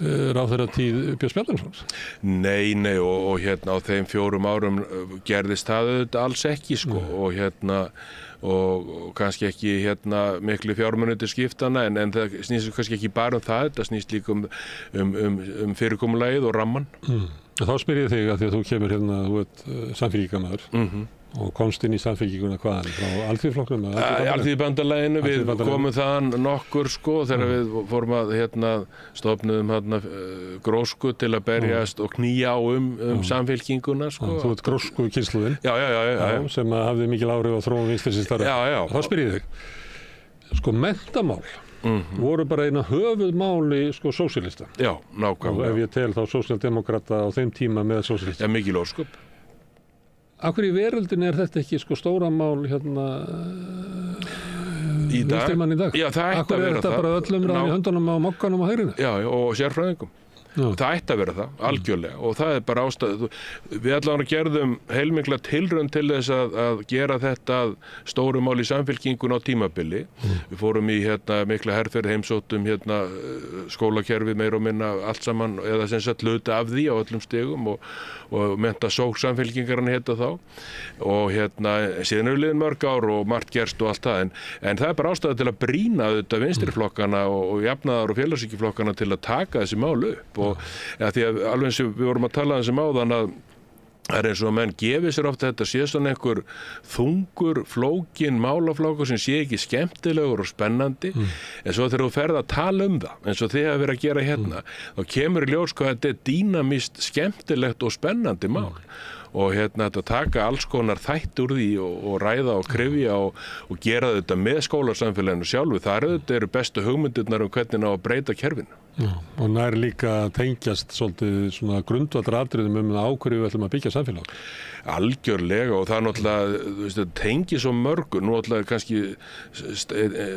ráðherra tíð Björns Bjarnasonar. Nei, og á þeim 4 árum gerðist það auðvitað alls ekki, sko, og kannski ekki miklu fjármunir til skiptana, en það snýst kannski ekki bara það, þetta snýst líka um fyrirkomulagið og ramman. Þá spyr ég þig að því að þú kemur þú ert samfylkingarmaður og komst inn í samfylkinguna hvaðan, frá Alþýðuflokknum? Alþýðubandalaginu, við komum þaðan nokkur, sko, þegar við fórum að stofnuðum grósku til að berjast og knýja á samfylkinguna, sko. Þú ert grósku kynslóðin? Já, sem hafði mikil áhrif á þróun vinstrisins þar. Já. Þá spyr ég þig, sko, menntamál voru bara eina höfuðmáli, sko, sósíalista. Já, nákvæmlega. Og ef ég tel þá sósíaldemókrata á þeim tíma með sósíalista. Já, mikil ósköp. Af hverju í veröldinni er þetta ekki, sko, stóra mál í dag? Vinstrimann í dag? Já, það ætti að vera það. Af hverju er þetta bara öllum ráð í höndunum á mokkanum á hægrinu? Já, og sérfræðingum. Það ætti að vera það, algjörlega, og það er bara ástæð. Við allavega gerðum heilmikla tilraun til þess að gera þetta stóru mál í samfylkingun á tímabili. Við fórum í mikla herferð, heimsóttum skólakerfið meir og minna allt saman, eða sem sagt hluta af því á öllum stigum og mennta sók samfylkingarinn þá. Og síðan eru liðin mörg ár og margt gerst og allt það, en það er bara ástæða til að brýna auðvitað vinstriflokkana og jafnaðar og félagshyggjuflokkana til að taka þessi mál upp. Því að alveg eins og við vorum að tala þessum áðan að það er eins og að menn gefi sér ofta þetta sé svona einhver þungur, flókin málaflokkur sem sé ekki skemmtilegur og spennandi, en svo þegar þú ferð að tala það, eins og þið hafa verið að gera þá kemur í ljós hvað þetta er dýnamískt, skemmtilegt og spennandi mál. Og þetta taka alls konar þætt úr því og ræða og krifja og gera þetta með skólasamfélaginu sjálfu. Það eru bestu hugmyndirnar hvernig ná að breyta kerfinu. Já, og nær líka tengjast svolítið svona grundvallaratriðum á hverju við ætlum að byggja samfélag. Algjörlega, og það er náttúrulega tengi svo mörgu. Nú náttúrulega kannski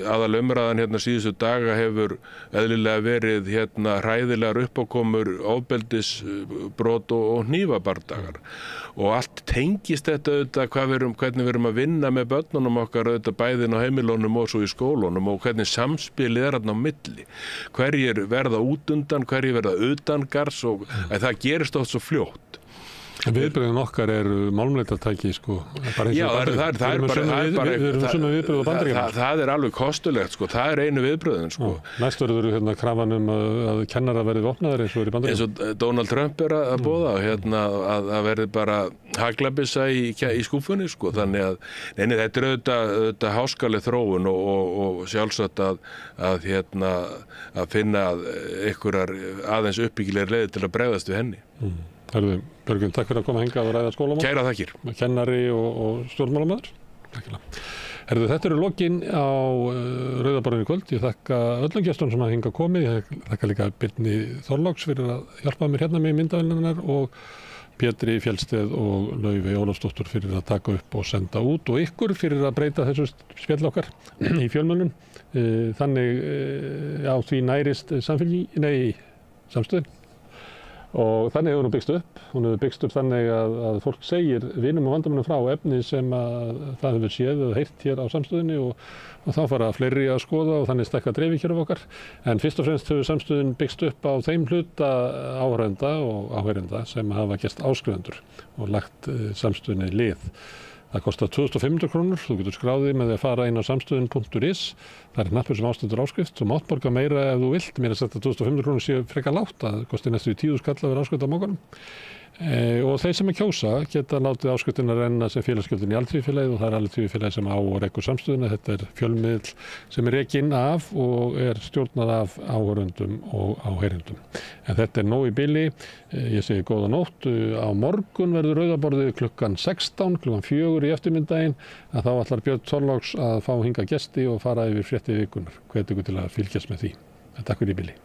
aðal umræðan síðustu daga hefur eðlilega verið hræðilegar uppákomur, ofbeldisbrot og hnífabardagar. Og allt tengist þetta auðvitað hvernig við erum að vinna með börnunum okkar auðvitað bæðin á heimilunum og svo í skólunum og hvernig samspilið er þarna á milli. Hverjir verða út undan, hverjir verða utangarðs og það gerist oft svo fljótt. Viðbröðin okkar eru málmleitartæki sko. Já, það er alveg kostulegt sko, það er einu viðbröðin sko. Næst verður hérna krafan að kennara verði vopnaðir eins og í Bandaríkjunum. Eins og Donald Trump er að boða hérna að verði bara haglabissa í skúfunni sko, þannig að þetta er auðvitað háskaleg þróun og sjálfsagt að finna einhverjar aðeins uppbyggilegir leiðir til að bregðast við henni. Herðu, Björgvin, takk fyrir að koma hingað og ræða skólamál. Kæra þakkir. Kennari og stjórnmálamæður. Herðu, þetta eru lokin á Rauðaborðinu í kvöld. Ég þakka öllum gestum sem að hingað komið. Ég þakka líka Birni Þorláks fyrir að hjálpa mér hérna með myndavélarnar og Pétri Fjellsteð og Laufey Ólafsdóttur fyrir að taka upp og senda út og ykkur fyrir að breyta þessu spjall okkar í fjölmönnum. Þannig á því nærist samstöðin. Og þannig hefur hún byggst upp. Hún hefur byggst upp þannig að fólk segir vinum og vandamönnum frá efni sem að það hefur séð eða heyrt hér á samstöðinni og þá fara fleiri að skoða og þannig stækka dreifikjörf okkar. En fyrst og fremst hefur samstöðin byggst upp á þeim hluta áhorfenda og áheyrenda sem hafa gerst áskrifendur og lagt samstöðinni lið. Það kostar 2.500 krónur, þú getur skráðið með því að fara inn á samstöðin.is. Það er hnappur sem ástendur áskrift, þú mátt borga meira ef þú vilt. Mér er sagt að 2.500 krónur séu frekar lágt, það kostar næstu 10.000 kall að vera áskrift á mókanum. Og þeir sem kjósa geta látið áskriftina renna sem félagsgjöldin í Alþýðufélagið og það er Alþýðufélagið sem á og rekur samstöðina. Þetta er fjölmiðl sem er rekinn af og er stjórnað af áhorfendum og áheyrendum. En þetta er nóg í bili. Ég segi góða nótt. Á morgun verður Rauðaborðið klukkan 16, klukkan 4 í eftirmiddaginn. Þá ætlar Björn Þorláks að fá hingað gesti og fara yfir fréttir vikunnar. Hvet ykkur til að fylgjast með því. Takk fyrir í bili.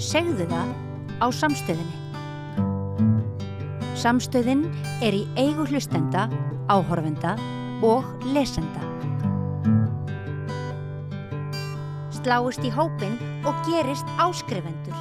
Segðu það á Samstöðinni. Samstöðin er í eigu hlustenda, áhorfenda og lesenda. Sláist í hópinn og gerist áskrifendur.